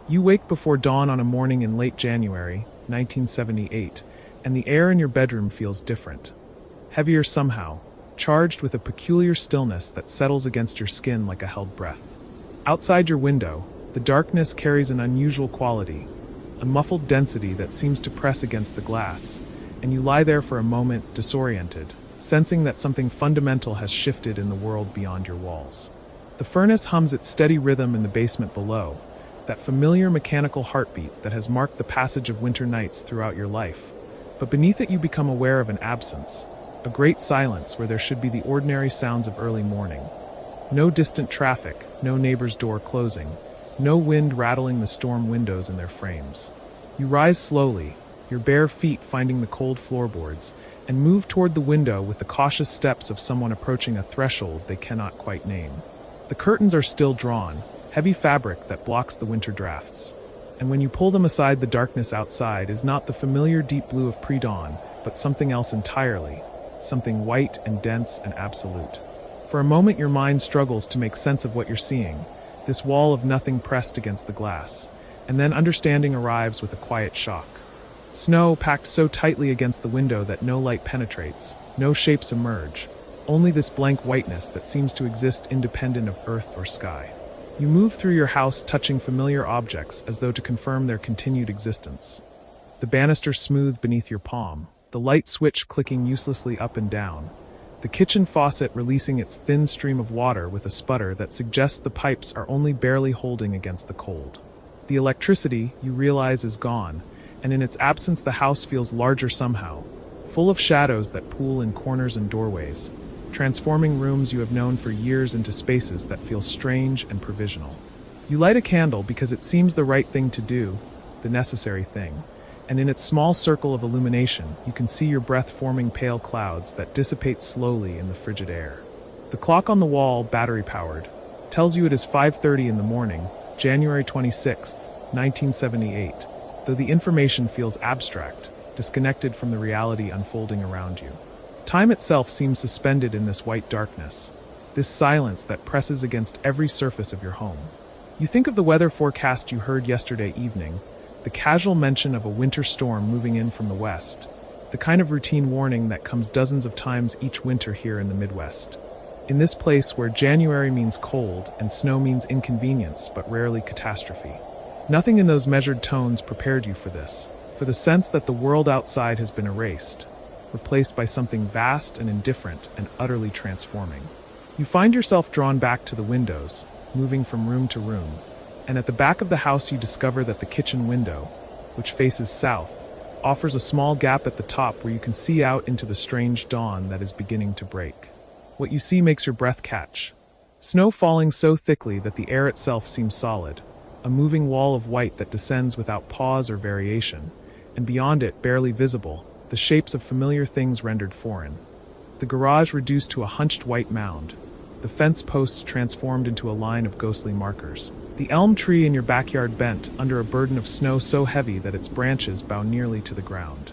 You wake before dawn on a morning in late January, 1978, and the air in your bedroom feels different. Heavier somehow, charged with a peculiar stillness that settles against your skin like a held breath. Outside your window, the darkness carries an unusual quality, a muffled density that seems to press against the glass, and you lie there for a moment disoriented, sensing that something fundamental has shifted in the world beyond your walls. The furnace hums its steady rhythm in the basement below, that familiar mechanical heartbeat that has marked the passage of winter nights throughout your life. But beneath it you become aware of an absence, a great silence where there should be the ordinary sounds of early morning. No distant traffic, no neighbor's door closing, no wind rattling the storm windows in their frames. You rise slowly, your bare feet finding the cold floorboards, and move toward the window with the cautious steps of someone approaching a threshold they cannot quite name. The curtains are still drawn, heavy fabric that blocks the winter drafts. And when you pull them aside, the darkness outside is not the familiar deep blue of pre-dawn, but something else entirely, something white and dense and absolute. For a moment your mind struggles to make sense of what you're seeing, this wall of nothing pressed against the glass, and then understanding arrives with a quiet shock. Snow packed so tightly against the window that no light penetrates, no shapes emerge, only this blank whiteness that seems to exist independent of earth or sky. You move through your house touching familiar objects as though to confirm their continued existence. The banister smooth beneath your palm, the light switch clicking uselessly up and down, the kitchen faucet releasing its thin stream of water with a sputter that suggests the pipes are only barely holding against the cold. The electricity, you realize, is gone, and in its absence the house feels larger somehow, full of shadows that pool in corners and doorways, transforming rooms you have known for years into spaces that feel strange and provisional. You light a candle because it seems the right thing to do, the necessary thing, and in its small circle of illumination, you can see your breath forming pale clouds that dissipate slowly in the frigid air. The clock on the wall, battery-powered, tells you it is 5:30 in the morning, January 26th, 1978, though the information feels abstract, disconnected from the reality unfolding around you. Time itself seems suspended in this white darkness, this silence that presses against every surface of your home. You think of the weather forecast you heard yesterday evening, the casual mention of a winter storm moving in from the west, the kind of routine warning that comes dozens of times each winter here in the Midwest. In this place where January means cold and snow means inconvenience but rarely catastrophe. Nothing in those measured tones prepared you for this, for the sense that the world outside has been erased, replaced by something vast and indifferent and utterly transforming. You find yourself drawn back to the windows, moving from room to room, and at the back of the house you discover that the kitchen window, which faces south, offers a small gap at the top where you can see out into the strange dawn that is beginning to break. What you see makes your breath catch. Snow falling so thickly that the air itself seems solid, a moving wall of white that descends without pause or variation, and beyond it, barely visible, the shapes of familiar things rendered foreign. The garage reduced to a hunched white mound, the fence posts transformed into a line of ghostly markers. The elm tree in your backyard bent under a burden of snow so heavy that its branches bow nearly to the ground.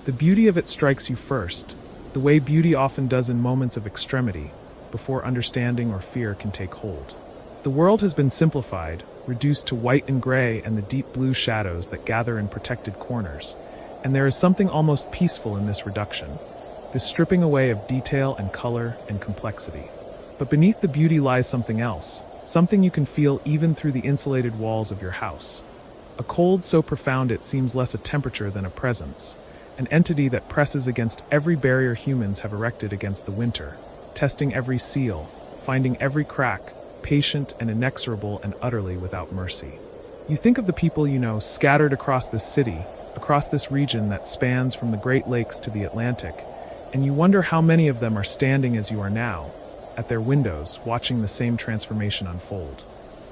The beauty of it strikes you first, the way beauty often does in moments of extremity, before understanding or fear can take hold. The world has been simplified, reduced to white and gray and the deep blue shadows that gather in protected corners, and there is something almost peaceful in this reduction, this stripping away of detail and color and complexity. But beneath the beauty lies something else, something you can feel even through the insulated walls of your house. A cold so profound it seems less a temperature than a presence, an entity that presses against every barrier humans have erected against the winter, testing every seal, finding every crack, patient and inexorable and utterly without mercy. You think of the people you know scattered across this city, across this region that spans from the Great Lakes to the Atlantic, and you wonder how many of them are standing as you are now, at their windows, watching the same transformation unfold.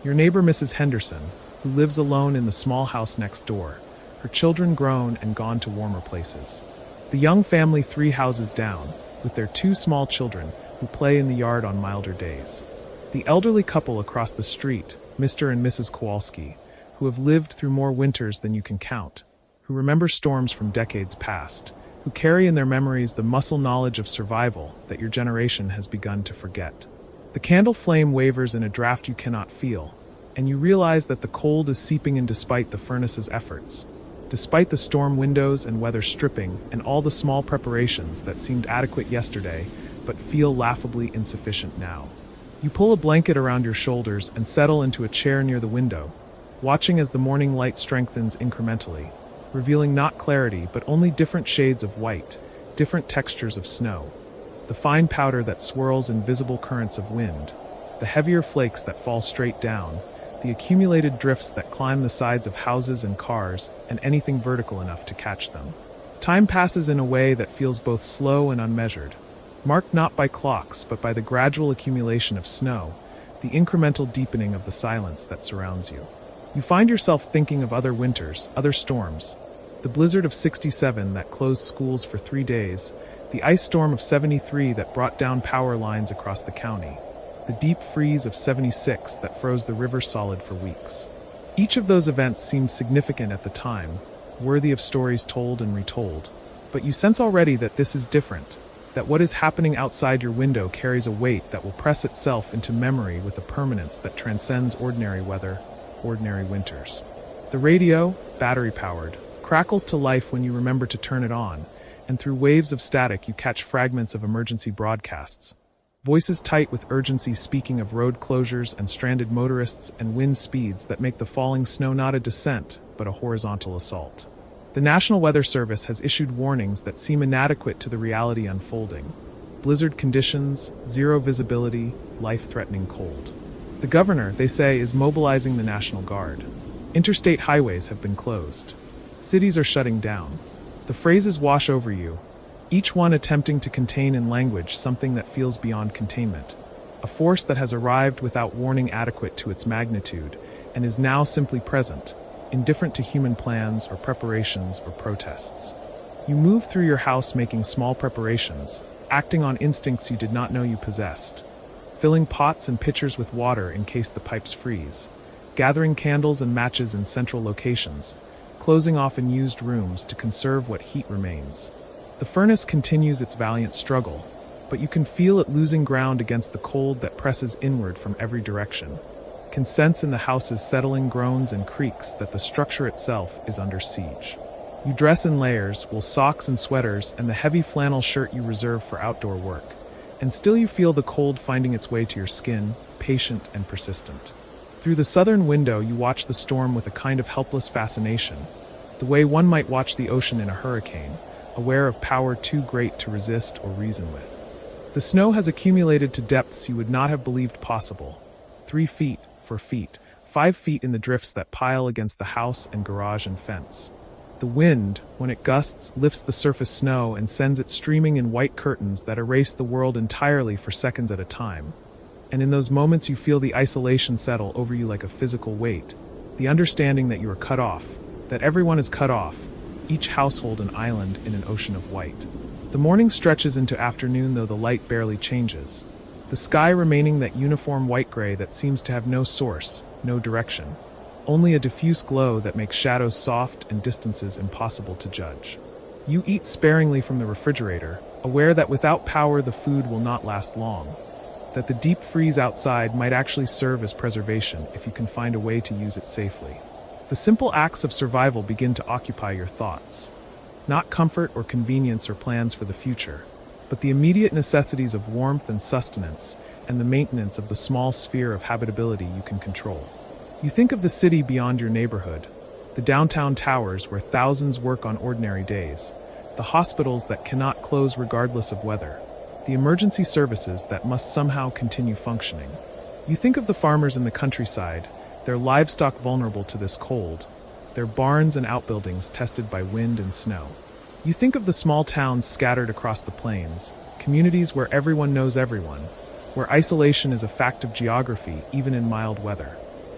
Your neighbor Mrs. Henderson, who lives alone in the small house next door, her children grown and gone to warmer places. The young family 3 houses down, with their 2 small children, who play in the yard on milder days. The elderly couple across the street, Mr. and Mrs. Kowalski, who have lived through more winters than you can count, who remember storms from decades past, who carry in their memories the muscle knowledge of survival that your generation has begun to forget. The candle flame wavers in a draft you cannot feel, and you realize that the cold is seeping in despite the furnace's efforts. Despite the storm windows and weather stripping, and all the small preparations that seemed adequate yesterday, but feel laughably insufficient now. You pull a blanket around your shoulders and settle into a chair near the window, watching as the morning light strengthens incrementally, revealing not clarity but only different shades of white, different textures of snow. The fine powder that swirls in visible currents of wind, the heavier flakes that fall straight down, the accumulated drifts that climb the sides of houses and cars and anything vertical enough to catch them. Time passes in a way that feels both slow and unmeasured, marked not by clocks but by the gradual accumulation of snow, the incremental deepening of the silence that surrounds you. You find yourself thinking of other winters, other storms, the blizzard of '67 that closed schools for 3 days, the ice storm of '73 that brought down power lines across the county, the deep freeze of '76 that froze the river solid for weeks. Each of those events seemed significant at the time, worthy of stories told and retold. But you sense already that this is different, that what is happening outside your window carries a weight that will press itself into memory with a permanence that transcends ordinary weather, ordinary winters. The radio, battery-powered, crackles to life when you remember to turn it on, and through waves of static you catch fragments of emergency broadcasts. Voices tight with urgency speaking of road closures and stranded motorists and wind speeds that make the falling snow not a descent, but a horizontal assault. The National Weather Service has issued warnings that seem inadequate to the reality unfolding. Blizzard conditions, zero visibility, life-threatening cold. The governor, they say, is mobilizing the National Guard. Interstate highways have been closed. Cities are shutting down. The phrases wash over you, each one attempting to contain in language something that feels beyond containment, a force that has arrived without warning adequate to its magnitude, and is now simply present, indifferent to human plans or preparations or protests. You move through your house making small preparations, acting on instincts you did not know you possessed, filling pots and pitchers with water in case the pipes freeze, gathering candles and matches in central locations, closing off unused rooms to conserve what heat remains. The furnace continues its valiant struggle, but you can feel it losing ground against the cold that presses inward from every direction. Can sense in the house's settling groans and creaks that the structure itself is under siege. You dress in layers, wool socks and sweaters, and the heavy flannel shirt you reserve for outdoor work, and still you feel the cold finding its way to your skin, patient and persistent. Through the southern window you watch the storm with a kind of helpless fascination, the way one might watch the ocean in a hurricane, aware of power too great to resist or reason with. The snow has accumulated to depths you would not have believed possible. 3 feet, 4 feet, 5 feet in the drifts that pile against the house and garage and fence. The wind, when it gusts, lifts the surface snow and sends it streaming in white curtains that erase the world entirely for seconds at a time. And in those moments you feel the isolation settle over you like a physical weight, the understanding that you are cut off, that everyone is cut off, each household an island in an ocean of white. The morning stretches into afternoon though the light barely changes, the sky remaining that uniform white-gray that seems to have no source, no direction, only a diffuse glow that makes shadows soft and distances impossible to judge. You eat sparingly from the refrigerator, aware that without power the food will not last long, that the deep freeze outside might actually serve as preservation if you can find a way to use it safely. The simple acts of survival begin to occupy your thoughts. Not comfort or convenience or plans for the future, but the immediate necessities of warmth and sustenance, and the maintenance of the small sphere of habitability you can control. You think of the city beyond your neighborhood, the downtown towers where thousands work on ordinary days, the hospitals that cannot close regardless of weather, the emergency services that must somehow continue functioning. You think of the farmers in the countryside, their livestock vulnerable to this cold, their barns and outbuildings tested by wind and snow. You think of the small towns scattered across the plains, communities where everyone knows everyone, where isolation is a fact of geography even in mild weather,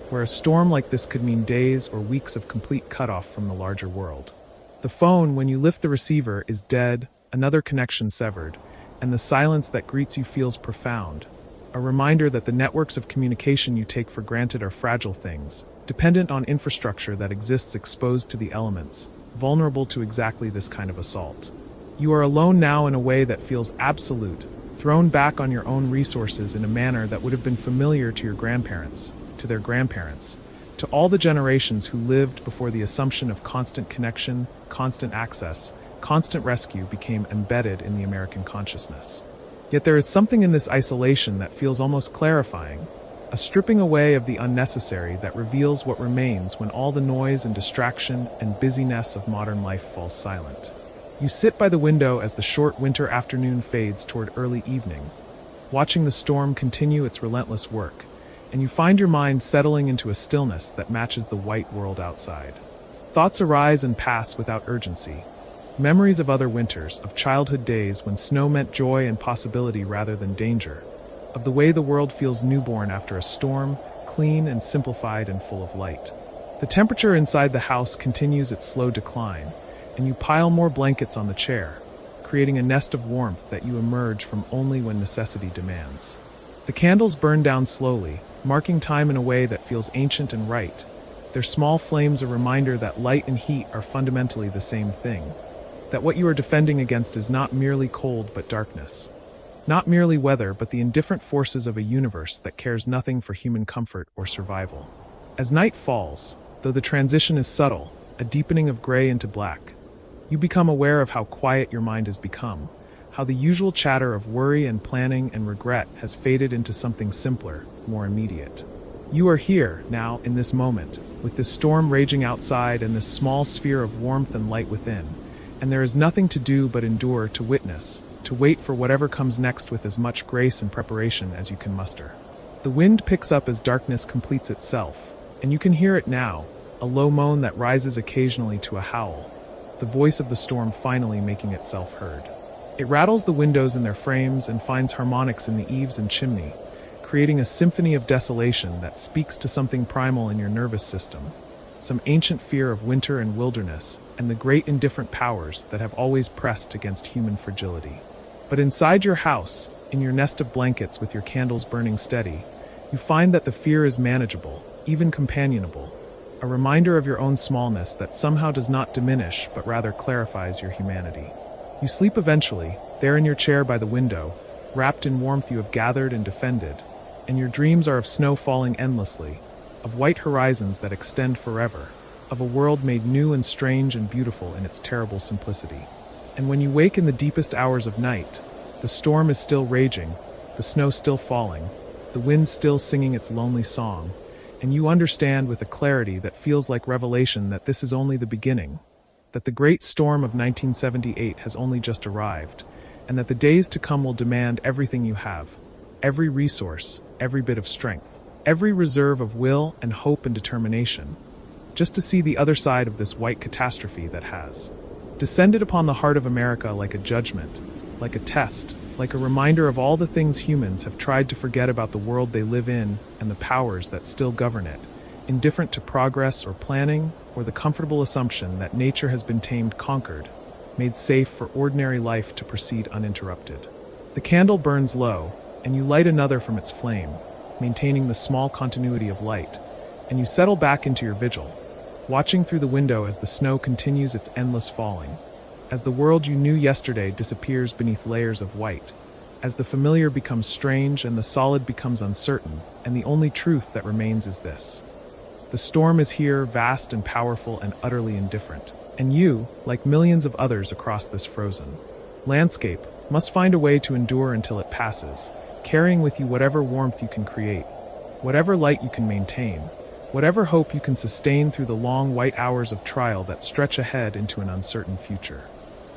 where a storm like this could mean days or weeks of complete cutoff from the larger world. The phone, when you lift the receiver, is dead, another connection severed, and the silence that greets you feels profound, a reminder that the networks of communication you take for granted are fragile things, dependent on infrastructure that exists exposed to the elements, vulnerable to exactly this kind of assault. You are alone now in a way that feels absolute, thrown back on your own resources in a manner that would have been familiar to your grandparents, to their grandparents, to all the generations who lived before the assumption of constant connection, constant access, constant rescue became embedded in the American consciousness. Yet there is something in this isolation that feels almost clarifying, a stripping away of the unnecessary that reveals what remains when all the noise and distraction and busyness of modern life falls silent. You sit by the window as the short winter afternoon fades toward early evening, watching the storm continue its relentless work, and you find your mind settling into a stillness that matches the white world outside. Thoughts arise and pass without urgency. Memories of other winters, of childhood days when snow meant joy and possibility rather than danger, of the way the world feels newborn after a storm, clean and simplified and full of light. The temperature inside the house continues its slow decline, and you pile more blankets on the chair, creating a nest of warmth that you emerge from only when necessity demands. The candles burn down slowly, marking time in a way that feels ancient and right, their small flames a reminder that light and heat are fundamentally the same thing, that what you are defending against is not merely cold but darkness, not merely weather but the indifferent forces of a universe that cares nothing for human comfort or survival. As night falls, though the transition is subtle, a deepening of gray into black, you become aware of how quiet your mind has become, how the usual chatter of worry and planning and regret has faded into something simpler, more immediate. You are here, now, in this moment, with this storm raging outside and this small sphere of warmth and light within, and there is nothing to do but endure, to witness, to wait for whatever comes next with as much grace and preparation as you can muster. The wind picks up as darkness completes itself, and you can hear it now, a low moan that rises occasionally to a howl, the voice of the storm finally making itself heard. It rattles the windows in their frames and finds harmonics in the eaves and chimney, creating a symphony of desolation that speaks to something primal in your nervous system, some ancient fear of winter and wilderness, and the great indifferent powers that have always pressed against human fragility. But inside your house, in your nest of blankets with your candles burning steady, you find that the fear is manageable, even companionable, a reminder of your own smallness that somehow does not diminish but rather clarifies your humanity. You sleep eventually, there in your chair by the window, wrapped in warmth you have gathered and defended, and your dreams are of snow falling endlessly, of white horizons that extend forever, of a world made new and strange and beautiful in its terrible simplicity. And when you wake in the deepest hours of night, the storm is still raging, the snow still falling, the wind still singing its lonely song, and you understand with a clarity that feels like revelation that this is only the beginning, that the great storm of 1978 has only just arrived, and that the days to come will demand everything you have, every resource, every bit of strength, every reserve of will and hope and determination, just to see the other side of this white catastrophe that has descended upon the heart of America like a judgment, like a test, like a reminder of all the things humans have tried to forget about the world they live in and the powers that still govern it, indifferent to progress or planning, or the comfortable assumption that nature has been tamed, conquered, made safe for ordinary life to proceed uninterrupted. The candle burns low, and you light another from its flame, maintaining the small continuity of light, and you settle back into your vigil, watching through the window as the snow continues its endless falling, as the world you knew yesterday disappears beneath layers of white, as the familiar becomes strange and the solid becomes uncertain, and the only truth that remains is this: the storm is here, vast and powerful and utterly indifferent, and you, like millions of others across this frozen landscape, must find a way to endure until it passes, carrying with you whatever warmth you can create, whatever light you can maintain, whatever hope you can sustain through the long white hours of trial that stretch ahead into an uncertain future.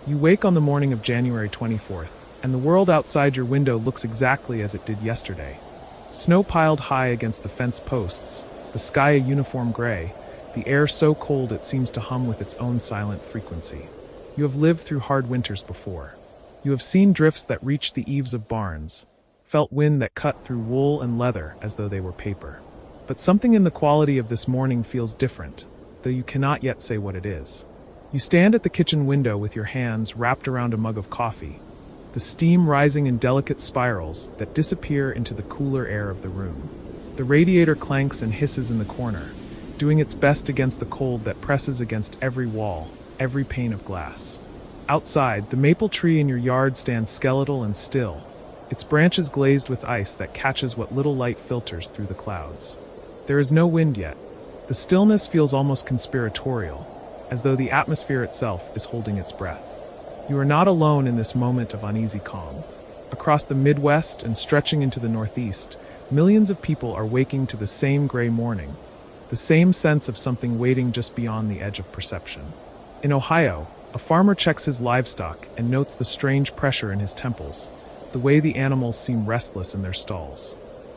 You wake on the morning of January 24th, and the world outside your window looks exactly as it did yesterday. Snow piled high against the fence posts, the sky a uniform gray, the air so cold it seems to hum with its own silent frequency. You have lived through hard winters before. You have seen drifts that reached the eaves of barns, felt wind that cut through wool and leather as though they were paper. But something in the quality of this morning feels different, though you cannot yet say what it is. You stand at the kitchen window with your hands wrapped around a mug of coffee, the steam rising in delicate spirals that disappear into the cooler air of the room. The radiator clanks and hisses in the corner, doing its best against the cold that presses against every wall, every pane of glass. Outside, the maple tree in your yard stands skeletal and still, its branches glazed with ice that catches what little light filters through the clouds. There is no wind yet. The stillness feels almost conspiratorial, as though the atmosphere itself is holding its breath. You are not alone in this moment of uneasy calm. Across the Midwest and stretching into the Northeast, millions of people are waking to the same gray morning, the same sense of something waiting just beyond the edge of perception. In Ohio, a farmer checks his livestock and notes the strange pressure in his temples, the way the animals seem restless in their stalls.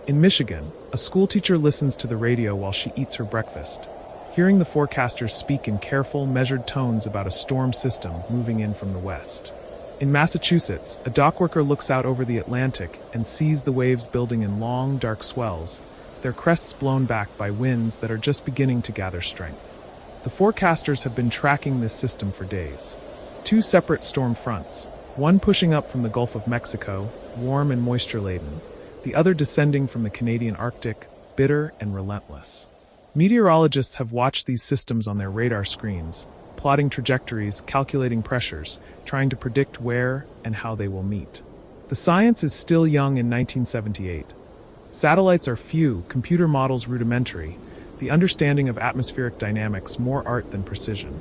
In Michigan, a schoolteacher listens to the radio while she eats her breakfast, hearing the forecasters speak in careful, measured tones about a storm system moving in from the west. In Massachusetts, a dockworker looks out over the Atlantic and sees the waves building in long, dark swells, their crests blown back by winds that are just beginning to gather strength. The forecasters have been tracking this system for days. Two separate storm fronts, one pushing up from the Gulf of Mexico, warm and moisture-laden, the other descending from the Canadian Arctic, bitter and relentless. Meteorologists have watched these systems on their radar screens, plotting trajectories, calculating pressures, trying to predict where and how they will meet. The science is still young in 1978. Satellites are few, computer models rudimentary, the understanding of atmospheric dynamics more art than precision.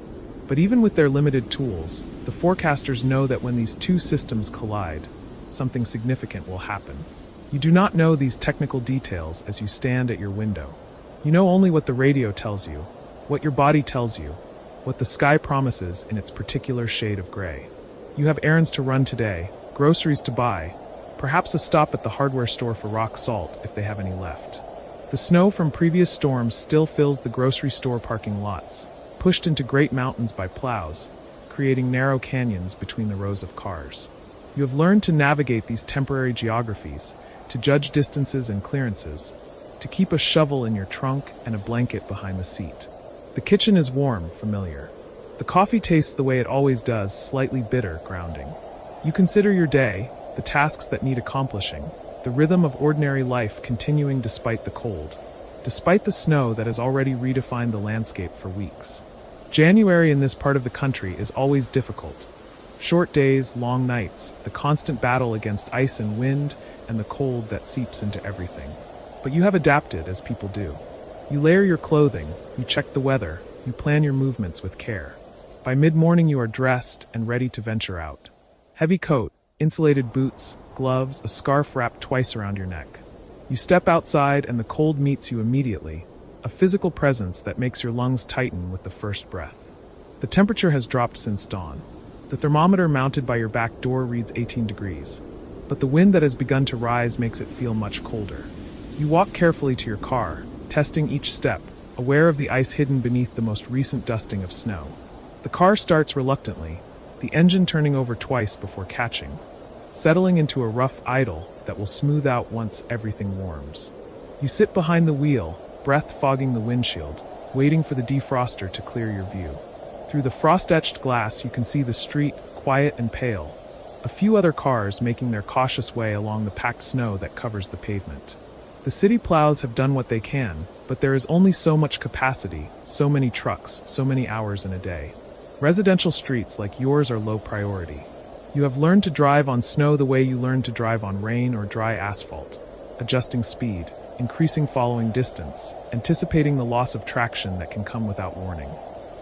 But even with their limited tools, the forecasters know that when these two systems collide, something significant will happen. You do not know these technical details as you stand at your window. You know only what the radio tells you, what your body tells you, what the sky promises in its particular shade of gray. You have errands to run today, groceries to buy, perhaps a stop at the hardware store for rock salt if they have any left. The snow from previous storms still fills the grocery store parking lots, pushed into great mountains by plows, creating narrow canyons between the rows of cars. You have learned to navigate these temporary geographies, to judge distances and clearances, to keep a shovel in your trunk and a blanket behind the seat. The kitchen is warm, familiar. The coffee tastes the way it always does, slightly bitter, grounding. You consider your day, the tasks that need accomplishing, the rhythm of ordinary life continuing despite the cold, despite the snow that has already redefined the landscape for weeks. January in this part of the country is always difficult. Short days, long nights, the constant battle against ice and wind, and the cold that seeps into everything. But you have adapted, as people do. You layer your clothing, you check the weather, you plan your movements with care. By mid-morning you are dressed and ready to venture out. Heavy coat, insulated boots, gloves, a scarf wrapped twice around your neck. You step outside and the cold meets you immediately, a physical presence that makes your lungs tighten with the first breath. The temperature has dropped since dawn. The thermometer mounted by your back door reads 18 degrees, but the wind that has begun to rise makes it feel much colder. You walk carefully to your car, testing each step, aware of the ice hidden beneath the most recent dusting of snow. The car starts reluctantly, the engine turning over twice before catching, settling into a rough idle that will smooth out once everything warms. You sit behind the wheel, breath fogging the windshield, waiting for the defroster to clear your view. Through the frost-etched glass you can see the street, quiet and pale, a few other cars making their cautious way along the packed snow that covers the pavement. The city plows have done what they can, but there is only so much capacity, so many trucks, so many hours in a day. Residential streets like yours are low priority. You have learned to drive on snow the way you learned to drive on rain or dry asphalt, adjusting speed, increasing following distance, anticipating the loss of traction that can come without warning.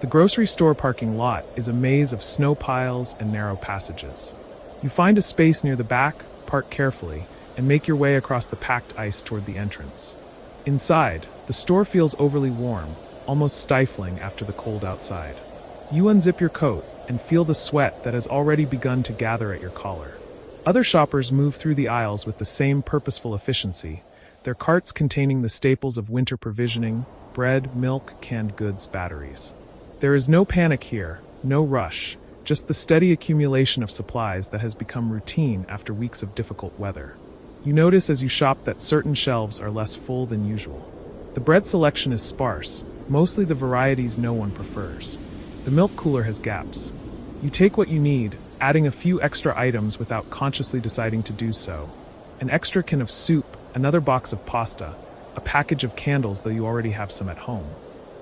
The grocery store parking lot is a maze of snow piles and narrow passages. You find a space near the back, park carefully, and make your way across the packed ice toward the entrance. Inside, the store feels overly warm, almost stifling after the cold outside. You unzip your coat and feel the sweat that has already begun to gather at your collar. Other shoppers move through the aisles with the same purposeful efficiency, their carts containing the staples of winter provisioning: bread, milk, canned goods, batteries. There is no panic here, no rush, just the steady accumulation of supplies that has become routine after weeks of difficult weather. You notice as you shop that certain shelves are less full than usual. The bread selection is sparse, mostly the varieties no one prefers. The milk cooler has gaps. You take what you need, adding a few extra items without consciously deciding to do so. An extra can of soup, another box of pasta, a package of candles though you already have some at home.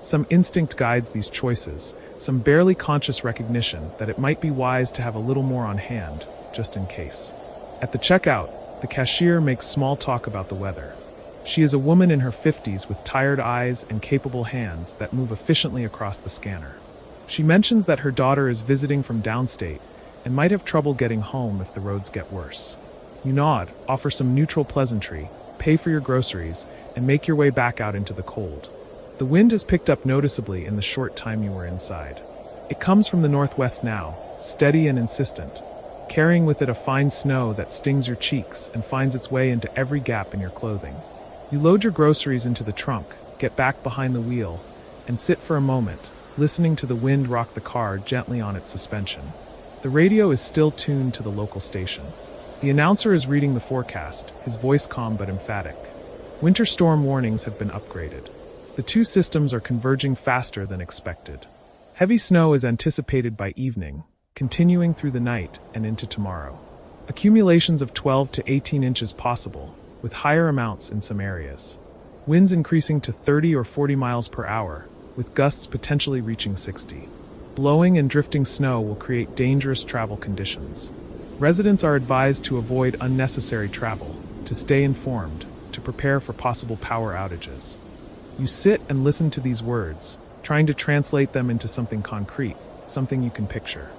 Some instinct guides these choices, some barely conscious recognition that it might be wise to have a little more on hand, just in case. At the checkout, the cashier makes small talk about the weather. She is a woman in her 50s with tired eyes and capable hands that move efficiently across the scanner. She mentions that her daughter is visiting from downstate and might have trouble getting home if the roads get worse. You nod, offer some neutral pleasantry, pay for your groceries, and make your way back out into the cold. The wind has picked up noticeably in the short time you were inside. It comes from the northwest now, steady and insistent, carrying with it a fine snow that stings your cheeks and finds its way into every gap in your clothing. You load your groceries into the trunk, get back behind the wheel, and sit for a moment, listening to the wind rock the car gently on its suspension. The radio is still tuned to the local station. The announcer is reading the forecast, his voice calm but emphatic. Winter storm warnings have been upgraded. The two systems are converging faster than expected. Heavy snow is anticipated by evening, continuing through the night and into tomorrow. Accumulations of 12 to 18 inches possible, with higher amounts in some areas. Winds increasing to 30 or 40 miles per hour, with gusts potentially reaching 60. Blowing and drifting snow will create dangerous travel conditions. Residents are advised to avoid unnecessary travel, to stay informed, to prepare for possible power outages. You sit and listen to these words, trying to translate them into something concrete, something you can picture.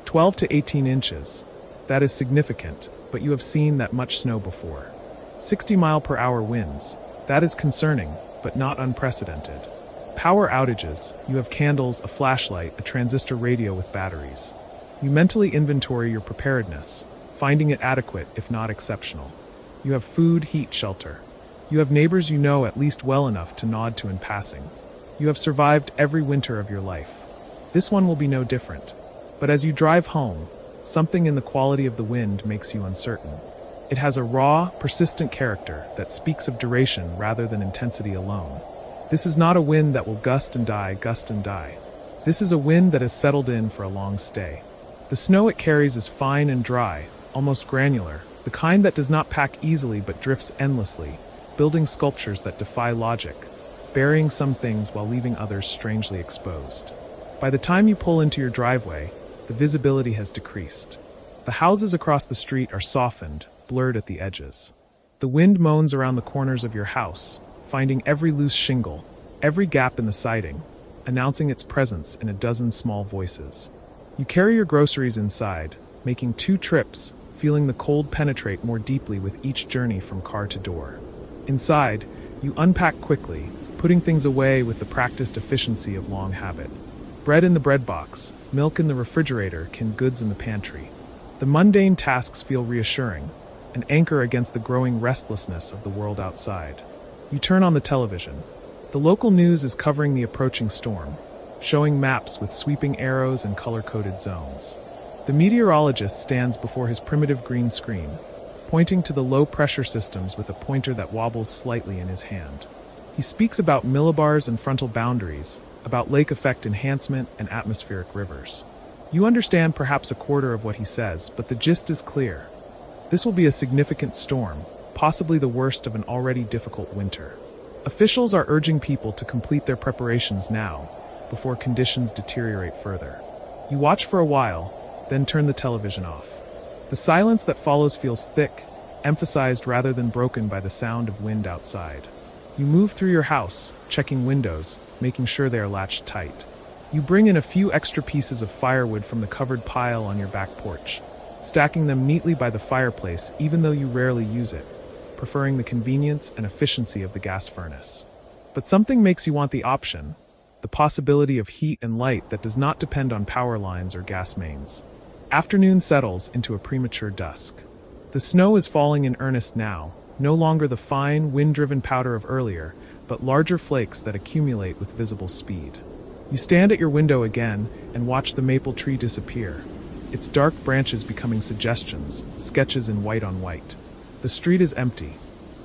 12 to 18 inches. That is significant, but you have seen that much snow before. 60-mile-per-hour winds. That is concerning, but not unprecedented. Power outages. You have candles, a flashlight, a transistor radio with batteries. You mentally inventory your preparedness, finding it adequate if not exceptional. You have food, heat, shelter. You have neighbors you know at least well enough to nod to in passing. You have survived every winter of your life. This one will be no different. But as you drive home, something in the quality of the wind makes you uncertain. It has a raw, persistent character that speaks of duration rather than intensity alone. This is not a wind that will gust and die, gust and die. This is a wind that has settled in for a long stay. The snow it carries is fine and dry, almost granular, the kind that does not pack easily but drifts endlessly, building sculptures that defy logic, burying some things while leaving others strangely exposed. By the time you pull into your driveway, the visibility has decreased. The houses across the street are softened, blurred at the edges. The wind moans around the corners of your house, finding every loose shingle, every gap in the siding, announcing its presence in a dozen small voices. You carry your groceries inside, making 2 trips, feeling the cold penetrate more deeply with each journey from car to door. Inside, you unpack quickly, putting things away with the practiced efficiency of long habit. Bread in the bread box, milk in the refrigerator, canned goods in the pantry. The mundane tasks feel reassuring, an anchor against the growing restlessness of the world outside. You turn on the television. The local news is covering the approaching storm, showing maps with sweeping arrows and color-coded zones. The meteorologist stands before his primitive green screen, pointing to the low-pressure systems with a pointer that wobbles slightly in his hand. He speaks about millibars and frontal boundaries, about lake effect enhancement and atmospheric rivers. You understand perhaps a quarter of what he says, but the gist is clear. This will be a significant storm, possibly the worst of an already difficult winter. Officials are urging people to complete their preparations now, before conditions deteriorate further. You watch for a while, then turn the television off. The silence that follows feels thick, emphasized rather than broken by the sound of wind outside. You move through your house, checking windows, making sure they are latched tight. You bring in a few extra pieces of firewood from the covered pile on your back porch, stacking them neatly by the fireplace even though you rarely use it, preferring the convenience and efficiency of the gas furnace. But something makes you want the option, the possibility of heat and light that does not depend on power lines or gas mains. Afternoon settles into a premature dusk. The snow is falling in earnest now, no longer the fine, wind-driven powder of earlier, but larger flakes that accumulate with visible speed. You stand at your window again and watch the maple tree disappear, its dark branches becoming suggestions, sketches in white on white. The street is empty.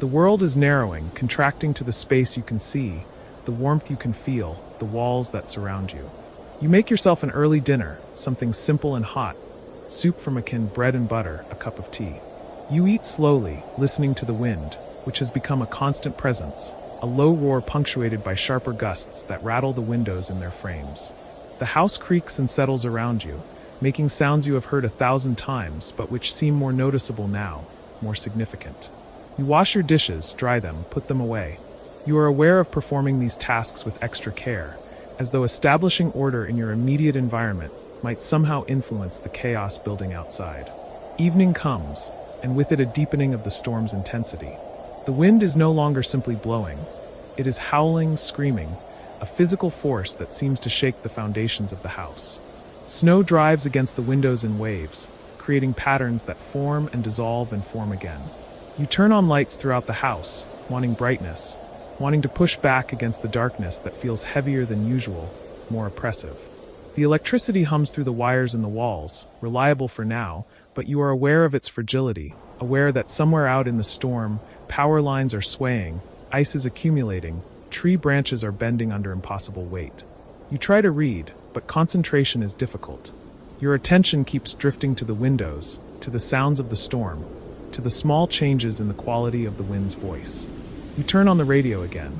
The world is narrowing, contracting to the space you can see, the warmth you can feel, the walls that surround you. You make yourself an early dinner, something simple and hot, soup from a can, bread and butter, a cup of tea. You eat slowly, listening to the wind, which has become a constant presence, a low roar punctuated by sharper gusts that rattle the windows in their frames. The house creaks and settles around you, making sounds you have heard 1,000 times, but which seem more noticeable now, more significant. You wash your dishes, dry them, put them away. You are aware of performing these tasks with extra care, as though establishing order in your immediate environment might somehow influence the chaos building outside. Evening comes, and with it a deepening of the storm's intensity. The wind is no longer simply blowing. It is howling, screaming, a physical force that seems to shake the foundations of the house. Snow drives against the windows in waves, creating patterns that form and dissolve and form again. You turn on lights throughout the house, wanting brightness, wanting to push back against the darkness that feels heavier than usual, more oppressive. The electricity hums through the wires in the walls, reliable for now, but you are aware of its fragility, aware that somewhere out in the storm, power lines are swaying, ice is accumulating, tree branches are bending under impossible weight. You try to read, but concentration is difficult. Your attention keeps drifting to the windows, to the sounds of the storm, to the small changes in the quality of the wind's voice. You turn on the radio again.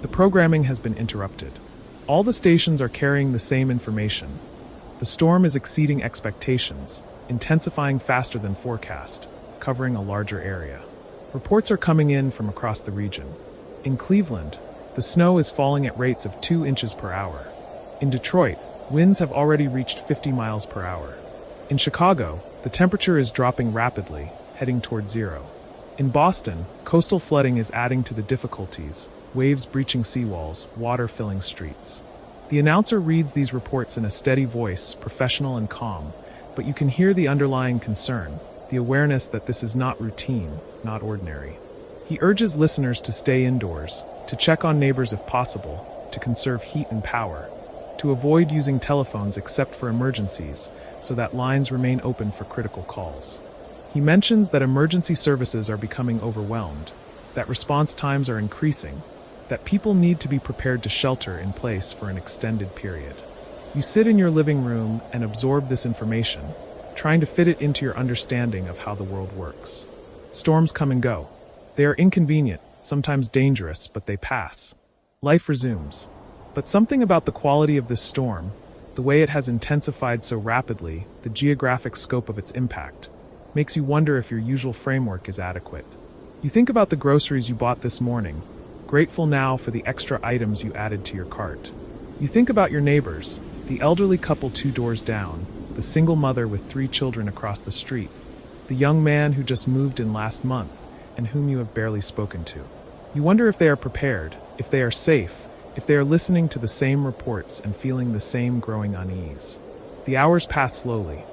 The programming has been interrupted. All the stations are carrying the same information. The storm is exceeding expectations, intensifying faster than forecast, covering a larger area. Reports are coming in from across the region. In Cleveland, the snow is falling at rates of 2 inches per hour. In Detroit, winds have already reached 50 miles per hour. In Chicago, the temperature is dropping rapidly, heading toward zero. In Boston, coastal flooding is adding to the difficulties, waves breaching seawalls, water filling streets. The announcer reads these reports in a steady voice, professional and calm, but you can hear the underlying concern, the awareness that this is not routine, not ordinary. He urges listeners to stay indoors, to check on neighbors if possible, to conserve heat and power, to avoid using telephones except for emergencies, so that lines remain open for critical calls. He mentions that emergency services are becoming overwhelmed, that response times are increasing, that people need to be prepared to shelter in place for an extended period. You sit in your living room and absorb this information, trying to fit it into your understanding of how the world works. Storms come and go. They are inconvenient, sometimes dangerous, but they pass. Life resumes. But something about the quality of this storm, the way it has intensified so rapidly, the geographic scope of its impact, makes you wonder if your usual framework is adequate. You think about the groceries you bought this morning, grateful now for the extra items you added to your cart. You think about your neighbors, the elderly couple 2 doors down, the single mother with 3 children across the street, the young man who just moved in last month and whom you have barely spoken to. You wonder if they are prepared, if they are safe, if they are listening to the same reports and feeling the same growing unease. The hours pass slowly.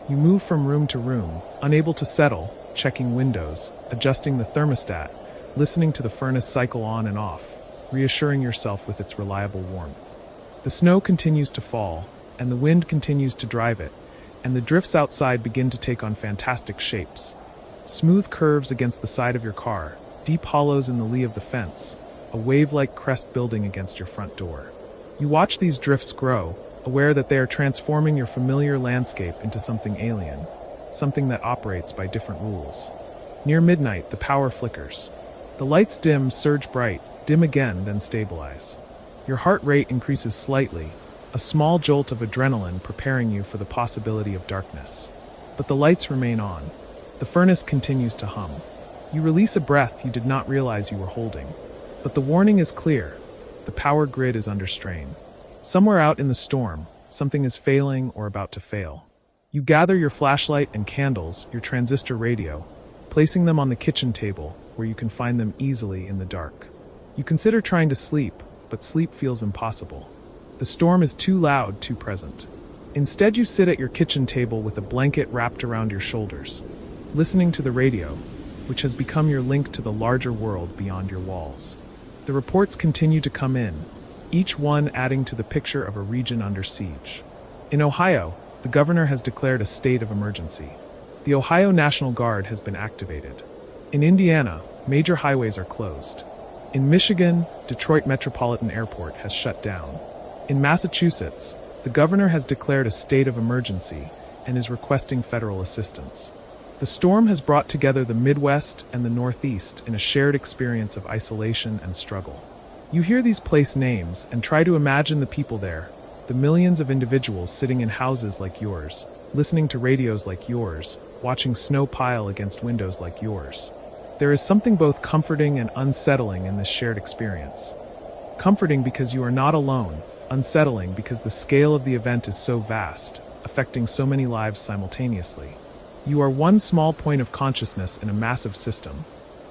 You move from room to room, unable to settle, checking windows, adjusting the thermostat, listening to the furnace cycle on and off, reassuring yourself with its reliable warmth. The snow continues to fall, and the wind continues to drive it, and the drifts outside begin to take on fantastic shapes. Smooth curves against the side of your car, deep hollows in the lee of the fence, a wave-like crest building against your front door. You watch these drifts grow, aware that they are transforming your familiar landscape into something alien, something that operates by different rules. Near midnight, the power flickers. The lights dim, surge bright, dim again, then stabilize. Your heart rate increases slightly, a small jolt of adrenaline preparing you for the possibility of darkness. But the lights remain on. The furnace continues to hum. You release a breath you did not realize you were holding. But the warning is clear. The power grid is under strain. Somewhere out in the storm, something is failing or about to fail. You gather your flashlight and candles, your transistor radio, placing them on the kitchen table where you can find them easily in the dark. You consider trying to sleep, but sleep feels impossible. The storm is too loud, too present. Instead, you sit at your kitchen table with a blanket wrapped around your shoulders, listening to the radio, which has become your link to the larger world beyond your walls. The reports continue to come in, each one adding to the picture of a region under siege. In Ohio, the governor has declared a state of emergency. The Ohio National Guard has been activated. In Indiana, major highways are closed. In Michigan, Detroit Metropolitan Airport has shut down. In Massachusetts, the governor has declared a state of emergency and is requesting federal assistance. The storm has brought together the Midwest and the Northeast in a shared experience of isolation and struggle. You hear these place names and try to imagine the people there, the millions of individuals sitting in houses like yours, listening to radios like yours, watching snow pile against windows like yours. There is something both comforting and unsettling in this shared experience. Comforting because you are not alone, unsettling because the scale of the event is so vast, affecting so many lives simultaneously. You are one small point of consciousness in a massive system,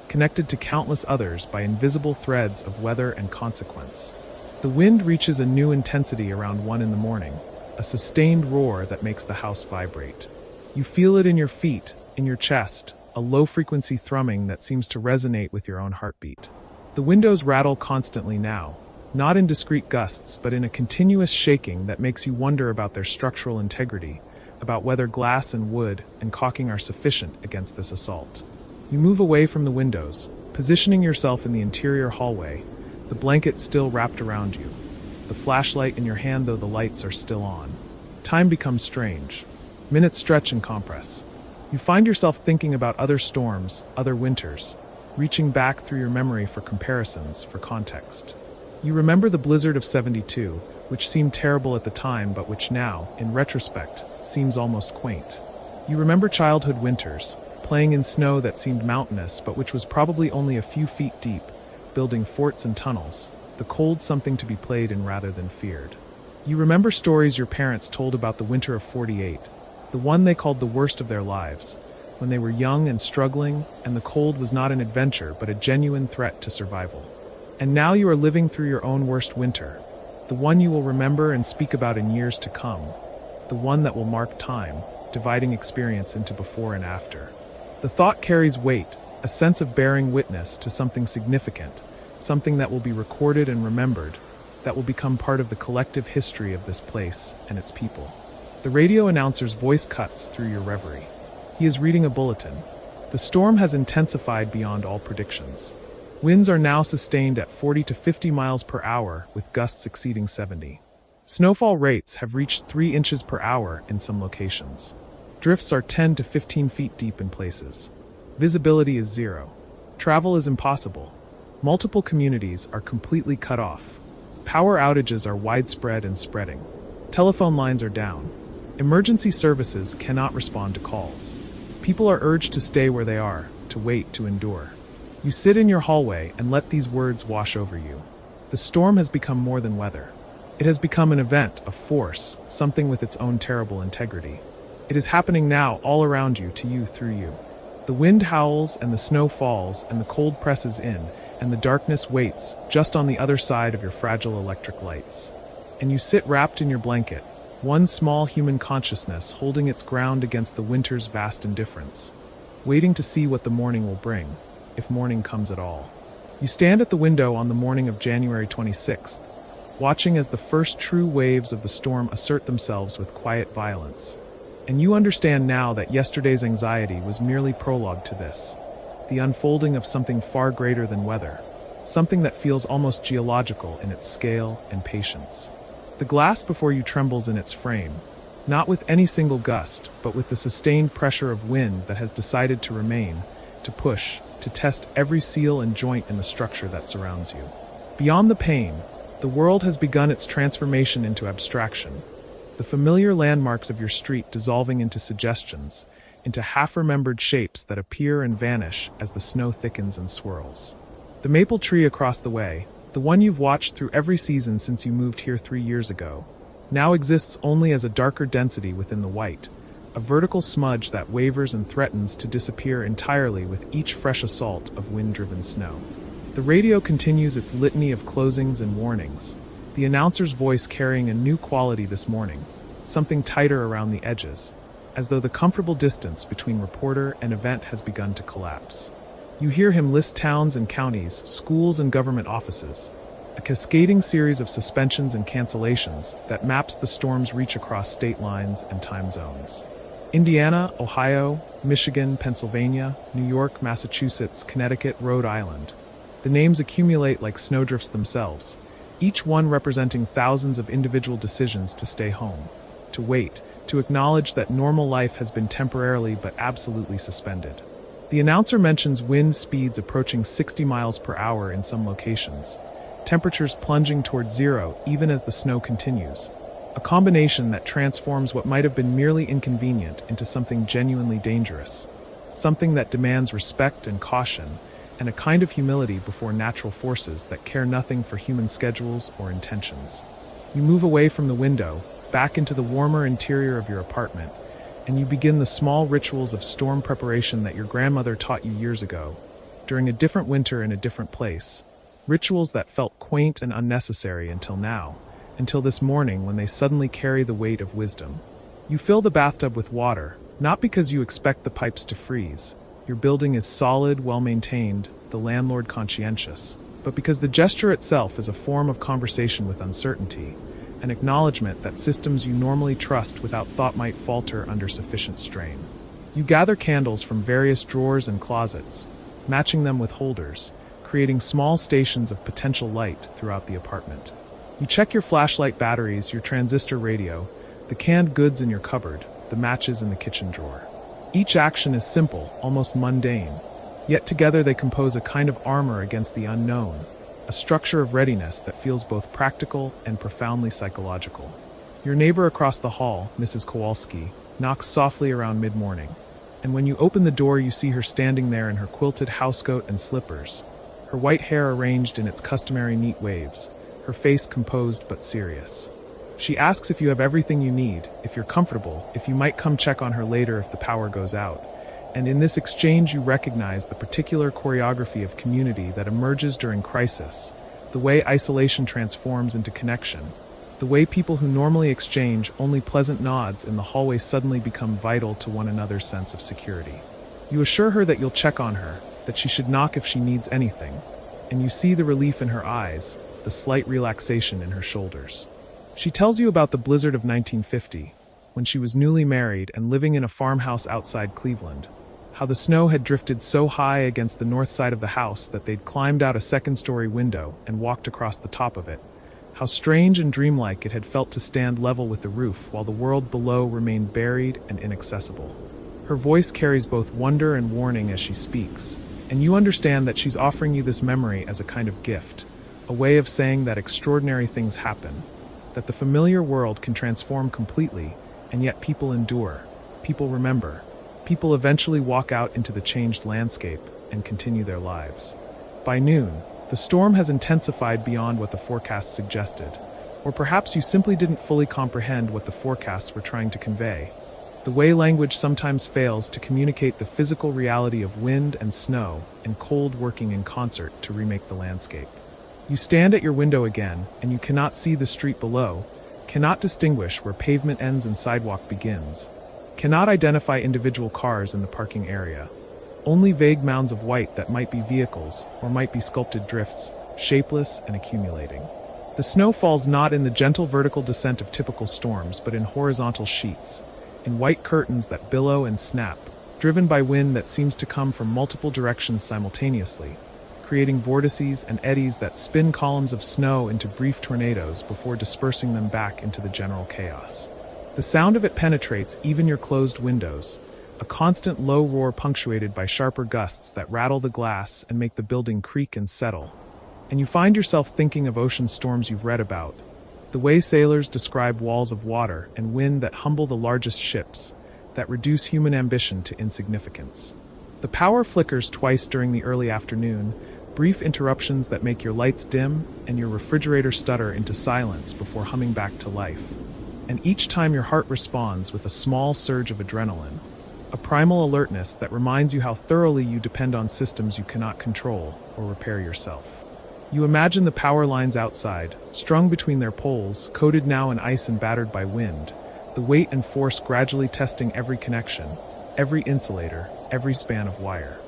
connected to countless others by invisible threads of weather and consequence. The wind reaches a new intensity around 1 in the morning, a sustained roar that makes the house vibrate. You feel it in your feet, in your chest, a low-frequency thrumming that seems to resonate with your own heartbeat. The windows rattle constantly now, not in discrete gusts but in a continuous shaking that makes you wonder about their structural integrity, about whether glass and wood and caulking are sufficient against this assault. You move away from the windows, positioning yourself in the interior hallway, the blanket still wrapped around you, the flashlight in your hand though the lights are still on. Time becomes strange. Minutes stretch and compress. You find yourself thinking about other storms, other winters, reaching back through your memory for comparisons, for context. You remember the blizzard of '72, which seemed terrible at the time but which now, in retrospect, seems almost quaint. You remember childhood winters, playing in snow that seemed mountainous but which was probably only a few feet deep, building forts and tunnels, the cold something to be played in rather than feared. You remember stories your parents told about the winter of '48, the one they called the worst of their lives, when they were young and struggling, and the cold was not an adventure but a genuine threat to survival. And now you are living through your own worst winter, the one you will remember and speak about in years to come, the one that will mark time, dividing experience into before and after. The thought carries weight, a sense of bearing witness to something significant, something that will be recorded and remembered, that will become part of the collective history of this place and its people. The radio announcer's voice cuts through your reverie. He is reading a bulletin. The storm has intensified beyond all predictions. Winds are now sustained at 40 to 50 miles per hour, with gusts exceeding 70. Snowfall rates have reached 3 inches per hour in some locations. Drifts are 10 to 15 feet deep in places. Visibility is 0. Travel is impossible. Multiple communities are completely cut off. Power outages are widespread and spreading. Telephone lines are down. Emergency services cannot respond to calls. People are urged to stay where they are, to wait, to endure. You sit in your hallway and let these words wash over you. The storm has become more than weather. It has become an event, a force, something with its own terrible integrity. It is happening now all around you, to you, through you. The wind howls and the snow falls and the cold presses in, and the darkness waits just on the other side of your fragile electric lights. And you sit wrapped in your blanket, one small human consciousness holding its ground against the winter's vast indifference, waiting to see what the morning will bring, if morning comes at all. You stand at the window on the morning of January 26th, watching as the first true waves of the storm assert themselves with quiet violence. And you understand now that yesterday's anxiety was merely prologue to this, the unfolding of something far greater than weather, something that feels almost geological in its scale and patience. The glass before you trembles in its frame, not with any single gust, but with the sustained pressure of wind that has decided to remain, to push, to test every seal and joint in the structure that surrounds you. Beyond the pain, the world has begun its transformation into abstraction, the familiar landmarks of your street dissolving into suggestions, into half-remembered shapes that appear and vanish as the snow thickens and swirls. The maple tree across the way, the one you've watched through every season since you moved here 3 years ago, now exists only as a darker density within the white, a vertical smudge that wavers and threatens to disappear entirely with each fresh assault of wind-driven snow. The radio continues its litany of closings and warnings, the announcer's voice carrying a new quality this morning, something tighter around the edges, as though the comfortable distance between reporter and event has begun to collapse. You hear him list towns and counties, schools and government offices, a cascading series of suspensions and cancellations that maps the storm's reach across state lines and time zones. Indiana, Ohio, Michigan, Pennsylvania, New York, Massachusetts, Connecticut, Rhode Island. The names accumulate like snowdrifts themselves, each one representing thousands of individual decisions to stay home, to wait, to acknowledge that normal life has been temporarily but absolutely suspended. The announcer mentions wind speeds approaching 60 miles per hour in some locations, temperatures plunging toward 0 even as the snow continues, a combination that transforms what might have been merely inconvenient into something genuinely dangerous, something that demands respect and caution, and a kind of humility before natural forces that care nothing for human schedules or intentions. You move away from the window, back into the warmer interior of your apartment, and you begin the small rituals of storm preparation that your grandmother taught you years ago, during a different winter in a different place. Rituals that felt quaint and unnecessary until now, until this morning when they suddenly carry the weight of wisdom. You fill the bathtub with water, not because you expect the pipes to freeze. Your building is solid, well-maintained, the landlord conscientious, but because the gesture itself is a form of conversation with uncertainty, an acknowledgement that systems you normally trust without thought might falter under sufficient strain. You gather candles from various drawers and closets, matching them with holders, creating small stations of potential light throughout the apartment. You check your flashlight batteries, your transistor radio, the canned goods in your cupboard, the matches in the kitchen drawer. Each action is simple, almost mundane, yet together they compose a kind of armor against the unknown, a structure of readiness that feels both practical and profoundly psychological. Your neighbor across the hall, Mrs. Kowalski, knocks softly around mid-morning, and when you open the door you see her standing there in her quilted housecoat and slippers, her white hair arranged in its customary neat waves, her face composed but serious. She asks if you have everything you need, if you're comfortable, if you might come check on her later if the power goes out. And in this exchange you recognize the particular choreography of community that emerges during crisis, the way isolation transforms into connection, the way people who normally exchange only pleasant nods in the hallway suddenly become vital to one another's sense of security. You assure her that you'll check on her, that she should knock if she needs anything, and you see the relief in her eyes, the slight relaxation in her shoulders. She tells you about the blizzard of 1950, when she was newly married and living in a farmhouse outside Cleveland, how the snow had drifted so high against the north side of the house that they'd climbed out a second-story window and walked across the top of it, how strange and dreamlike it had felt to stand level with the roof while the world below remained buried and inaccessible. Her voice carries both wonder and warning as she speaks, and you understand that she's offering you this memory as a kind of gift, a way of saying that extraordinary things happen, that the familiar world can transform completely, and yet people endure, people remember, people eventually walk out into the changed landscape and continue their lives. By noon, the storm has intensified beyond what the forecast suggested, or perhaps you simply didn't fully comprehend what the forecasts were trying to convey. The way language sometimes fails to communicate the physical reality of wind and snow and cold working in concert to remake the landscape. You stand at your window again, and you cannot see the street below, cannot distinguish where pavement ends and sidewalk begins, cannot identify individual cars in the parking area. Only vague mounds of white that might be vehicles, or might be sculpted drifts, shapeless and accumulating. The snow falls not in the gentle vertical descent of typical storms, but in horizontal sheets, in white curtains that billow and snap, driven by wind that seems to come from multiple directions simultaneously, creating vortices and eddies that spin columns of snow into brief tornadoes before dispersing them back into the general chaos. The sound of it penetrates even your closed windows, a constant low roar punctuated by sharper gusts that rattle the glass and make the building creak and settle. And you find yourself thinking of ocean storms you've read about, the way sailors describe walls of water and wind that humble the largest ships, that reduce human ambition to insignificance. The power flickers twice during the early afternoon, brief interruptions that make your lights dim and your refrigerator stutter into silence before humming back to life. And each time your heart responds with a small surge of adrenaline, a primal alertness that reminds you how thoroughly you depend on systems you cannot control or repair yourself. You imagine the power lines outside, strung between their poles, coated now in ice and battered by wind, the weight and force gradually testing every connection, every insulator, every span of wire.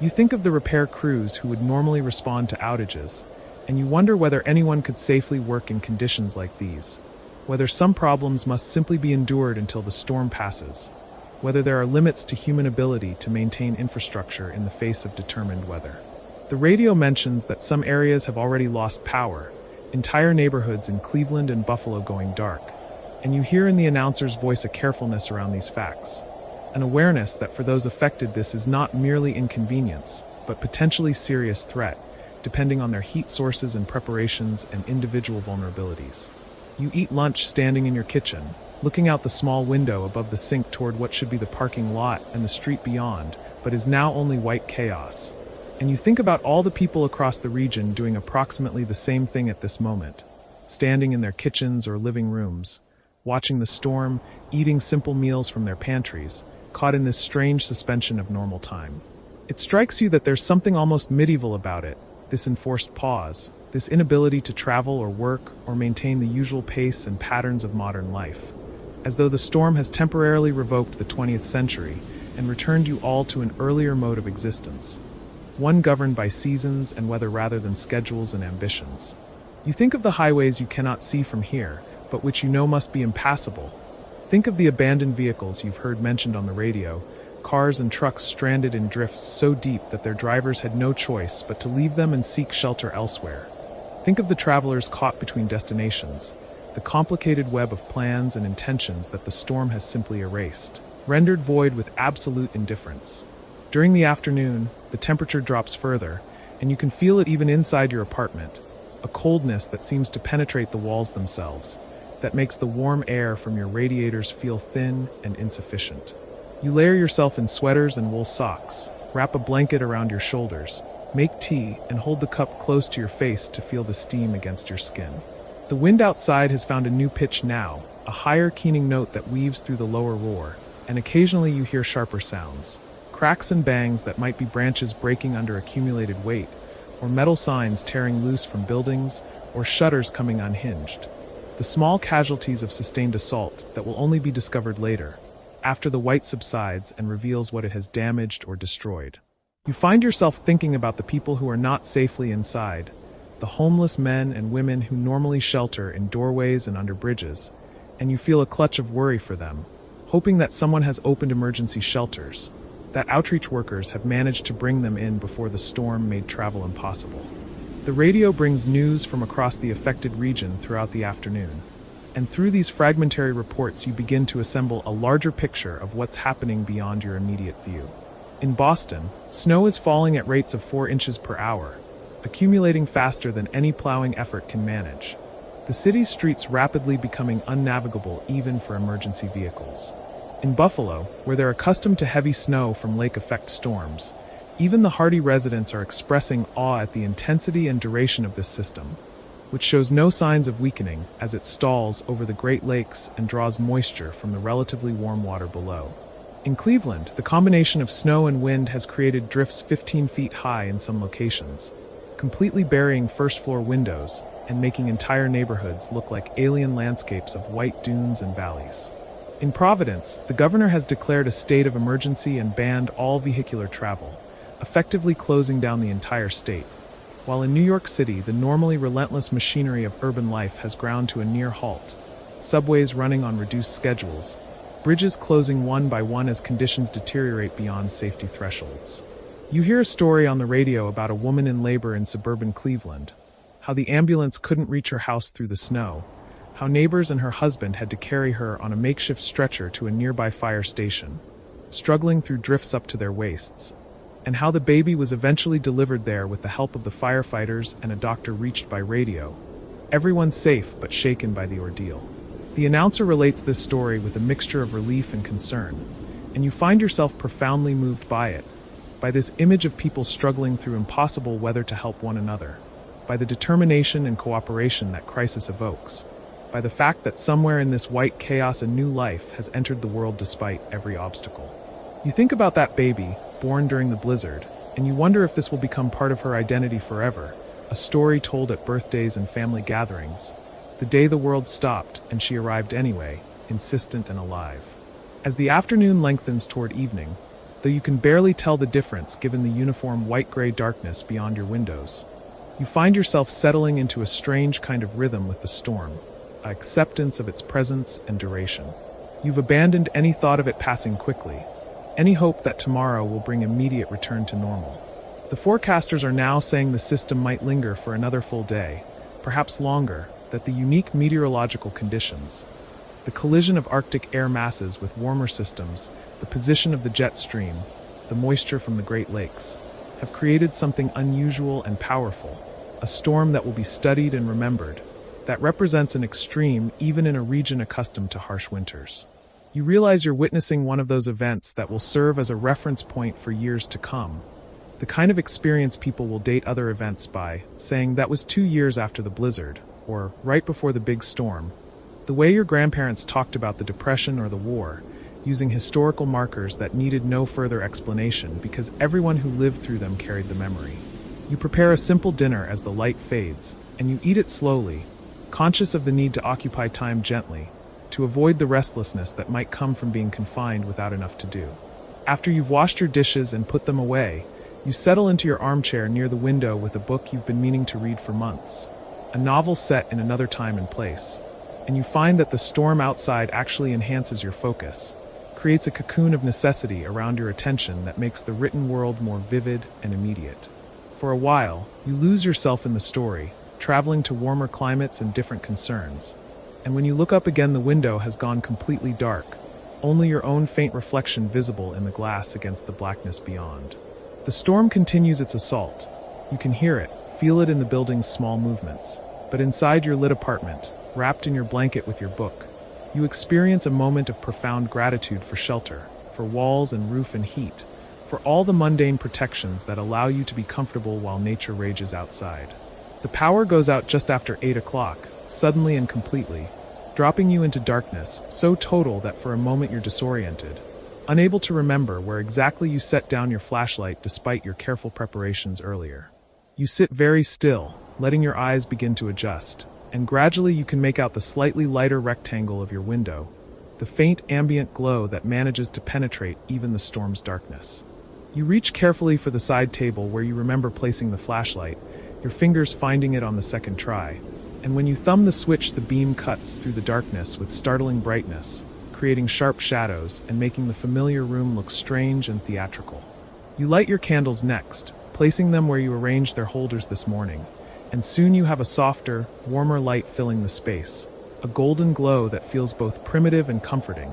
You think of the repair crews who would normally respond to outages, and you wonder whether anyone could safely work in conditions like these, whether some problems must simply be endured until the storm passes, whether there are limits to human ability to maintain infrastructure in the face of determined weather. The radio mentions that some areas have already lost power, entire neighborhoods in Cleveland and Buffalo going dark, and you hear in the announcer's voice a carefulness around these facts, an awareness that for those affected this is not merely inconvenience, but potentially serious threat, depending on their heat sources and preparations and individual vulnerabilities. You eat lunch standing in your kitchen, looking out the small window above the sink toward what should be the parking lot and the street beyond, but is now only white chaos. And you think about all the people across the region doing approximately the same thing at this moment, standing in their kitchens or living rooms, watching the storm, eating simple meals from their pantries, caught in this strange suspension of normal time. It strikes you that there's something almost medieval about it, this enforced pause, this inability to travel or work or maintain the usual pace and patterns of modern life, as though the storm has temporarily revoked the 20th century and returned you all to an earlier mode of existence, one governed by seasons and weather rather than schedules and ambitions. You think of the highways you cannot see from here, but which you know must be impassable. Think of the abandoned vehicles you've heard mentioned on the radio, cars and trucks stranded in drifts so deep that their drivers had no choice but to leave them and seek shelter elsewhere. Think of the travelers caught between destinations, the complicated web of plans and intentions that the storm has simply erased, rendered void with absolute indifference. During the afternoon, the temperature drops further, and you can feel it even inside your apartment, a coldness that seems to penetrate the walls themselves, that makes the warm air from your radiators feel thin and insufficient. You layer yourself in sweaters and wool socks, wrap a blanket around your shoulders, make tea, and hold the cup close to your face to feel the steam against your skin. The wind outside has found a new pitch now, a higher keening note that weaves through the lower roar, and occasionally you hear sharper sounds, cracks and bangs that might be branches breaking under accumulated weight, or metal signs tearing loose from buildings, or shutters coming unhinged. The small casualties of sustained assault that will only be discovered later, after the white subsides and reveals what it has damaged or destroyed. You find yourself thinking about the people who are not safely inside, the homeless men and women who normally shelter in doorways and under bridges, and you feel a clutch of worry for them, hoping that someone has opened emergency shelters, that outreach workers have managed to bring them in before the storm made travel impossible. The radio brings news from across the affected region throughout the afternoon, and through these fragmentary reports you begin to assemble a larger picture of what's happening beyond your immediate view. In Boston, snow is falling at rates of 4 inches per hour, accumulating faster than any plowing effort can manage. The city's streets rapidly becoming unnavigable even for emergency vehicles. In Buffalo, where they're accustomed to heavy snow from lake-effect storms, even the hardy residents are expressing awe at the intensity and duration of this system, which shows no signs of weakening as it stalls over the Great Lakes and draws moisture from the relatively warm water below. In Cleveland, the combination of snow and wind has created drifts 15 feet high in some locations, completely burying first-floor windows and making entire neighborhoods look like alien landscapes of white dunes and valleys. In Providence, the governor has declared a state of emergency and banned all vehicular travel, effectively closing down the entire state. While in New York City, the normally relentless machinery of urban life has ground to a near halt, subways running on reduced schedules, bridges closing one by one as conditions deteriorate beyond safety thresholds. You hear a story on the radio about a woman in labor in suburban Cleveland, how the ambulance couldn't reach her house through the snow, how neighbors and her husband had to carry her on a makeshift stretcher to a nearby fire station, struggling through drifts up to their waists, and how the baby was eventually delivered there with the help of the firefighters and a doctor reached by radio. Everyone safe but shaken by the ordeal. The announcer relates this story with a mixture of relief and concern, and you find yourself profoundly moved by it, by this image of people struggling through impossible weather to help one another, by the determination and cooperation that crisis evokes, by the fact that somewhere in this white chaos a new life has entered the world despite every obstacle. You think about that baby, born during the blizzard, and you wonder if this will become part of her identity forever, a story told at birthdays and family gatherings, the day the world stopped and she arrived anyway, insistent and alive. As the afternoon lengthens toward evening, though you can barely tell the difference given the uniform white-gray darkness beyond your windows, you find yourself settling into a strange kind of rhythm with the storm, an acceptance of its presence and duration. You've abandoned any thought of it passing quickly, any hope that tomorrow will bring immediate return to normal. The forecasters are now saying the system might linger for another full day, perhaps longer, that the unique meteorological conditions, the collision of Arctic air masses with warmer systems, the position of the jet stream, the moisture from the Great Lakes, have created something unusual and powerful, a storm that will be studied and remembered, that represents an extreme even in a region accustomed to harsh winters. You realize you're witnessing one of those events that will serve as a reference point for years to come, the kind of experience people will date other events by, saying that was 2 years after the blizzard, or right before the big storm. The way your grandparents talked about the Depression or the war, using historical markers that needed no further explanation because everyone who lived through them carried the memory. You prepare a simple dinner as the light fades, and you eat it slowly, conscious of the need to occupy time gently, to avoid the restlessness that might come from being confined without enough to do. After you've washed your dishes and put them away, you settle into your armchair near the window with a book you've been meaning to read for months, a novel set in another time and place, and you find that the storm outside actually enhances your focus, creates a cocoon of necessity around your attention that makes the written world more vivid and immediate. For a while, you lose yourself in the story, traveling to warmer climates and different concerns. And when you look up again, the window has gone completely dark, only your own faint reflection visible in the glass against the blackness beyond. The storm continues its assault. You can hear it, feel it in the building's small movements. But inside your lit apartment, wrapped in your blanket with your book, you experience a moment of profound gratitude for shelter, for walls and roof and heat, for all the mundane protections that allow you to be comfortable while nature rages outside. The power goes out just after 8 o'clock, suddenly and completely, dropping you into darkness so total that for a moment you're disoriented, unable to remember where exactly you set down your flashlight despite your careful preparations earlier. You sit very still, letting your eyes begin to adjust, and gradually you can make out the slightly lighter rectangle of your window, the faint ambient glow that manages to penetrate even the storm's darkness. You reach carefully for the side table where you remember placing the flashlight, your fingers finding it on the second try, and when you thumb the switch, the beam cuts through the darkness with startling brightness, creating sharp shadows and making the familiar room look strange and theatrical. You light your candles next, placing them where you arranged their holders this morning, and soon you have a softer, warmer light filling the space, a golden glow that feels both primitive and comforting,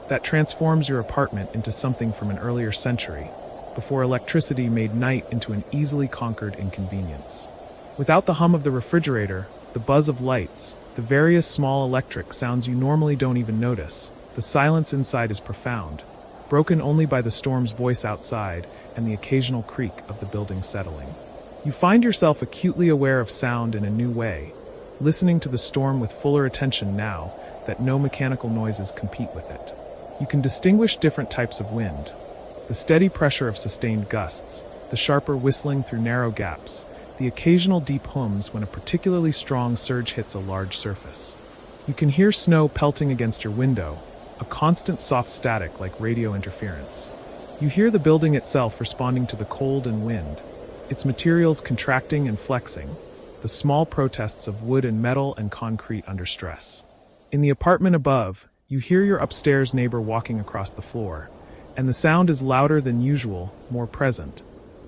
that transforms your apartment into something from an earlier century, before electricity made night into an easily conquered inconvenience. Without the hum of the refrigerator, the buzz of lights, the various small electric sounds you normally don't even notice, the silence inside is profound, broken only by the storm's voice outside and the occasional creak of the building settling. You find yourself acutely aware of sound in a new way, listening to the storm with fuller attention now that no mechanical noises compete with it. You can distinguish different types of wind, the steady pressure of sustained gusts, the sharper whistling through narrow gaps, the occasional deep hums when a particularly strong surge hits a large surface. You can hear snow pelting against your window, a constant soft static like radio interference. You hear the building itself responding to the cold and wind, its materials contracting and flexing, the small protests of wood and metal and concrete under stress. In the apartment above, you hear your upstairs neighbor walking across the floor, and the sound is louder than usual, more present,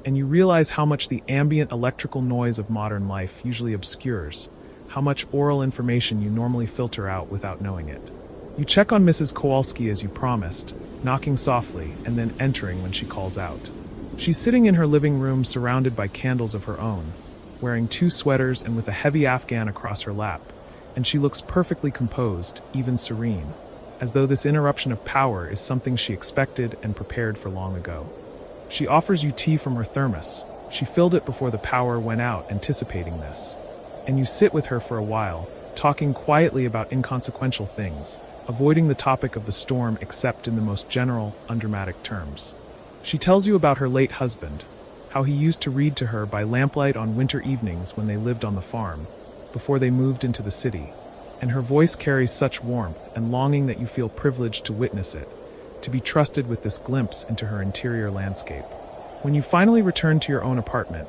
and you realize how much the ambient electrical noise of modern life usually obscures, how much oral information you normally filter out without knowing it. You check on Mrs. Kowalski as you promised, knocking softly and then entering when she calls out. She's sitting in her living room surrounded by candles of her own, wearing 2 sweaters and with a heavy Afghan across her lap, and she looks perfectly composed, even serene, as though this interruption of power is something she expected and prepared for long ago. She offers you tea from her thermos. She filled it before the power went out, anticipating this. And you sit with her for a while, talking quietly about inconsequential things, avoiding the topic of the storm except in the most general, undramatic terms. She tells you about her late husband, how he used to read to her by lamplight on winter evenings when they lived on the farm, before they moved into the city, and her voice carries such warmth and longing that you feel privileged to witness it, to be trusted with this glimpse into her interior landscape. When you finally return to your own apartment,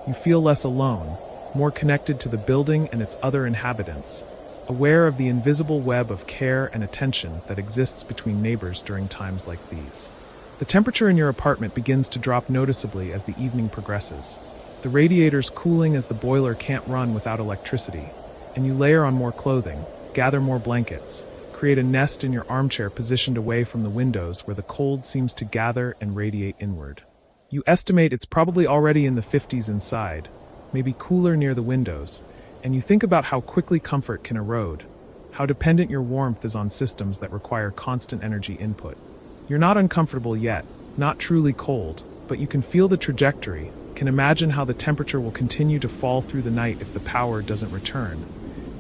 you feel less alone, more connected to the building and its other inhabitants, aware of the invisible web of care and attention that exists between neighbors during times like these. The temperature in your apartment begins to drop noticeably as the evening progresses, the radiators cooling as the boiler can't run without electricity, and you layer on more clothing, gather more blankets, create a nest in your armchair positioned away from the windows where the cold seems to gather and radiate inward. You estimate it's probably already in the 50s inside, maybe cooler near the windows, and you think about how quickly comfort can erode, how dependent your warmth is on systems that require constant energy input. You're not uncomfortable yet, not truly cold, but you can feel the trajectory, can imagine how the temperature will continue to fall through the night if the power doesn't return.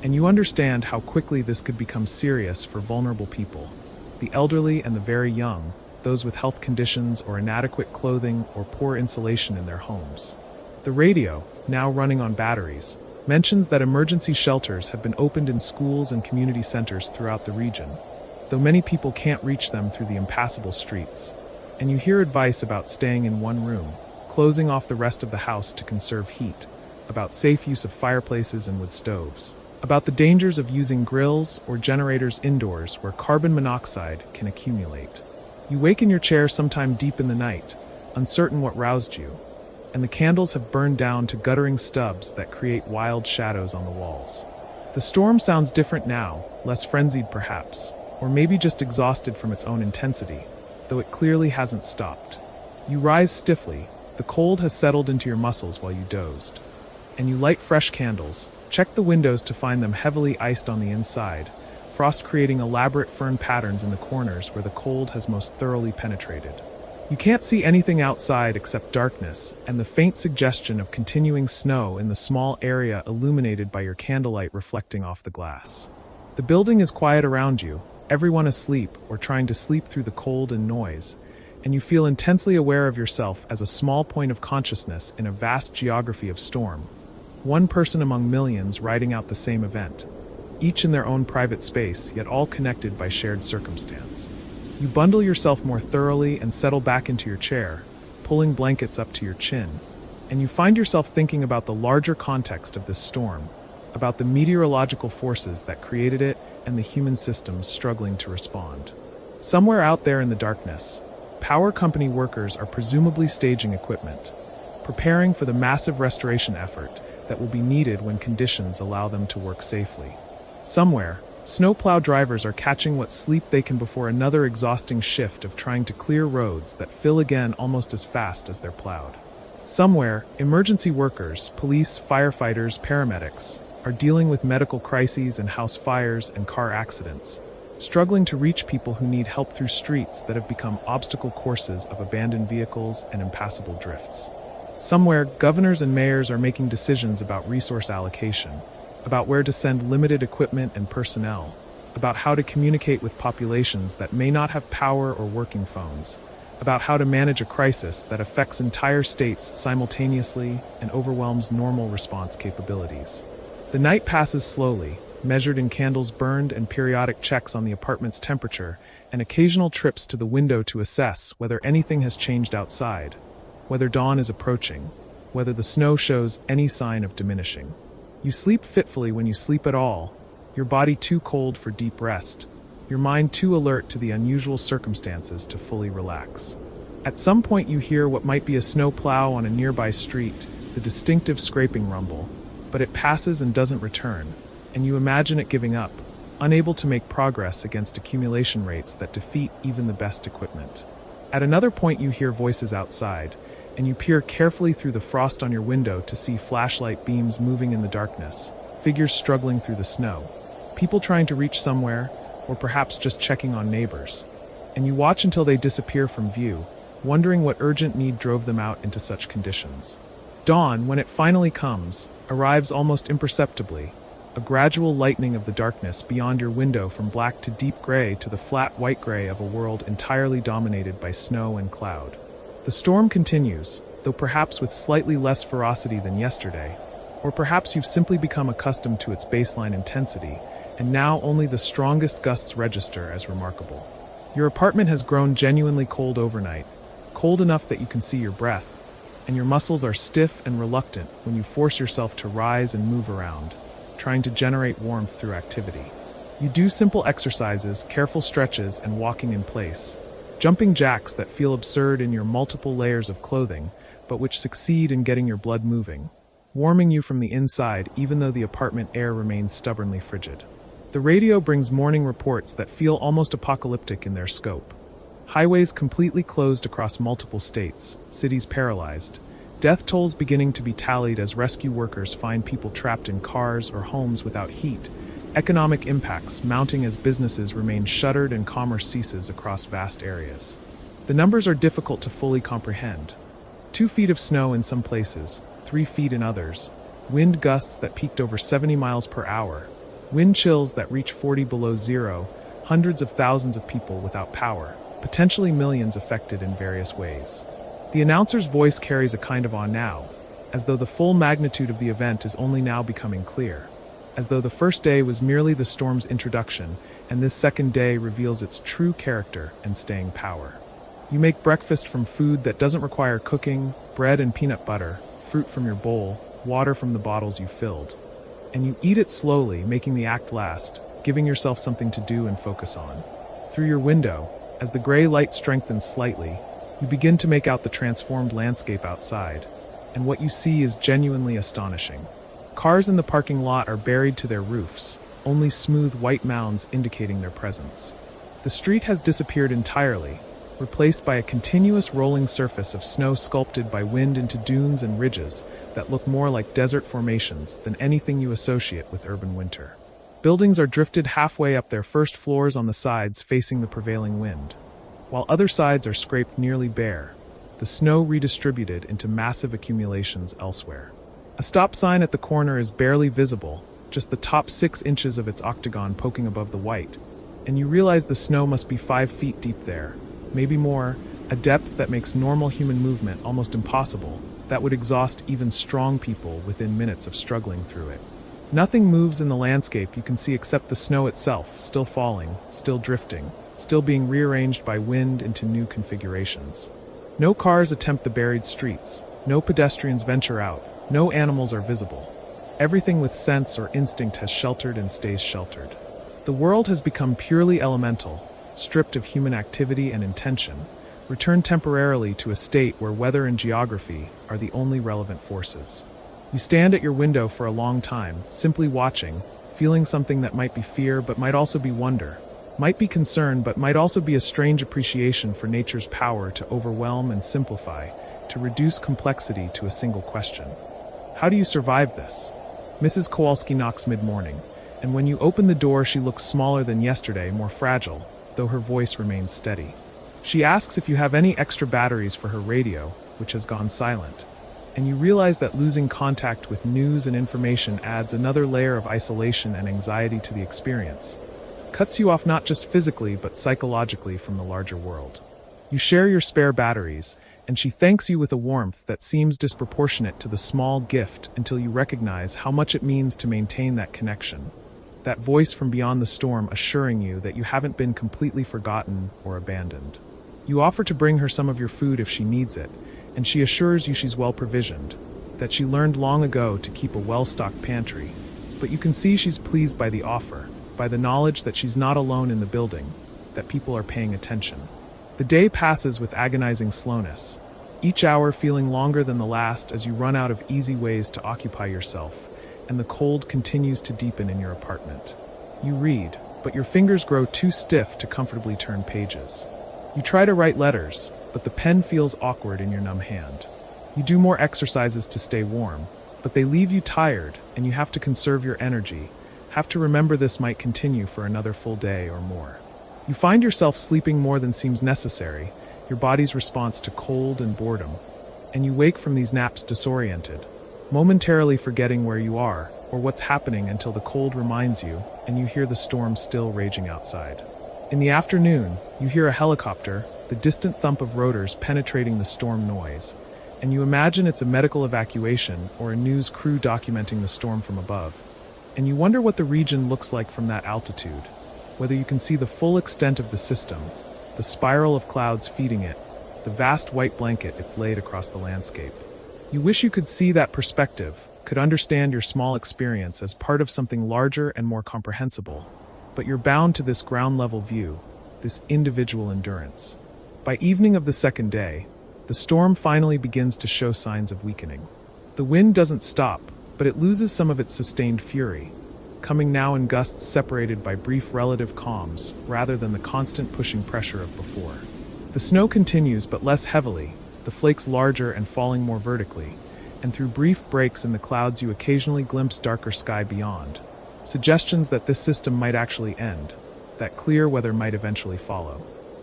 And you understand how quickly this could become serious for vulnerable people, the elderly and the very young, those with health conditions or inadequate clothing or poor insulation in their homes. The radio, now running on batteries, mentions that emergency shelters have been opened in schools and community centers throughout the region, though many people can't reach them through the impassable streets. And you hear advice about staying in one room, closing off the rest of the house to conserve heat, about safe use of fireplaces and wood stoves, about the dangers of using grills or generators indoors where carbon monoxide can accumulate. You wake in your chair sometime deep in the night, uncertain what roused you, and the candles have burned down to guttering stubs that create wild shadows on the walls. The storm sounds different now, less frenzied perhaps, or maybe just exhausted from its own intensity, though it clearly hasn't stopped. You rise stiffly, the cold has settled into your muscles while you dozed, and you light fresh candles, check the windows to find them heavily iced on the inside, frost creating elaborate fern patterns in the corners where the cold has most thoroughly penetrated. You can't see anything outside except darkness and the faint suggestion of continuing snow in the small area illuminated by your candlelight reflecting off the glass. The building is quiet around you, everyone asleep or trying to sleep through the cold and noise, and you feel intensely aware of yourself as a small point of consciousness in a vast geography of storm. One person among millions riding out the same event, each in their own private space, yet all connected by shared circumstance. You bundle yourself more thoroughly and settle back into your chair, pulling blankets up to your chin, and you find yourself thinking about the larger context of this storm, about the meteorological forces that created it and the human systems struggling to respond. Somewhere out there in the darkness, power company workers are presumably staging equipment, preparing for the massive restoration effort that will be needed when conditions allow them to work safely. Somewhere, snowplow drivers are catching what sleep they can before another exhausting shift of trying to clear roads that fill again almost as fast as they're plowed. Somewhere, emergency workers, police, firefighters, paramedics, are dealing with medical crises and house fires and car accidents, struggling to reach people who need help through streets that have become obstacle courses of abandoned vehicles and impassable drifts. Somewhere, governors and mayors are making decisions about resource allocation, about where to send limited equipment and personnel, about how to communicate with populations that may not have power or working phones, about how to manage a crisis that affects entire states simultaneously and overwhelms normal response capabilities. The night passes slowly, measured in candles burned and periodic checks on the apartment's temperature, and occasional trips to the window to assess whether anything has changed outside, whether dawn is approaching, whether the snow shows any sign of diminishing. You sleep fitfully when you sleep at all, your body too cold for deep rest, your mind too alert to the unusual circumstances to fully relax. At some point you hear what might be a snow plow on a nearby street, the distinctive scraping rumble, but it passes and doesn't return, and you imagine it giving up, unable to make progress against accumulation rates that defeat even the best equipment. At another point you hear voices outside, and you peer carefully through the frost on your window to see flashlight beams moving in the darkness, figures struggling through the snow, people trying to reach somewhere, or perhaps just checking on neighbors. And you watch until they disappear from view, wondering what urgent need drove them out into such conditions. Dawn, when it finally comes, arrives almost imperceptibly, a gradual lightening of the darkness beyond your window from black to deep gray to the flat white gray of a world entirely dominated by snow and cloud. The storm continues, though perhaps with slightly less ferocity than yesterday, or perhaps you've simply become accustomed to its baseline intensity, and now only the strongest gusts register as remarkable. Your apartment has grown genuinely cold overnight, cold enough that you can see your breath, and your muscles are stiff and reluctant when you force yourself to rise and move around, trying to generate warmth through activity. You do simple exercises, careful stretches, and walking in place, jumping jacks that feel absurd in your multiple layers of clothing, but which succeed in getting your blood moving, warming you from the inside even though the apartment air remains stubbornly frigid. The radio brings morning reports that feel almost apocalyptic in their scope. Highways completely closed across multiple states, cities paralyzed, death tolls beginning to be tallied as rescue workers find people trapped in cars or homes without heat, economic impacts mounting as businesses remain shuttered and commerce ceases across vast areas. The numbers are difficult to fully comprehend, 2 feet of snow in some places, 3 feet in others, wind gusts that peaked over 70 miles per hour, wind chills that reach 40 below zero, hundreds of thousands of people without power, potentially millions affected in various ways. The announcer's voice carries a kind of awe now, as though the full magnitude of the event is only now becoming clear, as though the first day was merely the storm's introduction, and this second day reveals its true character and staying power. You make breakfast from food that doesn't require cooking, bread and peanut butter, fruit from your bowl, water from the bottles you filled. And you eat it slowly, making the act last, giving yourself something to do and focus on. Through your window, as the gray light strengthens slightly, you begin to make out the transformed landscape outside, and what you see is genuinely astonishing. Cars in the parking lot are buried to their roofs, only smooth white mounds indicating their presence. The street has disappeared entirely, replaced by a continuous rolling surface of snow sculpted by wind into dunes and ridges that look more like desert formations than anything you associate with urban winter. Buildings are drifted halfway up their first floors on the sides facing the prevailing wind, while other sides are scraped nearly bare, the snow redistributed into massive accumulations elsewhere. A stop sign at the corner is barely visible, just the top 6 inches of its octagon poking above the white, and you realize the snow must be 5 feet deep there, maybe more, a depth that makes normal human movement almost impossible, that would exhaust even strong people within minutes of struggling through it. Nothing moves in the landscape you can see except the snow itself, still falling, still drifting, still being rearranged by wind into new configurations. No cars attempt the buried streets, no pedestrians venture out, no animals are visible. Everything with sense or instinct has sheltered and stays sheltered. The world has become purely elemental, stripped of human activity and intention, returned temporarily to a state where weather and geography are the only relevant forces. You stand at your window for a long time, simply watching, feeling something that might be fear but might also be wonder, might be concern but might also be a strange appreciation for nature's power to overwhelm and simplify, to reduce complexity to a single question. How do you survive this? Mrs. Kowalski knocks mid-morning, and when you open the door she looks smaller than yesterday, more fragile, though her voice remains steady. She asks if you have any extra batteries for her radio, which has gone silent, and you realize that losing contact with news and information adds another layer of isolation and anxiety to the experience. Cuts you off not just physically but psychologically from the larger world. You share your spare batteries, and she thanks you with a warmth that seems disproportionate to the small gift until you recognize how much it means to maintain that connection. That voice from beyond the storm assuring you that you haven't been completely forgotten or abandoned. You offer to bring her some of your food if she needs it, and she assures you she's well provisioned, that she learned long ago to keep a well-stocked pantry. But you can see she's pleased by the offer, by the knowledge that she's not alone in the building, that people are paying attention. The day passes with agonizing slowness, each hour feeling longer than the last as you run out of easy ways to occupy yourself, and the cold continues to deepen in your apartment. You read, but your fingers grow too stiff to comfortably turn pages. You try to write letters, but the pen feels awkward in your numb hand. You do more exercises to stay warm, but they leave you tired, and you have to conserve your energy, have to remember this might continue for another full day or more. You find yourself sleeping more than seems necessary, your body's response to cold and boredom, and you wake from these naps disoriented, momentarily forgetting where you are or what's happening until the cold reminds you and you hear the storm still raging outside. In the afternoon, you hear a helicopter, the distant thump of rotors penetrating the storm noise, and you imagine it's a medical evacuation or a news crew documenting the storm from above. And you wonder what the region looks like from that altitude, whether you can see the full extent of the system, the spiral of clouds feeding it, the vast white blanket it's laid across the landscape. You wish you could see that perspective, could understand your small experience as part of something larger and more comprehensible, but you're bound to this ground-level view, this individual endurance. By evening of the second day, the storm finally begins to show signs of weakening. The wind doesn't stop, but it loses some of its sustained fury, coming now in gusts separated by brief relative calms rather than the constant pushing pressure of before. The snow continues but less heavily, the flakes larger and falling more vertically, and through brief breaks in the clouds you occasionally glimpse darker sky beyond, suggestions that this system might actually end, that clear weather might eventually follow.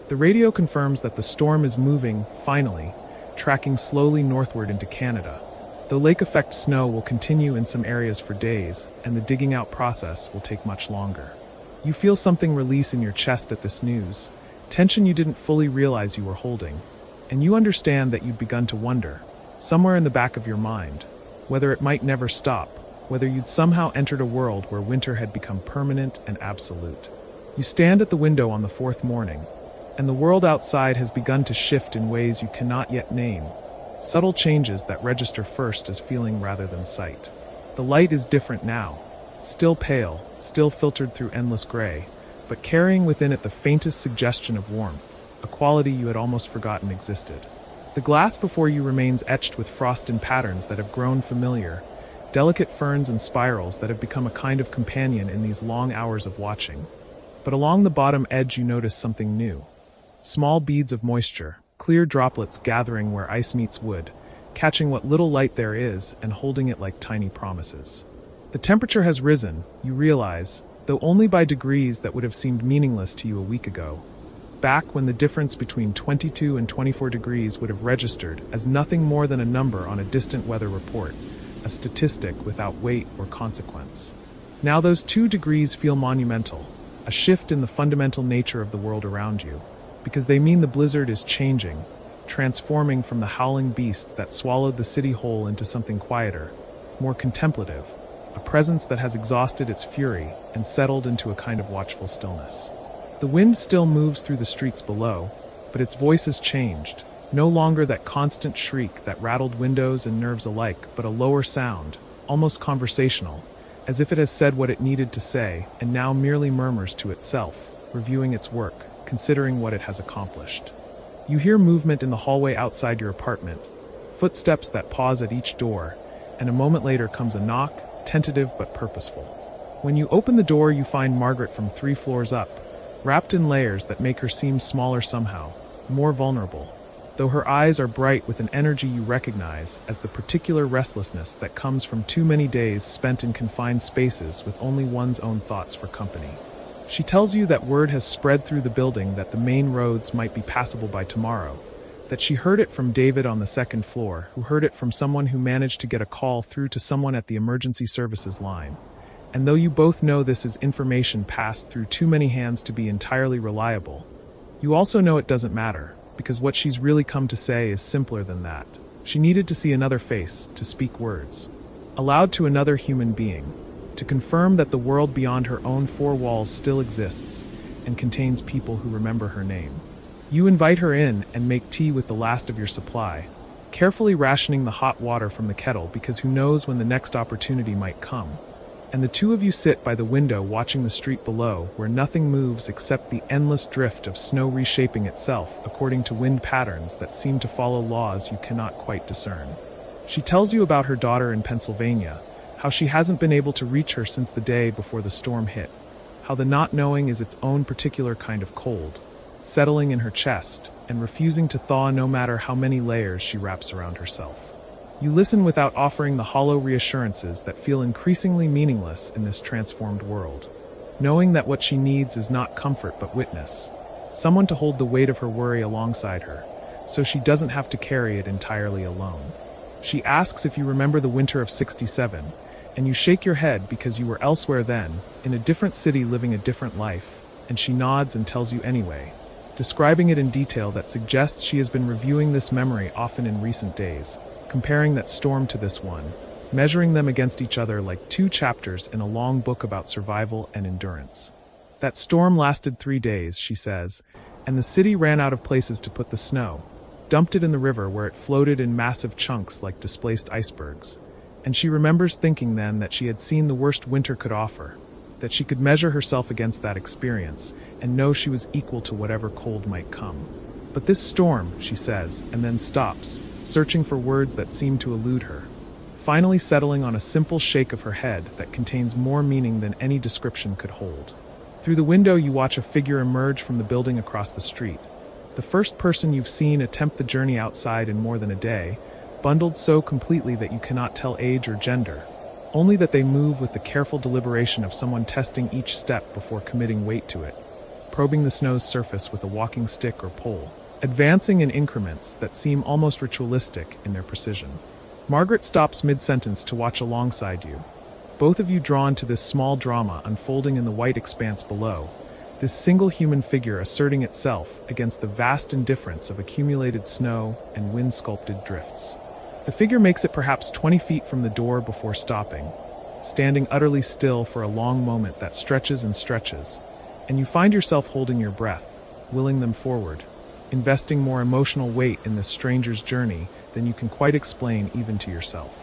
The radio confirms that the storm is moving, finally, tracking slowly northward into Canada. The lake effect snow will continue in some areas for days, and the digging out process will take much longer. You feel something release in your chest at this news, tension you didn't fully realize you were holding, and you understand that you'd begun to wonder, somewhere in the back of your mind, whether it might never stop, whether you'd somehow entered a world where winter had become permanent and absolute. You stand at the window on the fourth morning, and the world outside has begun to shift in ways you cannot yet name, subtle changes that register first as feeling rather than sight. The light is different now, still pale, still filtered through endless gray, but carrying within it the faintest suggestion of warmth, a quality you had almost forgotten existed. The glass before you remains etched with frost in patterns that have grown familiar, delicate ferns and spirals that have become a kind of companion in these long hours of watching. But along the bottom edge you notice something new. Small beads of moisture, clear droplets gathering where ice meets wood, catching what little light there is and holding it like tiny promises. The temperature has risen, you realize, though only by degrees that would have seemed meaningless to you a week ago. Back when the difference between 22 and 24 degrees would have registered as nothing more than a number on a distant weather report, a statistic without weight or consequence. Now those 2 degrees feel monumental, a shift in the fundamental nature of the world around you, because they mean the blizzard is changing, transforming from the howling beast that swallowed the city whole into something quieter, more contemplative, a presence that has exhausted its fury and settled into a kind of watchful stillness. The wind still moves through the streets below, but its voice has changed, no longer that constant shriek that rattled windows and nerves alike, but a lower sound, almost conversational, as if it has said what it needed to say and now merely murmurs to itself, reviewing its work, considering what it has accomplished. You hear movement in the hallway outside your apartment, footsteps that pause at each door, and a moment later comes a knock, tentative but purposeful. When you open the door, you find Margaret from 3 floors up, wrapped in layers that make her seem smaller somehow, more vulnerable, though her eyes are bright with an energy you recognize as the particular restlessness that comes from too many days spent in confined spaces with only one's own thoughts for company. She tells you that word has spread through the building that the main roads might be passable by tomorrow, that she heard it from David on the 2nd floor, who heard it from someone who managed to get a call through to someone at the emergency services line. And though you both know this is information passed through too many hands to be entirely reliable, you also know it doesn't matter, because what she's really come to say is simpler than that. She needed to see another face, to speak words, aloud to another human being, to confirm that the world beyond her own 4 walls still exists and contains people who remember her name. You invite her in and make tea with the last of your supply, carefully rationing the hot water from the kettle because who knows when the next opportunity might come. And the 2 of you sit by the window watching the street below where nothing moves except the endless drift of snow reshaping itself according to wind patterns that seem to follow laws you cannot quite discern. She tells you about her daughter in Pennsylvania, how she hasn't been able to reach her since the day before the storm hit, how the not knowing is its own particular kind of cold, settling in her chest and refusing to thaw no matter how many layers she wraps around herself. You listen without offering the hollow reassurances that feel increasingly meaningless in this transformed world, knowing that what she needs is not comfort but witness, someone to hold the weight of her worry alongside her, so she doesn't have to carry it entirely alone. She asks if you remember the winter of '67, and you shake your head because you were elsewhere then, in a different city living a different life, and she nods and tells you anyway, describing it in detail that suggests she has been reviewing this memory often in recent days, comparing that storm to this one, measuring them against each other like 2 chapters in a long book about survival and endurance. That storm lasted 3 days, she says, and the city ran out of places to put the snow, dumped it in the river where it floated in massive chunks like displaced icebergs. And she remembers thinking then that she had seen the worst winter could offer, that she could measure herself against that experience and know she was equal to whatever cold might come. But this storm, she says, and then stops, searching for words that seem to elude her, finally settling on a simple shake of her head that contains more meaning than any description could hold. Through the window you watch a figure emerge from the building across the street, the first person you've seen attempt the journey outside in more than a day, bundled so completely that you cannot tell age or gender, only that they move with the careful deliberation of someone testing each step before committing weight to it, probing the snow's surface with a walking stick or pole, advancing in increments that seem almost ritualistic in their precision. Margaret stops mid-sentence to watch alongside you, both of you drawn to this small drama unfolding in the white expanse below, this single human figure asserting itself against the vast indifference of accumulated snow and wind-sculpted drifts. The figure makes it perhaps 20 feet from the door before stopping, standing utterly still for a long moment that stretches and stretches, and you find yourself holding your breath, willing them forward, investing more emotional weight in this stranger's journey than you can quite explain even to yourself.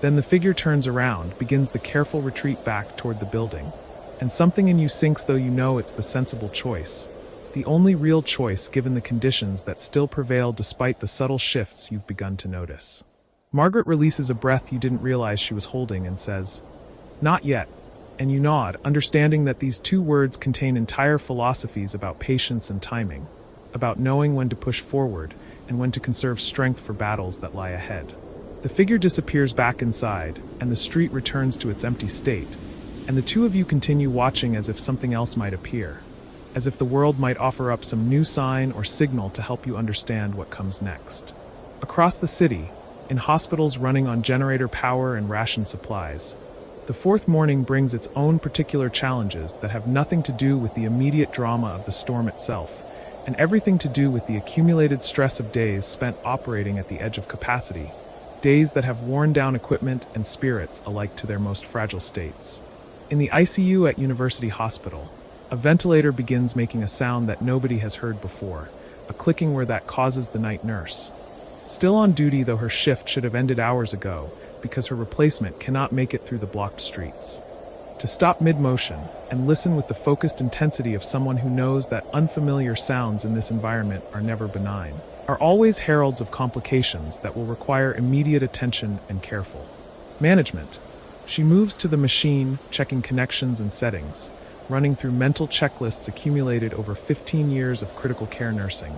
Then the figure turns around, begins the careful retreat back toward the building, and something in you sinks, though you know it's the sensible choice, the only real choice given the conditions that still prevail despite the subtle shifts you've begun to notice. Margaret releases a breath you didn't realize she was holding and says, "Not yet," and you nod, understanding that these two words contain entire philosophies about patience and timing, about knowing when to push forward and when to conserve strength for battles that lie ahead. The figure disappears back inside, and the street returns to its empty state, and the two of you continue watching as if something else might appear, as if the world might offer up some new sign or signal to help you understand what comes next. Across the city, in hospitals running on generator power and ration supplies, the fourth morning brings its own particular challenges that have nothing to do with the immediate drama of the storm itself, and everything to do with the accumulated stress of days spent operating at the edge of capacity, days that have worn down equipment and spirits alike to their most fragile states. In the ICU at University Hospital, a ventilator begins making a sound that nobody has heard before, a clicking where that causes the night nurse, still on duty though her shift should have ended hours ago because her replacement cannot make it through the blocked streets, to stop mid-motion and listen with the focused intensity of someone who knows that unfamiliar sounds in this environment are never benign, are always heralds of complications that will require immediate attention and careful management. She moves to the machine, checking connections and settings, running through mental checklists accumulated over 15 years of critical care nursing,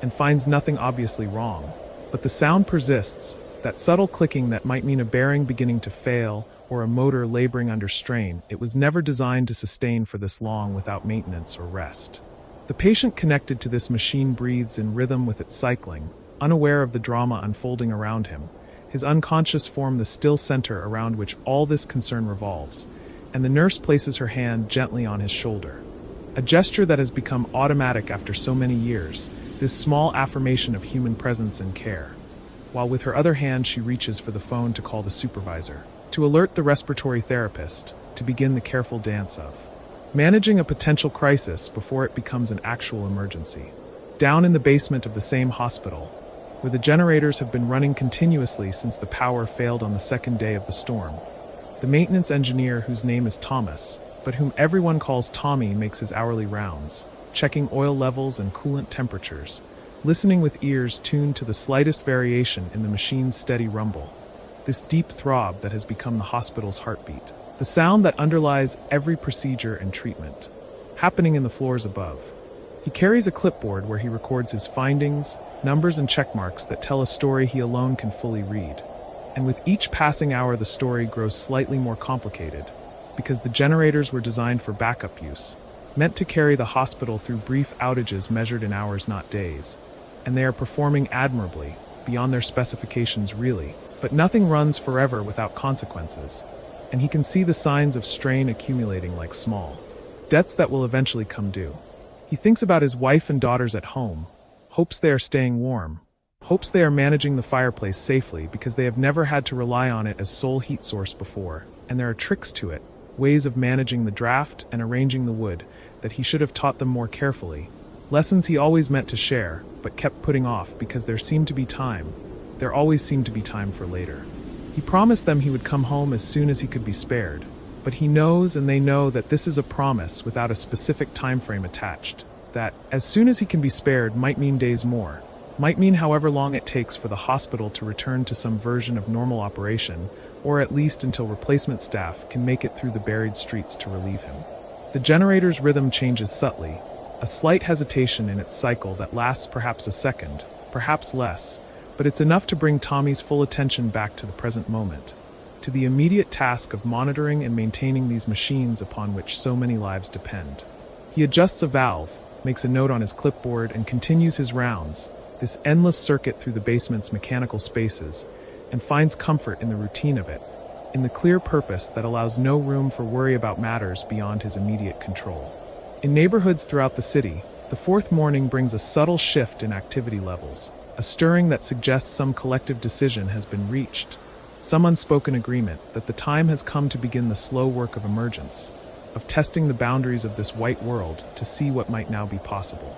and finds nothing obviously wrong. But the sound persists, that subtle clicking that might mean a bearing beginning to fail or a motor laboring under strain. It was never designed to sustain for this long without maintenance or rest. The patient connected to this machine breathes in rhythm with its cycling, unaware of the drama unfolding around him. His unconscious form the still center around which all this concern revolves, and the nurse places her hand gently on his shoulder. A gesture that has become automatic after so many years, this small affirmation of human presence and care. While with her other hand she reaches for the phone to call the supervisor, to alert the respiratory therapist, to begin the careful dance of managing a potential crisis before it becomes an actual emergency. Down in the basement of the same hospital, where the generators have been running continuously since the power failed on the second day of the storm, the maintenance engineer, whose name is Thomas, but whom everyone calls Tommy, makes his hourly rounds, checking oil levels and coolant temperatures, listening with ears tuned to the slightest variation in the machine's steady rumble, this deep throb that has become the hospital's heartbeat, the sound that underlies every procedure and treatment, happening in the floors above. He carries a clipboard where he records his findings, numbers and check marks that tell a story he alone can fully read. And with each passing hour the story grows slightly more complicated, because the generators were designed for backup use, meant to carry the hospital through brief outages measured in hours not days, and they are performing admirably, beyond their specifications really, but nothing runs forever without consequences, and he can see the signs of strain accumulating like small debts that will eventually come due. He thinks about his wife and daughters at home, hopes they are staying warm, hopes they are managing the fireplace safely because they have never had to rely on it as sole heat source before, and there are tricks to it, ways of managing the draft and arranging the wood, that he should have taught them more carefully, lessons he always meant to share, but kept putting off because there always seemed to be time for later. He promised them he would come home as soon as he could be spared, but he knows and they know that this is a promise without a specific time frame attached, that as soon as he can be spared might mean days more, might mean however long it takes for the hospital to return to some version of normal operation, or at least until replacement staff can make it through the buried streets to relieve him. The generator's rhythm changes subtly, a slight hesitation in its cycle that lasts perhaps a second, perhaps less, but it's enough to bring Tommy's full attention back to the present moment, to the immediate task of monitoring and maintaining these machines upon which so many lives depend. He adjusts a valve, makes a note on his clipboard, and continues his rounds, this endless circuit through the basement's mechanical spaces, and finds comfort in the routine of it, in the clear purpose that allows no room for worry about matters beyond his immediate control. In neighborhoods throughout the city, the fourth morning brings a subtle shift in activity levels, a stirring that suggests some collective decision has been reached, some unspoken agreement that the time has come to begin the slow work of emergence, of testing the boundaries of this white world to see what might now be possible.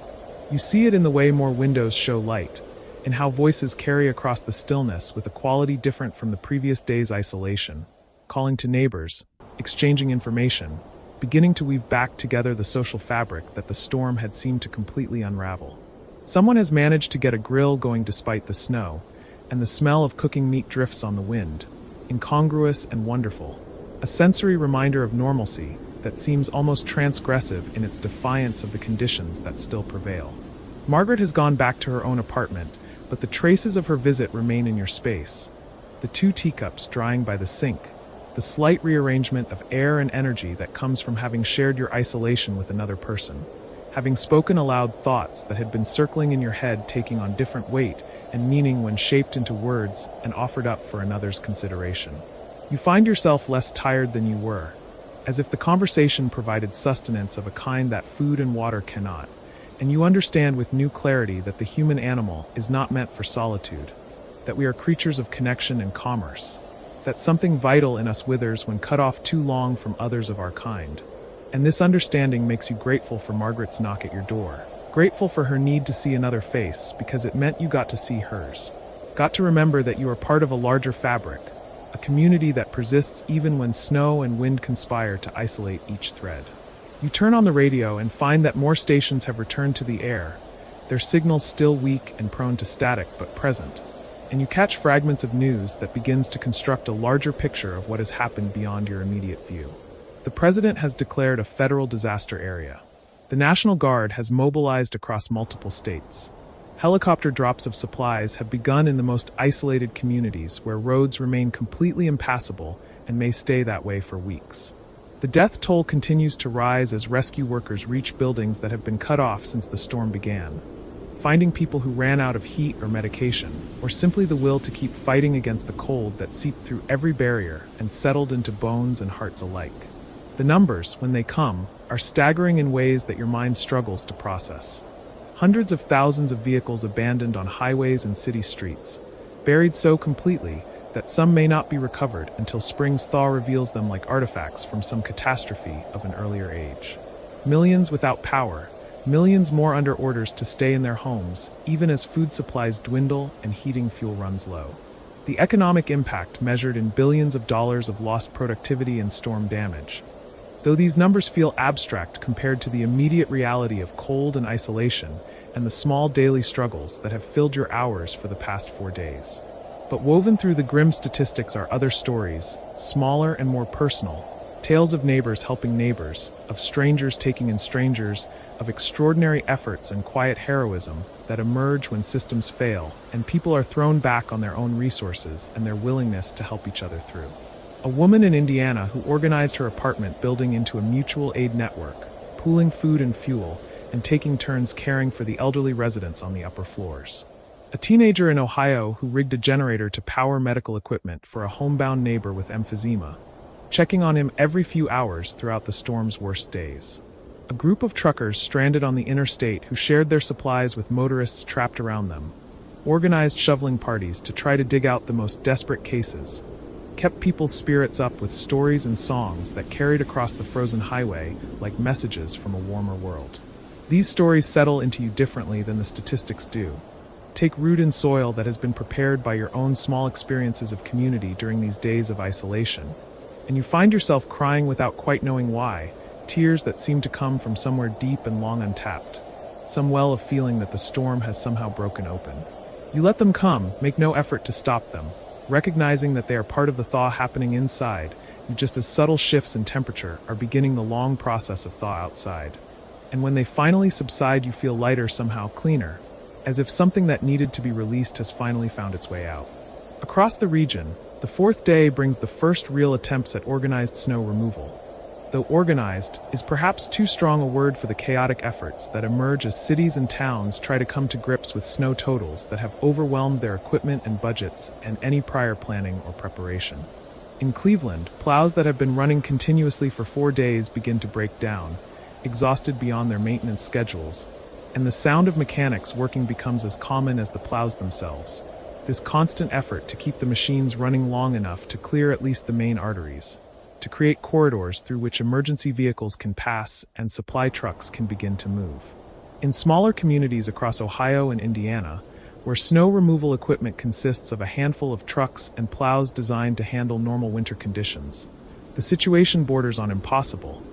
You see it in the way more windows show light, in how voices carry across the stillness with a quality different from the previous day's isolation, calling to neighbors, exchanging information, beginning to weave back together the social fabric that the storm had seemed to completely unravel. Someone has managed to get a grill going despite the snow, and the smell of cooking meat drifts on the wind, incongruous and wonderful, a sensory reminder of normalcy that seems almost transgressive in its defiance of the conditions that still prevail. Margaret has gone back to her own apartment, but the traces of her visit remain in your space. The two teacups drying by the sink, the slight rearrangement of air and energy that comes from having shared your isolation with another person, having spoken aloud thoughts that had been circling in your head, taking on different weight and meaning when shaped into words and offered up for another's consideration. You find yourself less tired than you were, as if the conversation provided sustenance of a kind that food and water cannot, and you understand with new clarity that the human animal is not meant for solitude, that we are creatures of connection and commerce, that something vital in us withers when cut off too long from others of our kind. And this understanding makes you grateful for Margaret's knock at your door, grateful for her need to see another face because it meant you got to see hers, got to remember that you are part of a larger fabric, a community that persists even when snow and wind conspire to isolate each thread. You turn on the radio and find that more stations have returned to the air, their signals still weak and prone to static but present, and you catch fragments of news that begins to construct a larger picture of what has happened beyond your immediate view. The president has declared a federal disaster area. The National Guard has mobilized across multiple states. Helicopter drops of supplies have begun in the most isolated communities where roads remain completely impassable and may stay that way for weeks. The death toll continues to rise as rescue workers reach buildings that have been cut off since the storm began, finding people who ran out of heat or medication, or simply the will to keep fighting against the cold that seeped through every barrier and settled into bones and hearts alike. The numbers, when they come, are staggering in ways that your mind struggles to process. Hundreds of thousands of vehicles abandoned on highways and city streets, buried so completely that some may not be recovered until spring's thaw reveals them like artifacts from some catastrophe of an earlier age. Millions without power, millions more under orders to stay in their homes, even as food supplies dwindle and heating fuel runs low. The economic impact measured in billions of dollars of lost productivity and storm damage. Though these numbers feel abstract compared to the immediate reality of cold and isolation and the small daily struggles that have filled your hours for the past 4 days. But woven through the grim statistics are other stories, smaller and more personal, tales of neighbors helping neighbors, of strangers taking in strangers, of extraordinary efforts and quiet heroism that emerge when systems fail and people are thrown back on their own resources and their willingness to help each other through. A woman in Indiana who organized her apartment building into a mutual aid network, pooling food and fuel, and taking turns caring for the elderly residents on the upper floors. A teenager in Ohio who rigged a generator to power medical equipment for a homebound neighbor with emphysema, checking on him every few hours throughout the storm's worst days. A group of truckers stranded on the interstate who shared their supplies with motorists trapped around them, organized shoveling parties to try to dig out the most desperate cases, kept people's spirits up with stories and songs that carried across the frozen highway like messages from a warmer world. These stories settle into you differently than the statistics do. Take root in soil that has been prepared by your own small experiences of community during these days of isolation, and you find yourself crying without quite knowing why, tears that seem to come from somewhere deep and long untapped, some well of feeling that the storm has somehow broken open. You let them come, make no effort to stop them, recognizing that they are part of the thaw happening inside, and just as subtle shifts in temperature are beginning the long process of thaw outside. And when they finally subside, you feel lighter, somehow cleaner, as if something that needed to be released has finally found its way out. Across the region, the fourth day brings the first real attempts at organized snow removal. though organized, is perhaps too strong a word for the chaotic efforts that emerge as cities and towns try to come to grips with snow totals that have overwhelmed their equipment and budgets and any prior planning or preparation. In Cleveland, plows that have been running continuously for 4 days begin to break down, exhausted beyond their maintenance schedules, and the sound of mechanics working becomes as common as the plows themselves. This constant effort to keep the machines running long enough to clear at least the main arteries, to create corridors through which emergency vehicles can pass and supply trucks can begin to move. In smaller communities across Ohio and Indiana, where snow removal equipment consists of a handful of trucks and plows designed to handle normal winter conditions, the situation borders on impossible,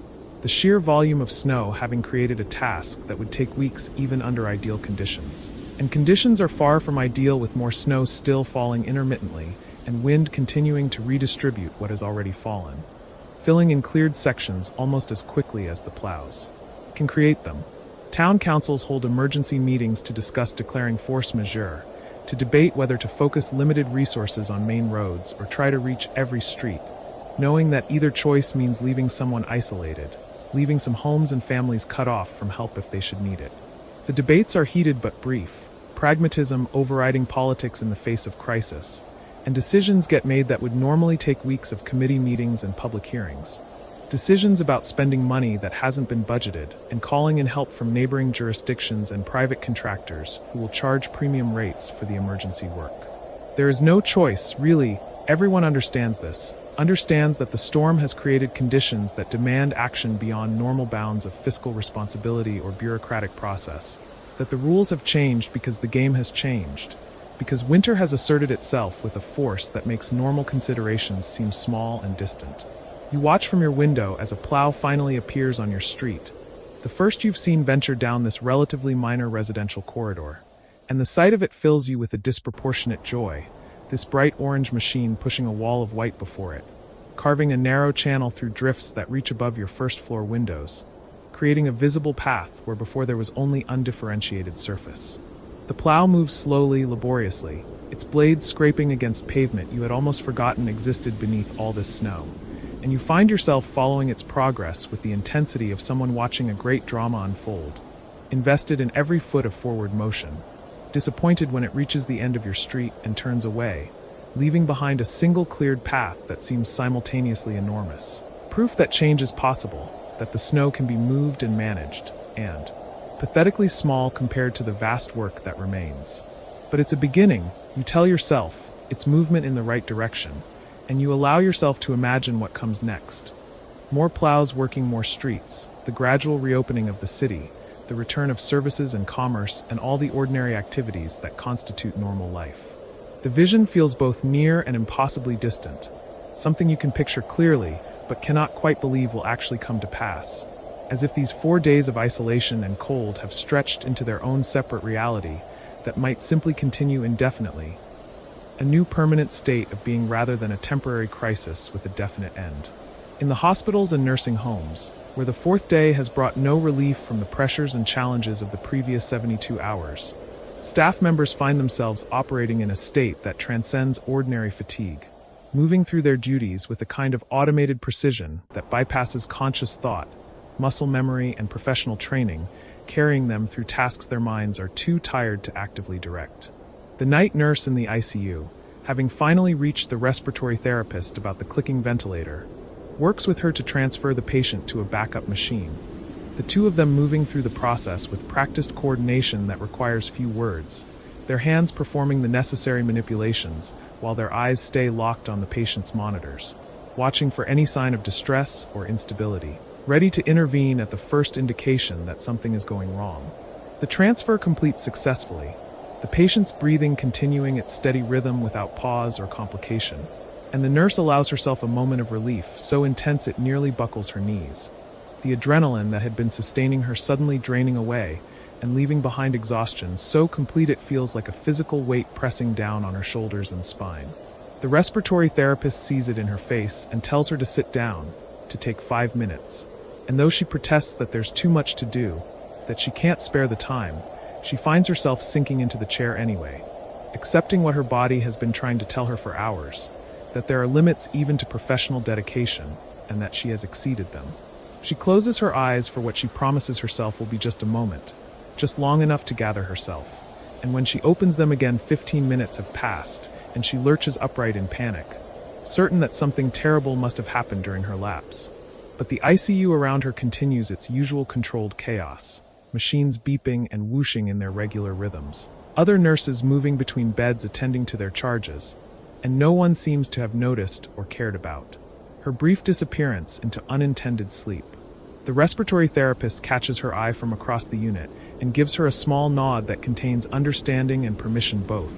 the sheer volume of snow having created a task that would take weeks even under ideal conditions. And conditions are far from ideal, with more snow still falling intermittently and wind continuing to redistribute what has already fallen, filling in cleared sections almost as quickly as the plows can create them. Town councils hold emergency meetings to discuss declaring force majeure, to debate whether to focus limited resources on main roads or try to reach every street, knowing that either choice means leaving someone isolated, leaving some homes and families cut off from help if they should need it. The debates are heated but brief, pragmatism overriding politics in the face of crisis, and decisions get made that would normally take weeks of committee meetings and public hearings. Decisions about spending money that hasn't been budgeted and calling in help from neighboring jurisdictions and private contractors who will charge premium rates for the emergency work. There is no choice, really. Everyone understands this, understands that the storm has created conditions that demand action beyond normal bounds of fiscal responsibility or bureaucratic process, that the rules have changed because the game has changed, because winter has asserted itself with a force that makes normal considerations seem small and distant. You watch from your window as a plow finally appears on your street, the first you've seen venture down this relatively minor residential corridor, and the sight of it fills you with a disproportionate joy, this bright orange machine pushing a wall of white before it, carving a narrow channel through drifts that reach above your first-floor windows, creating a visible path where before there was only undifferentiated surface. The plow moves slowly, laboriously, its blades scraping against pavement you had almost forgotten existed beneath all this snow, and you find yourself following its progress with the intensity of someone watching a great drama unfold, invested in every foot of forward motion, disappointed when it reaches the end of your street and turns away, leaving behind a single cleared path that seems simultaneously enormous. Proof that change is possible, that the snow can be moved and managed, and pathetically small compared to the vast work that remains. But it's a beginning, you tell yourself, it's movement in the right direction, and you allow yourself to imagine what comes next. More plows working more streets, the gradual reopening of the city, the return of services and commerce and all the ordinary activities that constitute normal life. The vision feels both near and impossibly distant, something you can picture clearly but cannot quite believe will actually come to pass, as if these 4 days of isolation and cold have stretched into their own separate reality that might simply continue indefinitely, a new permanent state of being rather than a temporary crisis with a definite end. In the hospitals and nursing homes, where the 4th day has brought no relief from the pressures and challenges of the previous 72 hours, staff members find themselves operating in a state that transcends ordinary fatigue, moving through their duties with a kind of automated precision that bypasses conscious thought, muscle memory, and professional training, carrying them through tasks their minds are too tired to actively direct. The night nurse in the ICU, having finally reached the respiratory therapist about the clicking ventilator, works with her to transfer the patient to a backup machine, the two of them moving through the process with practiced coordination that requires few words, their hands performing the necessary manipulations while their eyes stay locked on the patient's monitors, watching for any sign of distress or instability, ready to intervene at the first indication that something is going wrong. The transfer completes successfully, the patient's breathing continuing its steady rhythm without pause or complication, and the nurse allows herself a moment of relief so intense it nearly buckles her knees, the adrenaline that had been sustaining her suddenly draining away and leaving behind exhaustion so complete it feels like a physical weight pressing down on her shoulders and spine. The respiratory therapist sees it in her face and tells her to sit down, to take 5 minutes, and though she protests that there's too much to do, that she can't spare the time, she finds herself sinking into the chair anyway, accepting what her body has been trying to tell her for hours, that there are limits even to professional dedication, and that she has exceeded them. She closes her eyes for what she promises herself will be just a moment, just long enough to gather herself. And when she opens them again, 15 minutes have passed, and she lurches upright in panic, certain that something terrible must have happened during her lapse. But the ICU around her continues its usual controlled chaos, machines beeping and whooshing in their regular rhythms, other nurses moving between beds attending to their charges, and no one seems to have noticed or cared about her brief disappearance into unintended sleep. The respiratory therapist catches her eye from across the unit and gives her a small nod that contains understanding and permission both,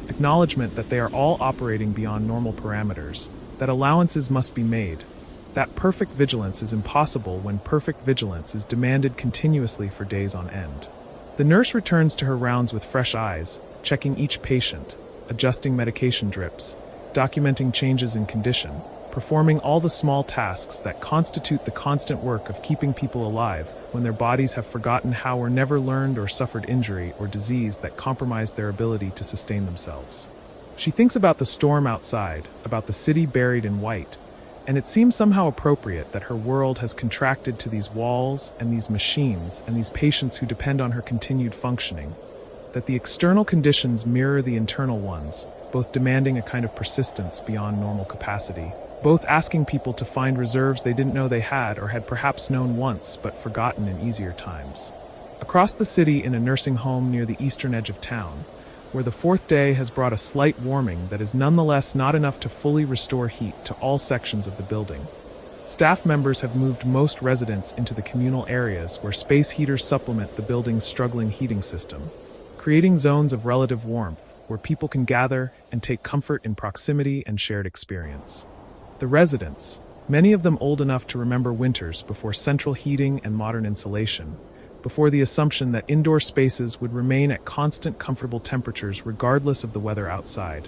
acknowledgement that they are all operating beyond normal parameters, that allowances must be made, that perfect vigilance is impossible when perfect vigilance is demanded continuously for days on end. The nurse returns to her rounds with fresh eyes, checking each patient, adjusting medication drips, documenting changes in condition, performing all the small tasks that constitute the constant work of keeping people alive when their bodies have forgotten how or never learned or suffered injury or disease that compromised their ability to sustain themselves. She thinks about the storm outside, about the city buried in white, and it seems somehow appropriate that her world has contracted to these walls and these machines and these patients who depend on her continued functioning, that the external conditions mirror the internal ones, both demanding a kind of persistence beyond normal capacity, both asking people to find reserves they didn't know they had or had perhaps known once but forgotten in easier times. Across the city in a nursing home near the eastern edge of town, where the fourth day has brought a slight warming that is nonetheless not enough to fully restore heat to all sections of the building, staff members have moved most residents into the communal areas where space heaters supplement the building's struggling heating system, creating zones of relative warmth where people can gather and take comfort in proximity and shared experience. The residents, many of them old enough to remember winters before central heating and modern insulation, before the assumption that indoor spaces would remain at constant comfortable temperatures regardless of the weather outside,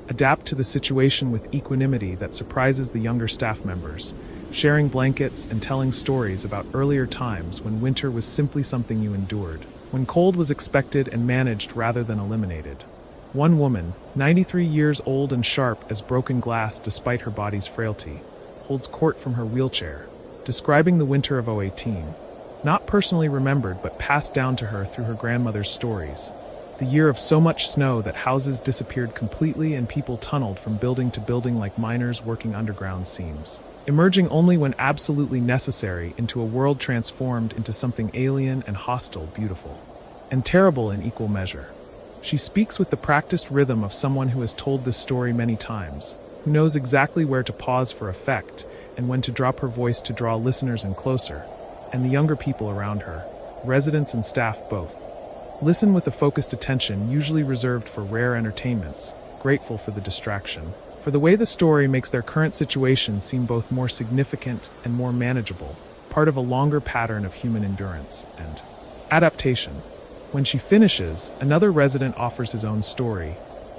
adapt to the situation with equanimity that surprises the younger staff members, sharing blankets and telling stories about earlier times when winter was simply something you endured, when cold was expected and managed rather than eliminated. One woman, 93 years old and sharp as broken glass despite her body's frailty, holds court from her wheelchair, describing the winter of 2018, not personally remembered but passed down to her through her grandmother's stories. The year of so much snow that houses disappeared completely and people tunneled from building to building like miners working underground seams, emerging only when absolutely necessary into a world transformed into something alien and hostile, beautiful, and terrible in equal measure. She speaks with the practiced rhythm of someone who has told this story many times, who knows exactly where to pause for effect and when to drop her voice to draw listeners in closer, and the younger people around her, residents and staff both, listen with a focused attention usually reserved for rare entertainments, grateful for the distraction, for the way the story makes their current situation seem both more significant and more manageable, part of a longer pattern of human endurance and adaptation. When she finishes, another resident offers his own story,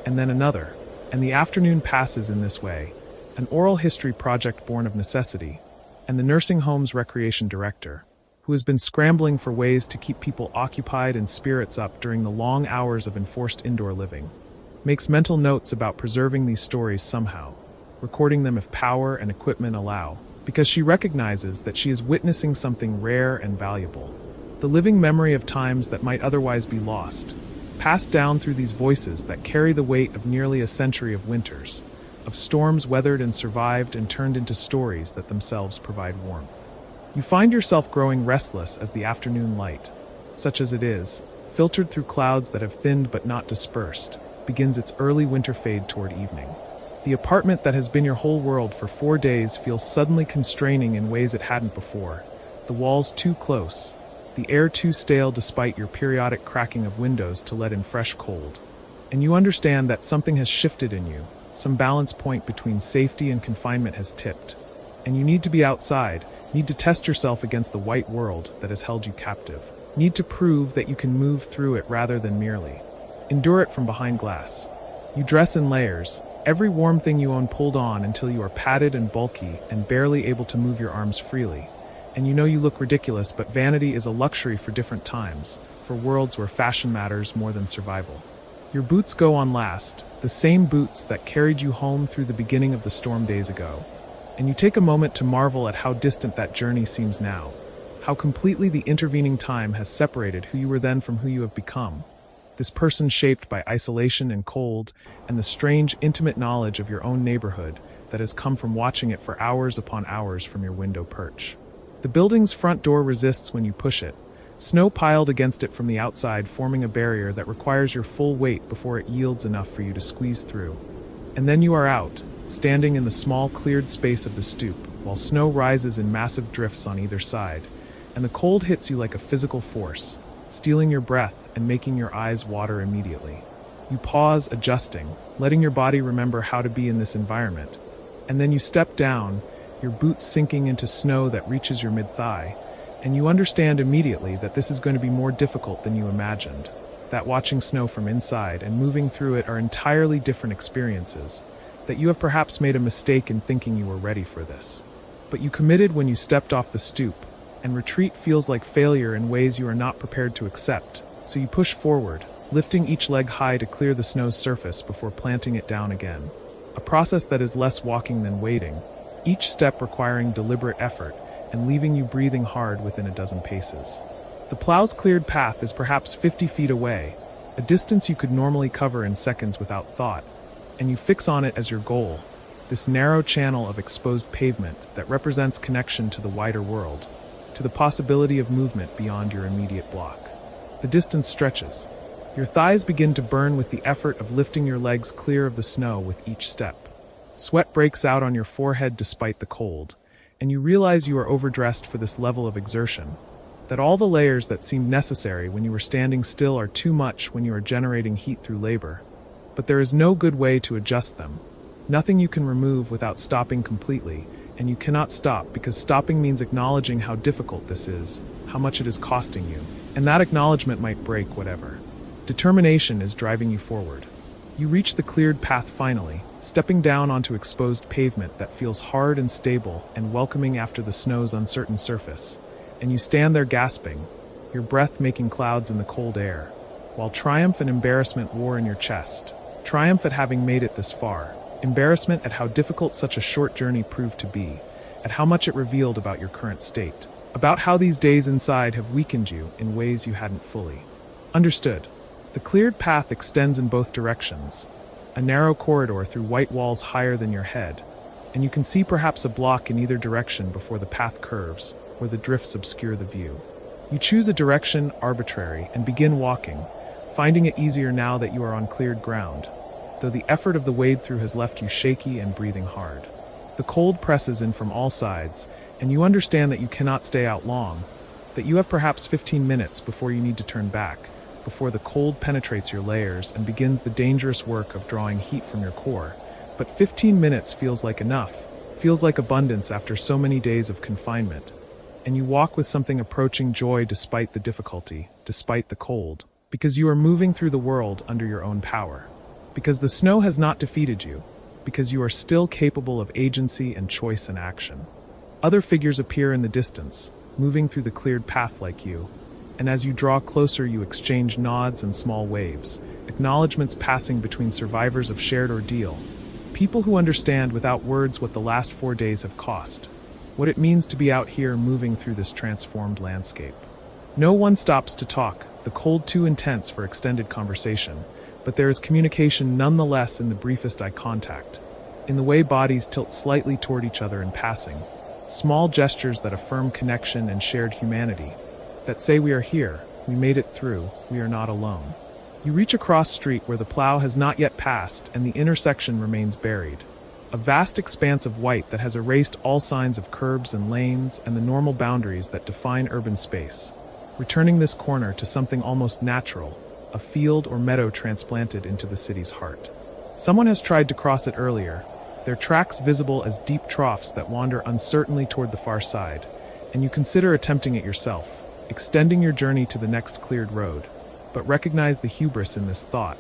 and then another, and the afternoon passes in this way, an oral history project born of necessity, and the nursing home's recreation director, who has been scrambling for ways to keep people occupied and spirits up during the long hours of enforced indoor living, makes mental notes about preserving these stories somehow, recording them if power and equipment allow, because she recognizes that she is witnessing something rare and valuable. The living memory of times that might otherwise be lost, passed down through these voices that carry the weight of nearly a century of winters, of storms weathered and survived and turned into stories that themselves provide warmth. You find yourself growing restless as the afternoon light, such as it is, filtered through clouds that have thinned but not dispersed, begins its early winter fade toward evening. The apartment that has been your whole world for 4 days feels suddenly constraining in ways it hadn't before, the walls too close, the air too stale despite your periodic cracking of windows to let in fresh cold. And you understand that something has shifted in you, some balance point between safety and confinement has tipped. And you need to be outside, need to test yourself against the white world that has held you captive, need to prove that you can move through it rather than merely endure it from behind glass. You dress in layers, every warm thing you own pulled on until you are padded and bulky and barely able to move your arms freely. And you know you look ridiculous, but vanity is a luxury for different times, for worlds where fashion matters more than survival. Your boots go on last, the same boots that carried you home through the beginning of the storm days ago. and you take a moment to marvel at how distant that journey seems now, how completely the intervening time has separated who you were then from who you have become. This person shaped by isolation and cold, and the strange, intimate knowledge of your own neighborhood that has come from watching it for hours upon hours from your window perch. The building's front door resists when you push it, snow piled against it from the outside forming a barrier that requires your full weight before it yields enough for you to squeeze through. And then you are out, standing in the small cleared space of the stoop, while snow rises in massive drifts on either side, and the cold hits you like a physical force, stealing your breath and making your eyes water immediately. You pause, adjusting, letting your body remember how to be in this environment, and then you step down, your boots sinking into snow that reaches your mid-thigh, and you understand immediately that this is going to be more difficult than you imagined, that watching snow from inside and moving through it are entirely different experiences, that you have perhaps made a mistake in thinking you were ready for this. But you committed when you stepped off the stoop, and retreat feels like failure in ways you are not prepared to accept, so you push forward, lifting each leg high to clear the snow's surface before planting it down again. A process that is less walking than wading, each step requiring deliberate effort and leaving you breathing hard within a dozen paces. The plow's cleared path is perhaps 50 feet away, a distance you could normally cover in seconds without thought, and you fix on it as your goal, this narrow channel of exposed pavement that represents connection to the wider world, to the possibility of movement beyond your immediate block. The distance stretches. Your thighs begin to burn with the effort of lifting your legs clear of the snow with each step. Sweat breaks out on your forehead despite the cold, and you realize you are overdressed for this level of exertion, that all the layers that seemed necessary when you were standing still are too much when you are generating heat through labor. But there is no good way to adjust them. Nothing you can remove without stopping completely, and you cannot stop because stopping means acknowledging how difficult this is, how much it is costing you, and that acknowledgement might break whatever. Determination is driving you forward. You reach the cleared path finally, stepping down onto exposed pavement that feels hard and stable and welcoming after the snow's uncertain surface, and you stand there gasping, your breath making clouds in the cold air, while triumph and embarrassment war in your chest. Triumph at having made it this far, embarrassment at how difficult such a short journey proved to be, at how much it revealed about your current state, about how these days inside have weakened you in ways you hadn't fully understood. The cleared path extends in both directions, a narrow corridor through white walls higher than your head, and you can see perhaps a block in either direction before the path curves, where the drifts obscure the view. You choose a direction, arbitrary, and begin walking, finding it easier now that you are on cleared ground, though the effort of the wade-through has left you shaky and breathing hard. The cold presses in from all sides, and you understand that you cannot stay out long, that you have perhaps 15 minutes before you need to turn back, before the cold penetrates your layers and begins the dangerous work of drawing heat from your core. But 15 minutes feels like enough, feels like abundance after so many days of confinement. And you walk with something approaching joy despite the difficulty, despite the cold, because you are moving through the world under your own power. Because the snow has not defeated you, because you are still capable of agency and choice and action. Other figures appear in the distance, moving through the cleared path like you, and as you draw closer you exchange nods and small waves, acknowledgements passing between survivors of shared ordeal, people who understand without words what the last 4 days have cost, what it means to be out here moving through this transformed landscape. No one stops to talk, the cold too intense for extended conversation, but there is communication nonetheless in the briefest eye contact, in the way bodies tilt slightly toward each other in passing, small gestures that affirm connection and shared humanity, that say we are here, we made it through, we are not alone. You reach a cross street where the plow has not yet passed and the intersection remains buried. A vast expanse of white that has erased all signs of curbs and lanes and the normal boundaries that define urban space, returning this corner to something almost natural, a field or meadow transplanted into the city's heart. Someone has tried to cross it earlier, their tracks visible as deep troughs that wander uncertainly toward the far side, and you consider attempting it yourself, extending your journey to the next cleared road, but recognize the hubris in this thought.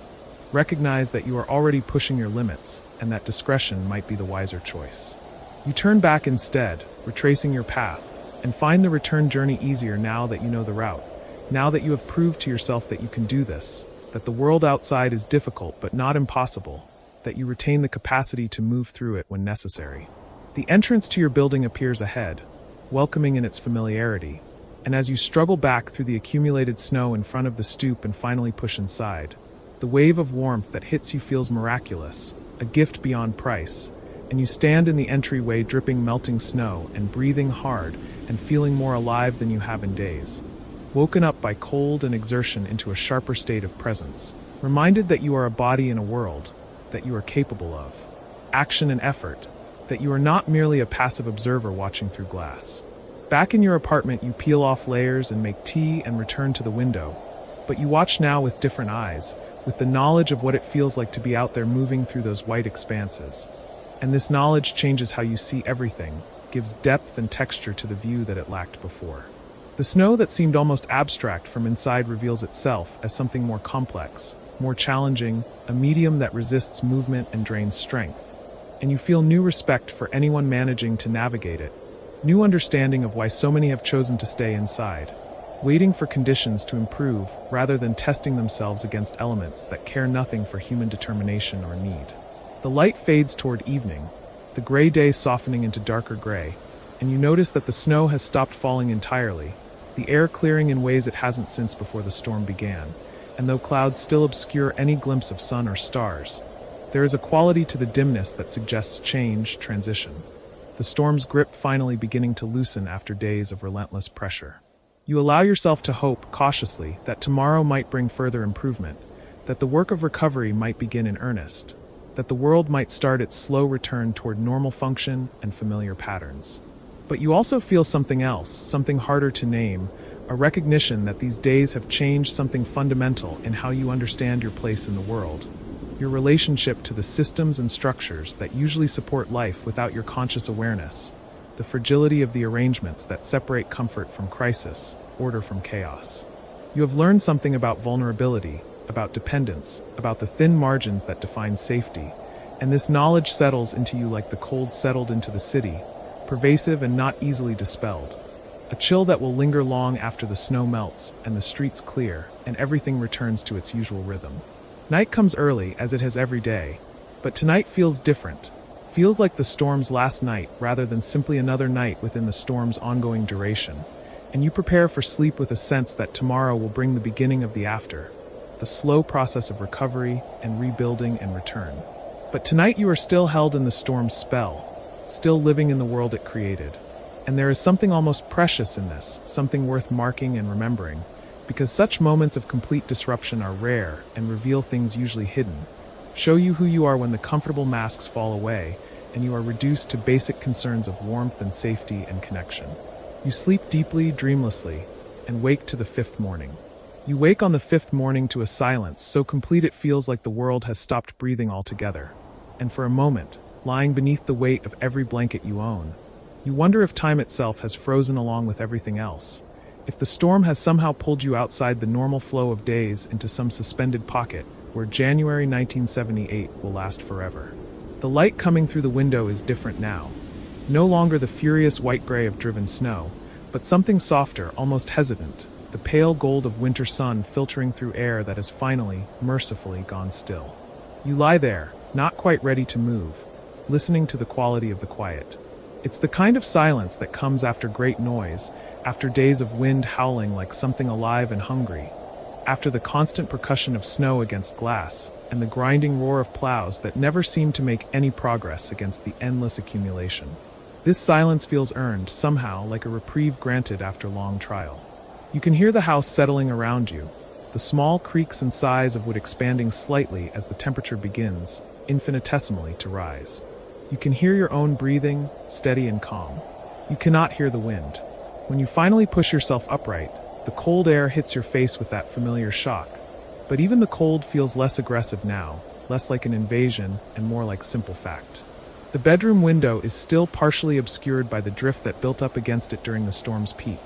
Recognize that you are already pushing your limits, and that discretion might be the wiser choice. You turn back instead, retracing your path, and find the return journey easier now that you know the route, now that you have proved to yourself that you can do this, that the world outside is difficult but not impossible, that you retain the capacity to move through it when necessary. The entrance to your building appears ahead, welcoming in its familiarity, and as you struggle back through the accumulated snow in front of the stoop and finally push inside, the wave of warmth that hits you feels miraculous, a gift beyond price, and you stand in the entryway dripping melting snow and breathing hard and feeling more alive than you have in days. Woken up by cold and exertion into a sharper state of presence, reminded that you are a body in a world, that you are capable of action and effort, that you are not merely a passive observer watching through glass. Back in your apartment, you peel off layers and make tea and return to the window, but you watch now with different eyes, with the knowledge of what it feels like to be out there moving through those white expanses. And this knowledge changes how you see everything, gives depth and texture to the view that it lacked before. The snow that seemed almost abstract from inside reveals itself as something more complex, more challenging, a medium that resists movement and drains strength. And you feel new respect for anyone managing to navigate it, new understanding of why so many have chosen to stay inside, waiting for conditions to improve rather than testing themselves against elements that care nothing for human determination or need. The light fades toward evening, the gray day softening into darker gray, and you notice that the snow has stopped falling entirely, the air clearing in ways it hasn't since before the storm began, and though clouds still obscure any glimpse of sun or stars, there is a quality to the dimness that suggests change, transition. The storm's grip finally beginning to loosen after days of relentless pressure. You allow yourself to hope, cautiously, that tomorrow might bring further improvement, that the work of recovery might begin in earnest, that the world might start its slow return toward normal function and familiar patterns. But you also feel something else, something harder to name, a recognition that these days have changed something fundamental in how you understand your place in the world, your relationship to the systems and structures that usually support life without your conscious awareness, the fragility of the arrangements that separate comfort from crisis, order from chaos. You have learned something about vulnerability, about dependence, about the thin margins that define safety, and this knowledge settles into you like the cold settled into the city, pervasive and not easily dispelled. A chill that will linger long after the snow melts and the streets clear and everything returns to its usual rhythm. Night comes early, as it has every day, but tonight feels different. Feels like the storm's last night rather than simply another night within the storm's ongoing duration, and you prepare for sleep with a sense that tomorrow will bring the beginning of the after, the slow process of recovery and rebuilding and return. But tonight you are still held in the storm's spell, still living in the world it created. And there is something almost precious in this, something worth marking and remembering, because such moments of complete disruption are rare and reveal things usually hidden, show you who you are when the comfortable masks fall away and you are reduced to basic concerns of warmth and safety and connection. You sleep deeply, dreamlessly, and wake to the fifth morning. You wake on the fifth morning to a silence so complete it feels like the world has stopped breathing altogether. And for a moment, lying beneath the weight of every blanket you own, you wonder if time itself has frozen along with everything else, if the storm has somehow pulled you outside the normal flow of days into some suspended pocket where January 1978 will last forever. The light coming through the window is different now. No longer the furious white-gray of driven snow, but something softer, almost hesitant, the pale gold of winter sun filtering through air that has finally, mercifully, gone still. You lie there, not quite ready to move, listening to the quality of the quiet. It's the kind of silence that comes after great noise, after days of wind howling like something alive and hungry, after the constant percussion of snow against glass, and the grinding roar of plows that never seem to make any progress against the endless accumulation. This silence feels earned, somehow, like a reprieve granted after long trial. You can hear the house settling around you, the small creaks and sighs of wood expanding slightly as the temperature begins, infinitesimally, to rise. You can hear your own breathing, steady and calm. You cannot hear the wind. When you finally push yourself upright, the cold air hits your face with that familiar shock. But even the cold feels less aggressive now, less like an invasion and more like simple fact. The bedroom window is still partially obscured by the drift that built up against it during the storm's peak.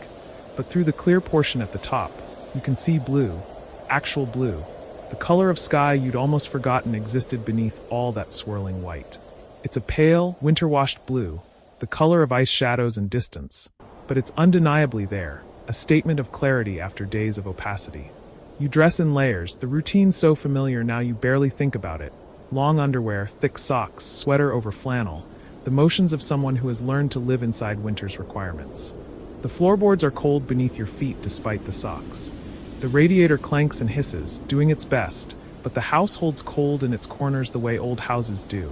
But through the clear portion at the top, you can see blue, actual blue, the color of sky you'd almost forgotten existed beneath all that swirling white. It's a pale, winter-washed blue, the color of ice shadows and distance, but it's undeniably there, a statement of clarity after days of opacity. You dress in layers, the routine so familiar now you barely think about it. Long underwear, thick socks, sweater over flannel, the motions of someone who has learned to live inside winter's requirements. The floorboards are cold beneath your feet despite the socks. The radiator clanks and hisses, doing its best, but the house holds cold in its corners the way old houses do.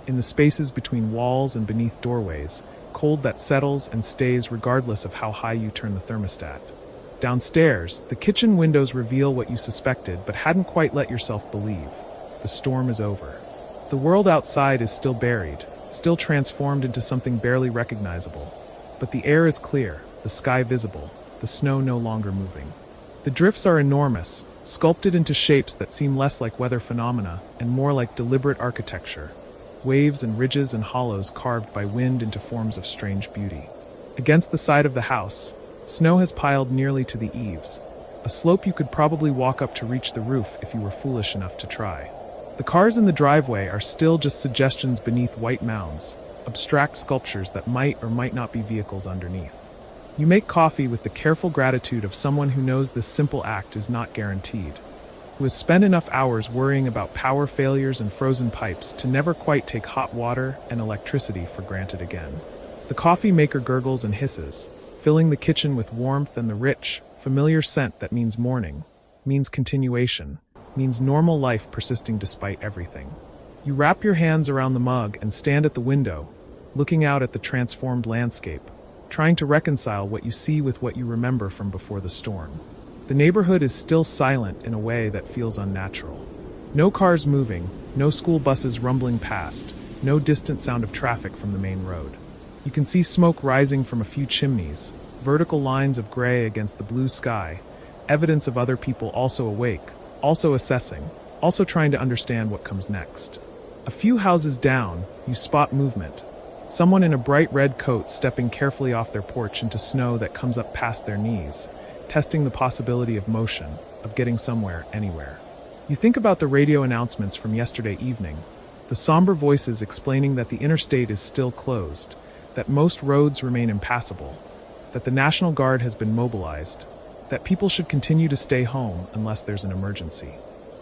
In the spaces between walls and beneath doorways, cold that settles and stays regardless of how high you turn the thermostat. Downstairs, the kitchen windows reveal what you suspected but hadn't quite let yourself believe. The storm is over. The world outside is still buried, still transformed into something barely recognizable. But the air is clear, the sky visible, the snow no longer moving. The drifts are enormous, sculpted into shapes that seem less like weather phenomena and more like deliberate architecture. Waves and ridges and hollows carved by wind into forms of strange beauty. Against the side of the house, snow has piled nearly to the eaves, a slope you could probably walk up to reach the roof if you were foolish enough to try. The cars in the driveway are still just suggestions beneath white mounds, abstract sculptures that might or might not be vehicles underneath. You make coffee with the careful gratitude of someone who knows this simple act is not guaranteed, who has spent enough hours worrying about power failures and frozen pipes to never quite take hot water and electricity for granted again. The coffee maker gurgles and hisses, filling the kitchen with warmth and the rich, familiar scent that means morning, means continuation, means normal life persisting despite everything. You wrap your hands around the mug and stand at the window, looking out at the transformed landscape, trying to reconcile what you see with what you remember from before the storm. The neighborhood is still silent in a way that feels unnatural. No cars moving, no school buses rumbling past, no distant sound of traffic from the main road. You can see smoke rising from a few chimneys, vertical lines of gray against the blue sky, evidence of other people also awake, also assessing, also trying to understand what comes next. A few houses down, you spot movement. Someone in a bright red coat stepping carefully off their porch into snow that comes up past their knees, testing the possibility of motion, of getting somewhere, anywhere. You think about the radio announcements from yesterday evening, the somber voices explaining that the interstate is still closed, that most roads remain impassable, that the National Guard has been mobilized, that people should continue to stay home unless there's an emergency.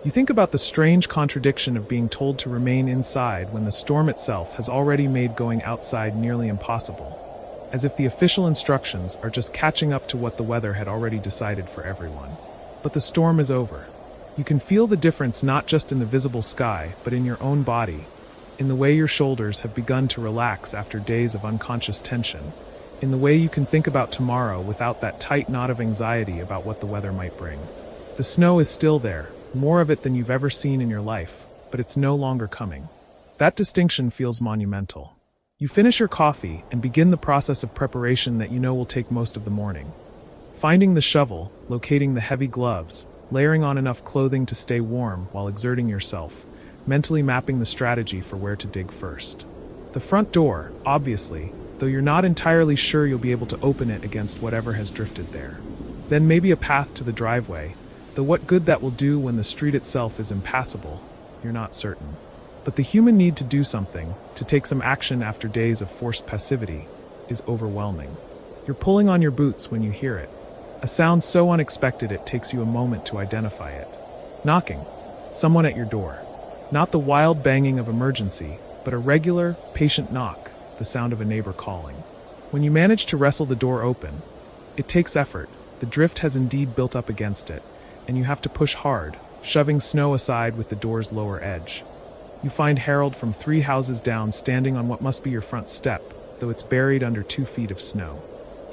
You think about the strange contradiction of being told to remain inside when the storm itself has already made going outside nearly impossible, as if the official instructions are just catching up to what the weather had already decided for everyone. But the storm is over. You can feel the difference not just in the visible sky, but in your own body, in the way your shoulders have begun to relax after days of unconscious tension, in the way you can think about tomorrow without that tight knot of anxiety about what the weather might bring. The snow is still there, more of it than you've ever seen in your life, but it's no longer coming. That distinction feels monumental. You finish your coffee and begin the process of preparation that you know will take most of the morning. Finding the shovel, locating the heavy gloves, layering on enough clothing to stay warm while exerting yourself, mentally mapping the strategy for where to dig first. The front door, obviously, though you're not entirely sure you'll be able to open it against whatever has drifted there. Then maybe a path to the driveway, though what good that will do when the street itself is impassable, you're not certain. But the human need to do something, to take some action after days of forced passivity, is overwhelming. You're pulling on your boots when you hear it. A sound so unexpected it takes you a moment to identify it. Knocking. Someone at your door. Not the wild banging of emergency, but a regular, patient knock, the sound of a neighbor calling. When you manage to wrestle the door open, it takes effort. The drift has indeed built up against it, and you have to push hard, shoving snow aside with the door's lower edge. You find Harold from 3 houses down standing on what must be your front step, though it's buried under 2 feet of snow.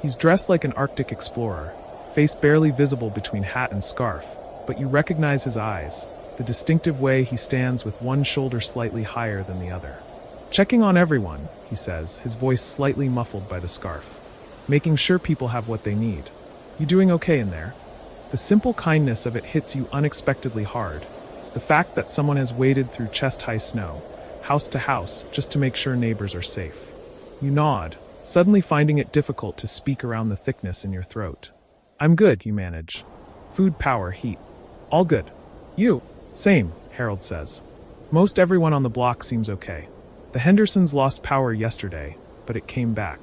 He's dressed like an Arctic explorer, face barely visible between hat and scarf, but you recognize his eyes, the distinctive way he stands with one shoulder slightly higher than the other. Checking on everyone, he says, his voice slightly muffled by the scarf. Making sure people have what they need. You doing okay in there? The simple kindness of it hits you unexpectedly hard. The fact that someone has waded through chest-high snow, house to house, just to make sure neighbors are safe. You nod, suddenly finding it difficult to speak around the thickness in your throat. I'm good, you manage. Food, power, heat. All good. You? Same, Harold says. Most everyone on the block seems okay. The Hendersons lost power yesterday, but it came back.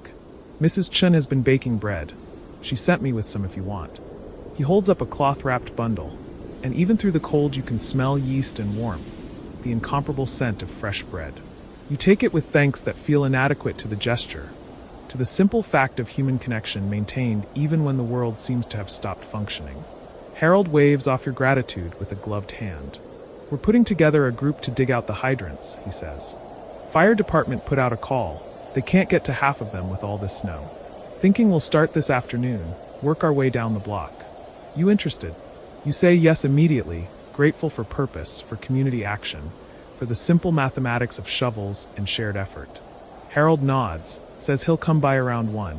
Mrs. Chun has been baking bread. She sent me with some if you want. He holds up a cloth-wrapped bundle, and even through the cold you can smell yeast and warmth, the incomparable scent of fresh bread. You take it with thanks that feel inadequate to the gesture, to the simple fact of human connection maintained even when the world seems to have stopped functioning. Harold waves off your gratitude with a gloved hand. We're putting together a group to dig out the hydrants, he says. Fire department put out a call. They can't get to half of them with all this snow. Thinking we'll start this afternoon, work our way down the block. You interested? You say yes immediately, grateful for purpose, for community action, for the simple mathematics of shovels and shared effort. Harold nods, says he'll come by around 1,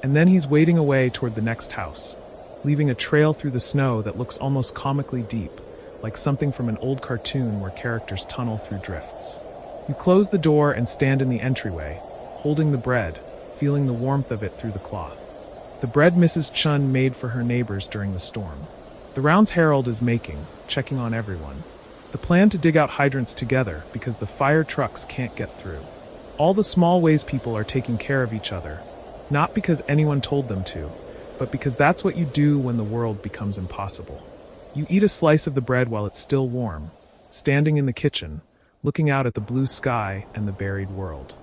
and then he's wading away toward the next house, leaving a trail through the snow that looks almost comically deep, like something from an old cartoon where characters tunnel through drifts. You close the door and stand in the entryway, holding the bread, feeling the warmth of it through the cloth. The bread Mrs. Chun made for her neighbors during the storm. The rounds Harold is making, checking on everyone. The plan to dig out hydrants together because the fire trucks can't get through. All the small ways people are taking care of each other, not because anyone told them to, but because that's what you do when the world becomes impossible. You eat a slice of the bread while it's still warm, standing in the kitchen, looking out at the blue sky and the buried world.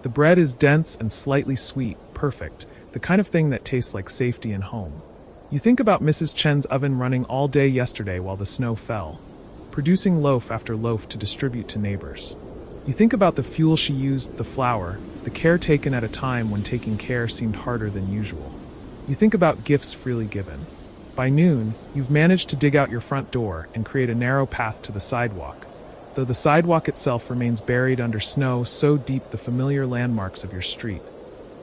The bread is dense and slightly sweet, perfect, the kind of thing that tastes like safety and home. You think about Mrs. Chen's oven running all day yesterday while the snow fell, producing loaf after loaf to distribute to neighbors. You think about the fuel she used, the flour, the care taken at a time when taking care seemed harder than usual. You think about gifts freely given. By noon, you've managed to dig out your front door and create a narrow path to the sidewalk, though the sidewalk itself remains buried under snow so deep the familiar landmarks of your street,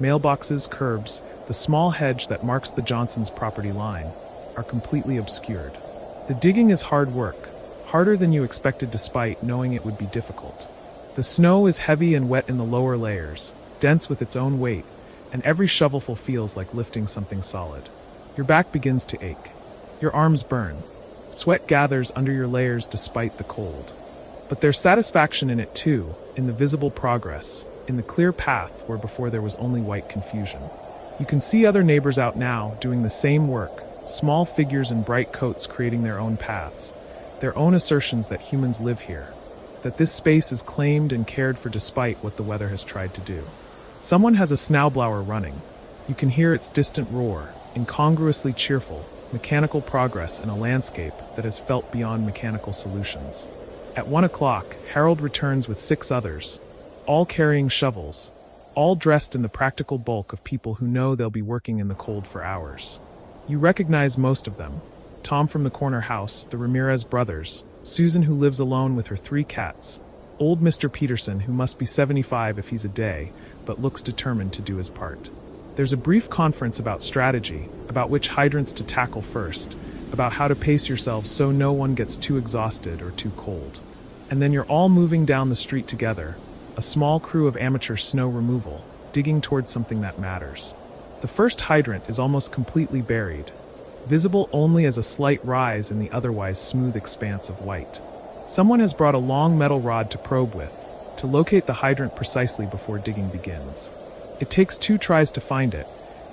mailboxes, curbs, the small hedge that marks the Johnsons' property line, are completely obscured. The digging is hard work, harder than you expected despite knowing it would be difficult. The snow is heavy and wet in the lower layers, dense with its own weight, and every shovelful feels like lifting something solid. Your back begins to ache. Your arms burn. Sweat gathers under your layers despite the cold. But there's satisfaction in it too, in the visible progress, in the clear path where before there was only white confusion. You can see other neighbors out now doing the same work, small figures in bright coats creating their own paths, their own assertions that humans live here, that this space is claimed and cared for despite what the weather has tried to do. Someone has a snowblower running. You can hear its distant roar, incongruously cheerful, mechanical progress in a landscape that has felt beyond mechanical solutions. At 1 o'clock, Harold returns with 6 others, all carrying shovels, all dressed in the practical bulk of people who know they'll be working in the cold for hours. You recognize most of them: Tom from the corner house, the Ramirez brothers, Susan who lives alone with her 3 cats, old Mr. Peterson who must be 75 if he's a day, but looks determined to do his part. There's a brief conference about strategy, about which hydrants to tackle first, about how to pace yourselves so no one gets too exhausted or too cold. And then you're all moving down the street together, a small crew of amateur snow removal, digging towards something that matters. The first hydrant is almost completely buried, visible only as a slight rise in the otherwise smooth expanse of white. Someone has brought a long metal rod to probe with, to locate the hydrant precisely before digging begins. It takes 2 tries to find it,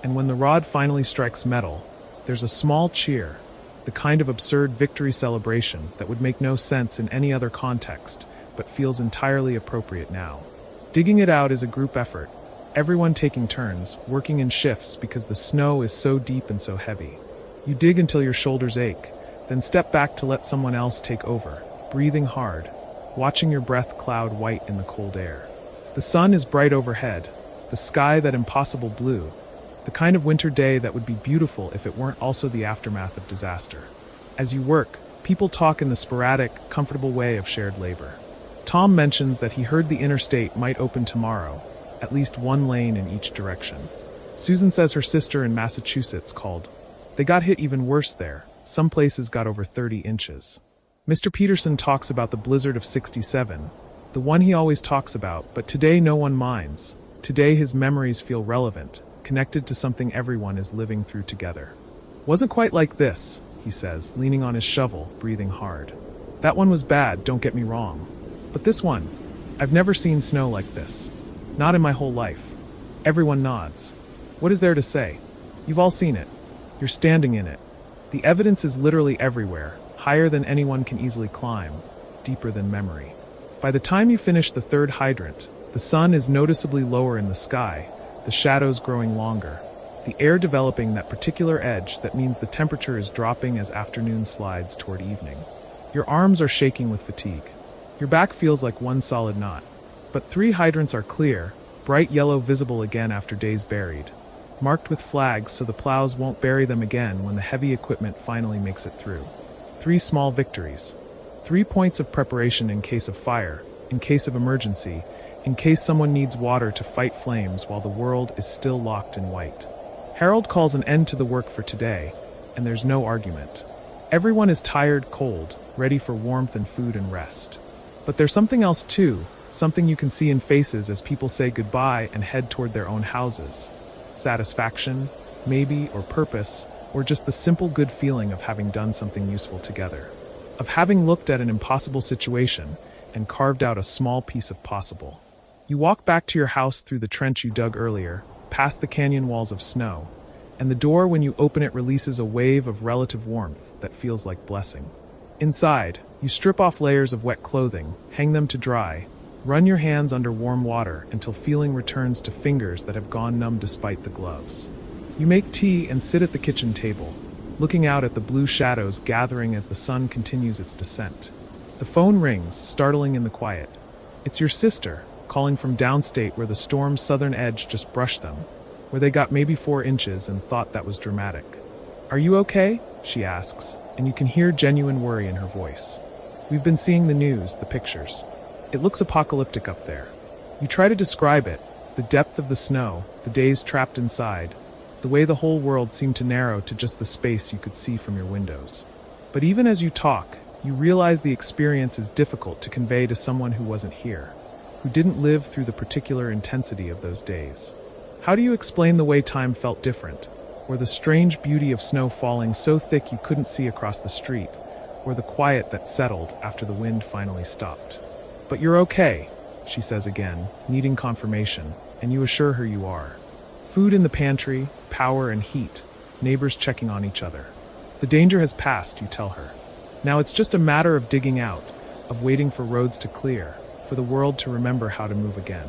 and when the rod finally strikes metal, there's a small cheer, the kind of absurd victory celebration that would make no sense in any other context, but feels entirely appropriate now. Digging it out is a group effort, everyone taking turns, working in shifts because the snow is so deep and so heavy. You dig until your shoulders ache, then step back to let someone else take over, breathing hard, watching your breath cloud white in the cold air. The sun is bright overhead, the sky that impossible blue, the kind of winter day that would be beautiful if it weren't also the aftermath of disaster. As you work, people talk in the sporadic, comfortable way of shared labor. Tom mentions that he heard the interstate might open tomorrow, at least 1 lane in each direction. Susan says her sister in Massachusetts called. They got hit even worse there. Some places got over 30 inches. Mr. Peterson talks about the blizzard of '67, the one he always talks about, but today no one minds. Today his memories feel relevant, connected to something everyone is living through together. Wasn't quite like this, he says, leaning on his shovel, breathing hard. That one was bad, don't get me wrong. But this one, I've never seen snow like this. Not in my whole life. Everyone nods. What is there to say? You've all seen it. You're standing in it. The evidence is literally everywhere, higher than anyone can easily climb, deeper than memory. By the time you finish the 3rd hydrant, The sun is noticeably lower in the sky, the shadows growing longer, the air developing that particular edge that means the temperature is dropping as afternoon slides toward evening. Your arms are shaking with fatigue. Your back feels like one solid knot. But 3 hydrants are clear, bright yellow visible again after days buried, marked with flags so the plows won't bury them again when the heavy equipment finally makes it through. 3 small victories. 3 points of preparation in case of fire, in case of emergency, in case someone needs water to fight flames while the world is still locked in white. Harold calls an end to the work for today, and there's no argument. Everyone is tired, cold, ready for warmth and food and rest. But there's something else too, something you can see in faces as people say goodbye and head toward their own houses. Satisfaction, maybe, or purpose, or just the simple good feeling of having done something useful together. Of having looked at an impossible situation and carved out a small piece of possible. You walk back to your house through the trench you dug earlier, past the canyon walls of snow, and the door when you open it releases a wave of relative warmth that feels like blessing. Inside, you strip off layers of wet clothing, hang them to dry, run your hands under warm water until feeling returns to fingers that have gone numb despite the gloves. You make tea and sit at the kitchen table, looking out at the blue shadows gathering as the sun continues its descent. The phone rings, startling in the quiet. It's your sister, calling from downstate where the storm's southern edge just brushed them, where they got maybe 4 inches and thought that was dramatic. "Are you okay?" she asks, and you can hear genuine worry in her voice. "We've been seeing the news, the pictures. It looks apocalyptic up there." You try to describe it, the depth of the snow, the days trapped inside, the way the whole world seemed to narrow to just the space you could see from your windows. But even as you talk, you realize the experience is difficult to convey to someone who wasn't here, who didn't live through the particular intensity of those days. How do you explain the way time felt different, or the strange beauty of snow falling so thick you couldn't see across the street, or the quiet that settled after the wind finally stopped? "But you're okay," she says again, needing confirmation, and you assure her you are. Food in the pantry, power and heat, neighbors checking on each other. The danger has passed, you tell her. Now it's just a matter of digging out, of waiting for roads to clear, for the world to remember how to move again.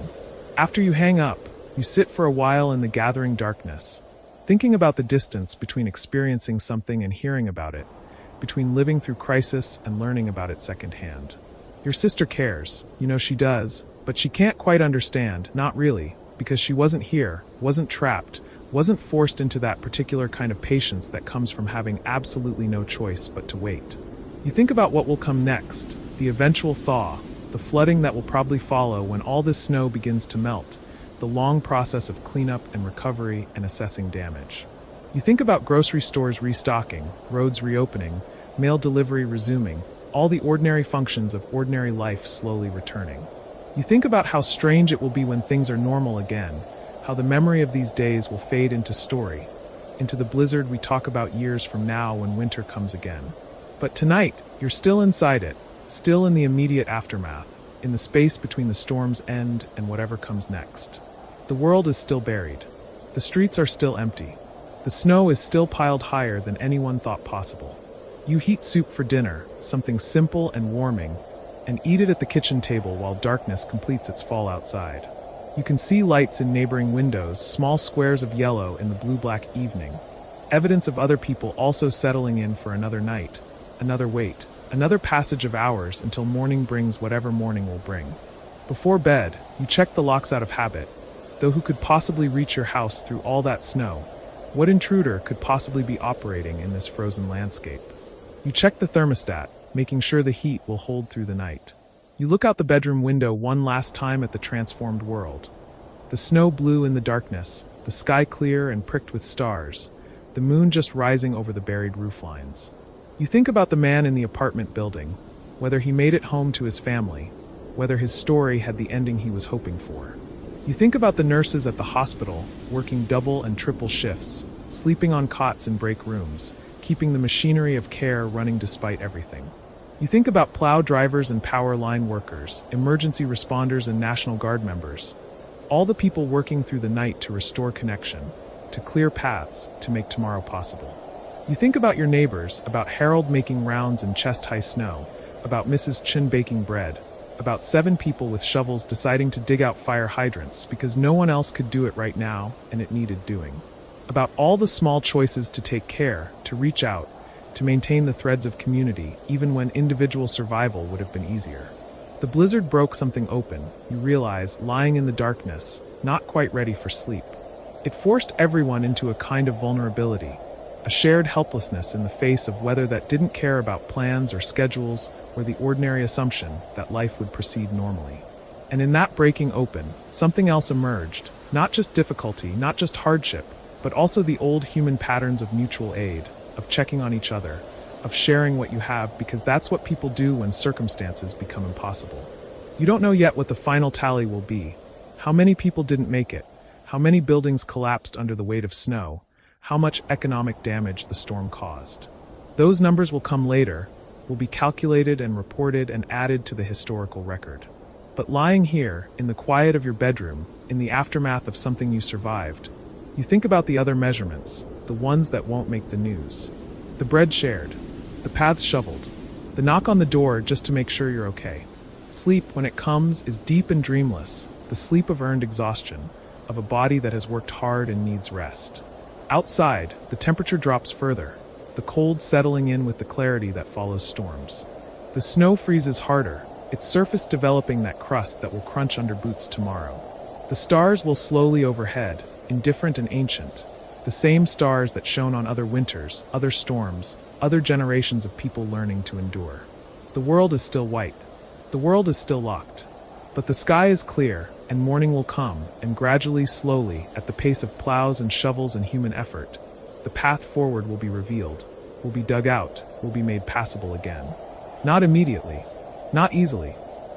After you hang up, you sit for a while in the gathering darkness, thinking about the distance between experiencing something and hearing about it, between living through crisis and learning about it secondhand. Your sister cares, you know she does, but she can't quite understand, not really, because she wasn't here, wasn't trapped, wasn't forced into that particular kind of patience that comes from having absolutely no choice but to wait. You think about what will come next, the eventual thaw, the flooding that will probably follow when all this snow begins to melt, the long process of cleanup and recovery and assessing damage. You think about grocery stores restocking, roads reopening, mail delivery resuming, all the ordinary functions of ordinary life slowly returning. You think about how strange it will be when things are normal again, how the memory of these days will fade into story, into the blizzard we talk about years from now when winter comes again. But tonight, you're still inside it, still in the immediate aftermath, in the space between the storm's end and whatever comes next. The world is still buried. The streets are still empty. The snow is still piled higher than anyone thought possible. You heat soup for dinner, something simple and warming, and eat it at the kitchen table while darkness completes its fall outside. You can see lights in neighboring windows, small squares of yellow in the blue-black evening, evidence of other people also settling in for another night, another wait, another passage of hours until morning brings whatever morning will bring. Before bed, you check the locks out of habit, though who could possibly reach your house through all that snow? What intruder could possibly be operating in this frozen landscape? You check the thermostat, making sure the heat will hold through the night. You look out the bedroom window one last time at the transformed world. The snow blue in the darkness, the sky clear and pricked with stars, the moon just rising over the buried rooflines. You think about the man in the apartment building, whether he made it home to his family, whether his story had the ending he was hoping for. You think about the nurses at the hospital, working double and triple shifts, sleeping on cots in break rooms, keeping the machinery of care running despite everything. You think about plow drivers and power line workers, emergency responders and National Guard members, all the people working through the night to restore connection, to clear paths, to make tomorrow possible. You think about your neighbors, about Harold making rounds in chest-high snow, about Mrs. Chin baking bread, about 7 people with shovels deciding to dig out fire hydrants because no one else could do it right now and it needed doing. About all the small choices to take care, to reach out, to maintain the threads of community, even when individual survival would have been easier. The blizzard broke something open, you realize, lying in the darkness, not quite ready for sleep. It forced everyone into a kind of vulnerability, a shared helplessness in the face of weather that didn't care about plans or schedules or the ordinary assumption that life would proceed normally. And in that breaking open, something else emerged, not just difficulty, not just hardship, but also the old human patterns of mutual aid, of checking on each other, of sharing what you have, because that's what people do when circumstances become impossible. You don't know yet what the final tally will be. How many people didn't make it? How many buildings collapsed under the weight of snow? How much economic damage the storm caused? Those numbers will come later, will be calculated and reported and added to the historical record. But lying here, in the quiet of your bedroom, in the aftermath of something you survived, you think about the other measurements, the ones that won't make the news. The bread shared, the paths shoveled, the knock on the door just to make sure you're okay. Sleep, when it comes, is deep and dreamless, the sleep of earned exhaustion, of a body that has worked hard and needs rest. Outside, the temperature drops further, the cold settling in with the clarity that follows storms. The snow freezes harder, its surface developing that crust that will crunch under boots tomorrow. The stars will slowly overhead, indifferent and ancient, the same stars that shone on other winters, other storms, other generations of people learning to endure. The world is still white. The world is still locked. But the sky is clear, and morning will come, and gradually, slowly, at the pace of plows and shovels and human effort, the path forward will be revealed, will be dug out, will be made passable again. Not immediately, not easily,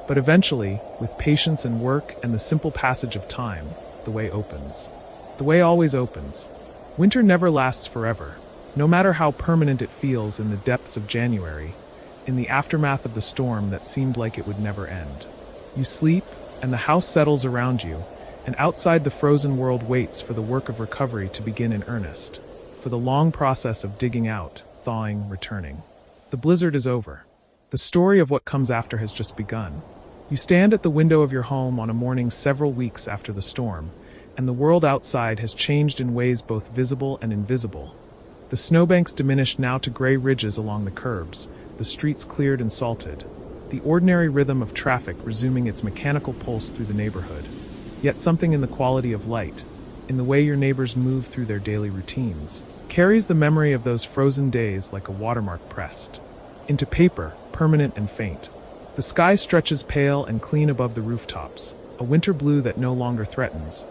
but eventually, with patience and work and the simple passage of time, the way opens. The way always opens. Winter never lasts forever, no matter how permanent it feels in the depths of January, in the aftermath of the storm that seemed like it would never end. You sleep, and the house settles around you, and outside the frozen world waits for the work of recovery to begin in earnest, for the long process of digging out, thawing, returning. The blizzard is over. The story of what comes after has just begun. You stand at the window of your home on a morning several weeks after the storm, and the world outside has changed in ways both visible and invisible. The snowbanks diminished now to gray ridges along the curbs, the streets cleared and salted, the ordinary rhythm of traffic resuming its mechanical pulse through the neighborhood. Yet something in the quality of light, in the way your neighbors move through their daily routines, carries the memory of those frozen days like a watermark pressed into paper, permanent and faint. The sky stretches pale and clean above the rooftops, a winter blue that no longer threatens,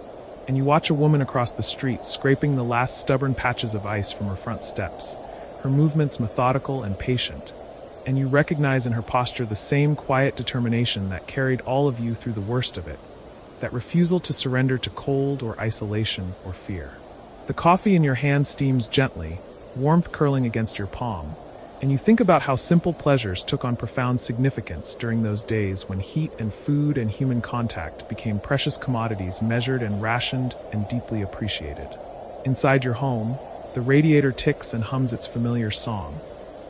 and you watch a woman across the street scraping the last stubborn patches of ice from her front steps, her movements methodical and patient, and you recognize in her posture the same quiet determination that carried all of you through the worst of it, that refusal to surrender to cold or isolation or fear. The coffee in your hand steams gently, warmth curling against your palm, and you think about how simple pleasures took on profound significance during those days when heat and food and human contact became precious commodities measured and rationed and deeply appreciated. Inside your home, the radiator ticks and hums its familiar song,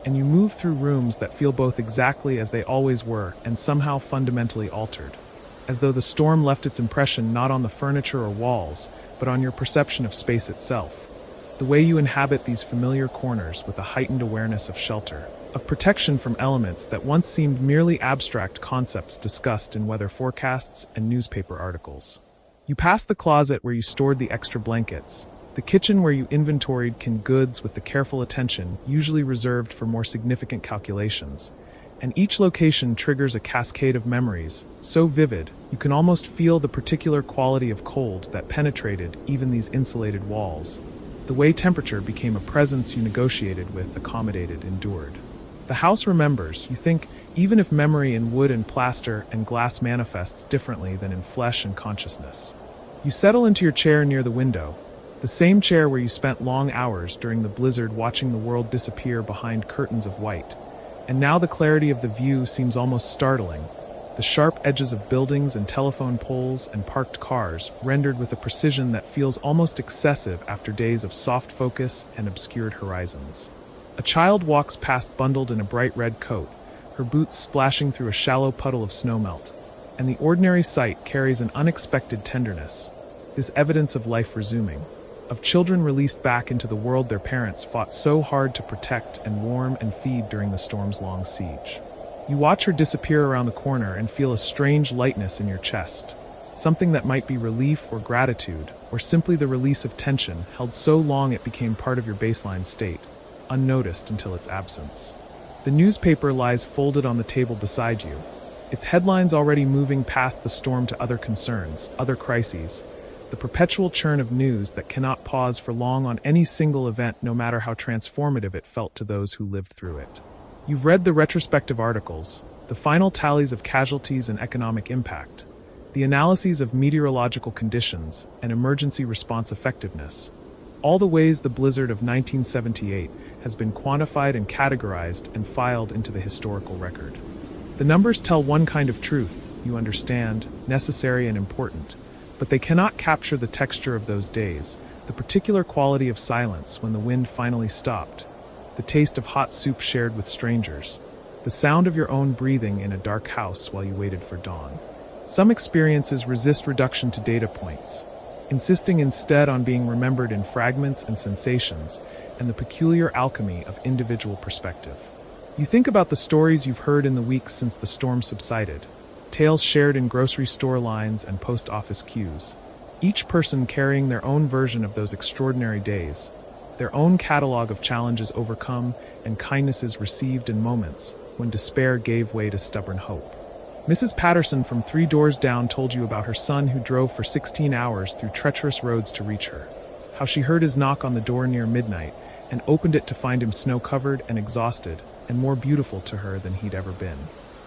and you move through rooms that feel both exactly as they always were and somehow fundamentally altered, as though the storm left its impression not on the furniture or walls, but on your perception of space itself. The way you inhabit these familiar corners with a heightened awareness of shelter, of protection from elements that once seemed merely abstract concepts discussed in weather forecasts and newspaper articles. You pass the closet where you stored the extra blankets, the kitchen where you inventoried canned goods with the careful attention usually reserved for more significant calculations, and each location triggers a cascade of memories, so vivid you can almost feel the particular quality of cold that penetrated even these insulated walls. The way temperature became a presence you negotiated with, accommodated, endured. The house remembers, you think, even if memory in wood and plaster and glass manifests differently than in flesh and consciousness. You settle into your chair near the window, the same chair where you spent long hours during the blizzard watching the world disappear behind curtains of white. And now the clarity of the view seems almost startling, the sharp edges of buildings and telephone poles and parked cars rendered with a precision that feels almost excessive after days of soft focus and obscured horizons. A child walks past bundled in a bright red coat, her boots splashing through a shallow puddle of snowmelt, and the ordinary sight carries an unexpected tenderness, this evidence of life resuming, of children released back into the world their parents fought so hard to protect and warm and feed during the storm's long siege. You watch her disappear around the corner and feel a strange lightness in your chest, something that might be relief or gratitude, or simply the release of tension held so long it became part of your baseline state, unnoticed until its absence. The newspaper lies folded on the table beside you, its headlines already moving past the storm to other concerns, other crises, the perpetual churn of news that cannot pause for long on any single event, no matter how transformative it felt to those who lived through it. You've read the retrospective articles, the final tallies of casualties and economic impact, the analyses of meteorological conditions and emergency response effectiveness, all the ways the blizzard of 1978 has been quantified and categorized and filed into the historical record. The numbers tell one kind of truth, you understand, necessary and important, but they cannot capture the texture of those days, the particular quality of silence when the wind finally stopped, the taste of hot soup shared with strangers, the sound of your own breathing in a dark house while you waited for dawn. Some experiences resist reduction to data points, insisting instead on being remembered in fragments and sensations, and the peculiar alchemy of individual perspective. You think about the stories you've heard in the weeks since the storm subsided, tales shared in grocery store lines and post office queues, each person carrying their own version of those extraordinary days, their own catalog of challenges overcome and kindnesses received in moments when despair gave way to stubborn hope. Mrs. Patterson from 3 doors down told you about her son who drove for 16 hours through treacherous roads to reach her, how she heard his knock on the door near midnight and opened it to find him snow-covered and exhausted and more beautiful to her than he'd ever been.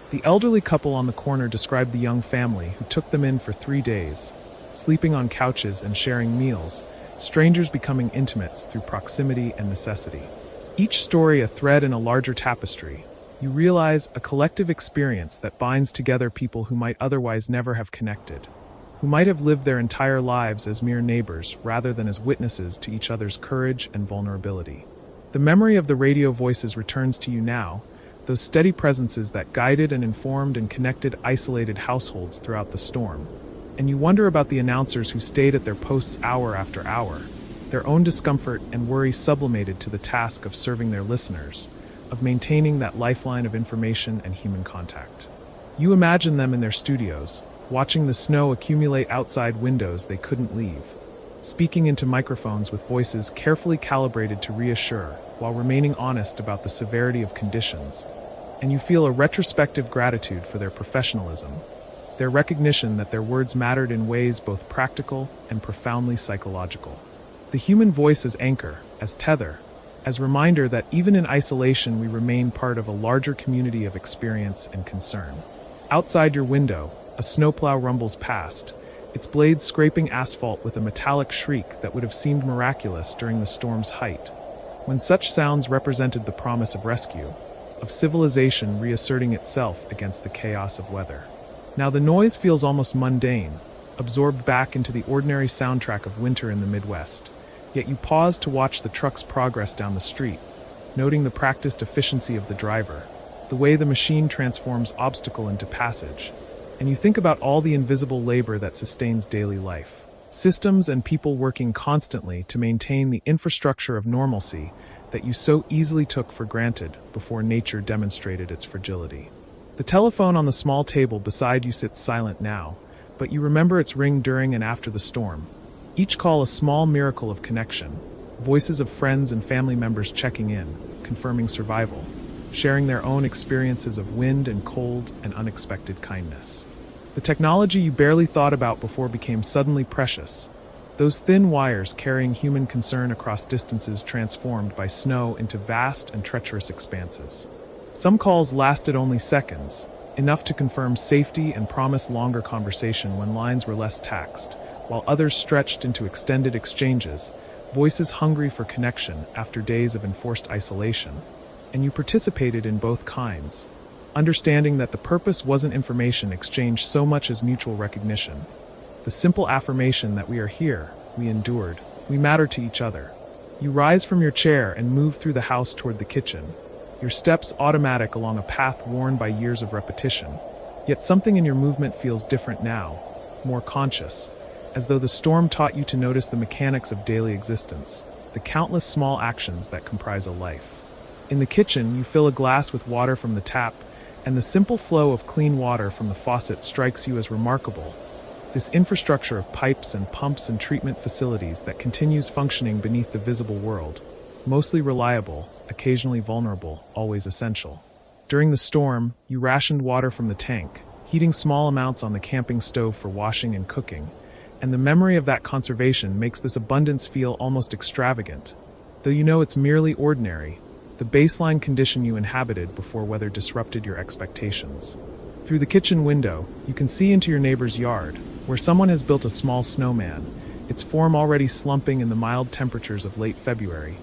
The elderly couple on the corner described the young family who took them in for 3 days, sleeping on couches and sharing meals, strangers becoming intimates through proximity and necessity. Each story a thread in a larger tapestry, you realize a collective experience that binds together people who might otherwise never have connected, who might have lived their entire lives as mere neighbors rather than as witnesses to each other's courage and vulnerability. The memory of the radio voices returns to you now, those steady presences that guided and informed and connected isolated households throughout the storm. And you wonder about the announcers who stayed at their posts hour after hour, their own discomfort and worry sublimated to the task of serving their listeners, of maintaining that lifeline of information and human contact. You imagine them in their studios, watching the snow accumulate outside windows they couldn't leave, speaking into microphones with voices carefully calibrated to reassure, while remaining honest about the severity of conditions. And you feel a retrospective gratitude for their professionalism, their recognition that their words mattered in ways both practical and profoundly psychological. The human voice as anchor, as tether, as reminder that even in isolation we remain part of a larger community of experience and concern. Outside your window, a snowplow rumbles past, its blades scraping asphalt with a metallic shriek that would have seemed miraculous during the storm's height, when such sounds represented the promise of rescue, of civilization reasserting itself against the chaos of weather. Now the noise feels almost mundane, absorbed back into the ordinary soundtrack of winter in the Midwest, yet you pause to watch the truck's progress down the street, noting the practiced efficiency of the driver, the way the machine transforms obstacle into passage, and you think about all the invisible labor that sustains daily life. Systems and people working constantly to maintain the infrastructure of normalcy that you so easily took for granted before nature demonstrated its fragility. The telephone on the small table beside you sits silent now, but you remember its ring during and after the storm. Each call a small miracle of connection, voices of friends and family members checking in, confirming survival, sharing their own experiences of wind and cold and unexpected kindness. The technology you barely thought about before became suddenly precious, those thin wires carrying human concern across distances transformed by snow into vast and treacherous expanses. Some calls lasted only seconds, enough to confirm safety and promise longer conversation when lines were less taxed, while others stretched into extended exchanges, voices hungry for connection after days of enforced isolation. And you participated in both kinds, understanding that the purpose wasn't information exchange so much as mutual recognition. The simple affirmation that we are here, we endured, we matter to each other. You rise from your chair and move through the house toward the kitchen, your steps automatic along a path worn by years of repetition. Yet something in your movement feels different now, more conscious, as though the storm taught you to notice the mechanics of daily existence, the countless small actions that comprise a life. In the kitchen, you fill a glass with water from the tap, and the simple flow of clean water from the faucet strikes you as remarkable. This infrastructure of pipes and pumps and treatment facilities that continues functioning beneath the visible world, mostly reliable, occasionally vulnerable, always essential. During the storm, you rationed water from the tank, heating small amounts on the camping stove for washing and cooking, and the memory of that conservation makes this abundance feel almost extravagant. Though you know it's merely ordinary, the baseline condition you inhabited before weather disrupted your expectations. Through the kitchen window, you can see into your neighbor's yard, where someone has built a small snowman, its form already slumping in the mild temperatures of late February.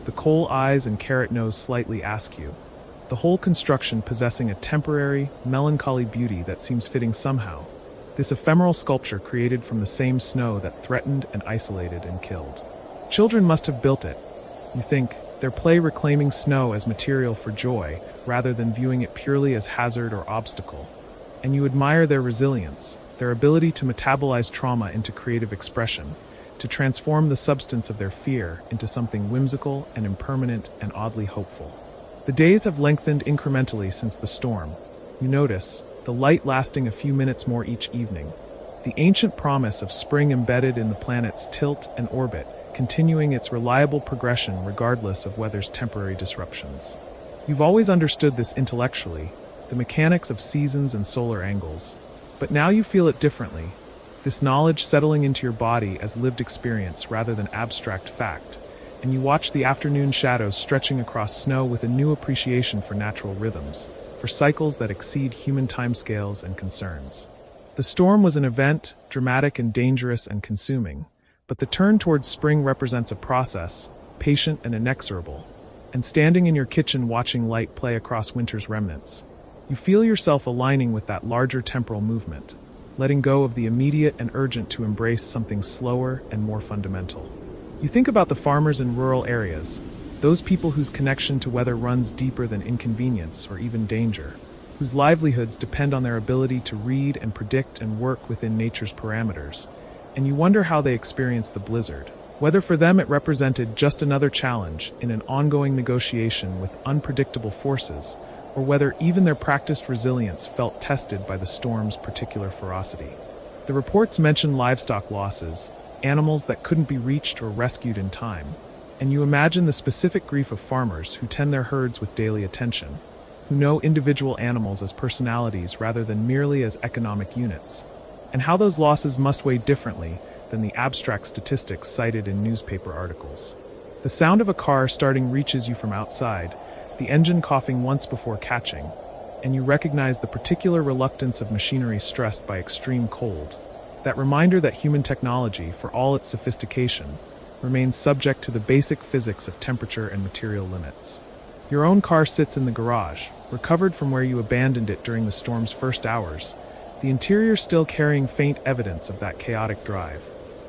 The coal eyes and carrot nose slightly askew, the whole construction possessing a temporary, melancholy beauty that seems fitting somehow. This ephemeral sculpture created from the same snow that threatened and isolated and killed. Children must have built it, you think, their play reclaiming snow as material for joy, rather than viewing it purely as hazard or obstacle. And you admire their resilience, their ability to metabolize trauma into creative expression, to transform the substance of their fear into something whimsical and impermanent and oddly hopeful. The days have lengthened incrementally since the storm. You notice, the light lasting a few minutes more each evening. The ancient promise of spring embedded in the planet's tilt and orbit, continuing its reliable progression regardless of weather's temporary disruptions. You've always understood this intellectually, the mechanics of seasons and solar angles. But now you feel it differently, this knowledge settling into your body as lived experience rather than abstract fact, and you watch the afternoon shadows stretching across snow with a new appreciation for natural rhythms, for cycles that exceed human timescales and concerns. The storm was an event, dramatic and dangerous and consuming, but the turn towards spring represents a process, patient and inexorable. And standing in your kitchen watching light play across winter's remnants, you feel yourself aligning with that larger temporal movement, letting go of the immediate and urgent to embrace something slower and more fundamental. You think about the farmers in rural areas, those people whose connection to weather runs deeper than inconvenience or even danger, whose livelihoods depend on their ability to read and predict and work within nature's parameters, and you wonder how they experience the blizzard. Whether for them it represented just another challenge in an ongoing negotiation with unpredictable forces, or whether even their practiced resilience felt tested by the storm's particular ferocity. The reports mention livestock losses, animals that couldn't be reached or rescued in time, and you imagine the specific grief of farmers who tend their herds with daily attention, who know individual animals as personalities rather than merely as economic units, and how those losses must weigh differently than the abstract statistics cited in newspaper articles. The sound of a car starting reaches you from outside, the engine coughing once before catching, and you recognize the particular reluctance of machinery stressed by extreme cold. That reminder that human technology, for all its sophistication, remains subject to the basic physics of temperature and material limits. Your own car sits in the garage, recovered from where you abandoned it during the storm's first hours, the interior still carrying faint evidence of that chaotic drive.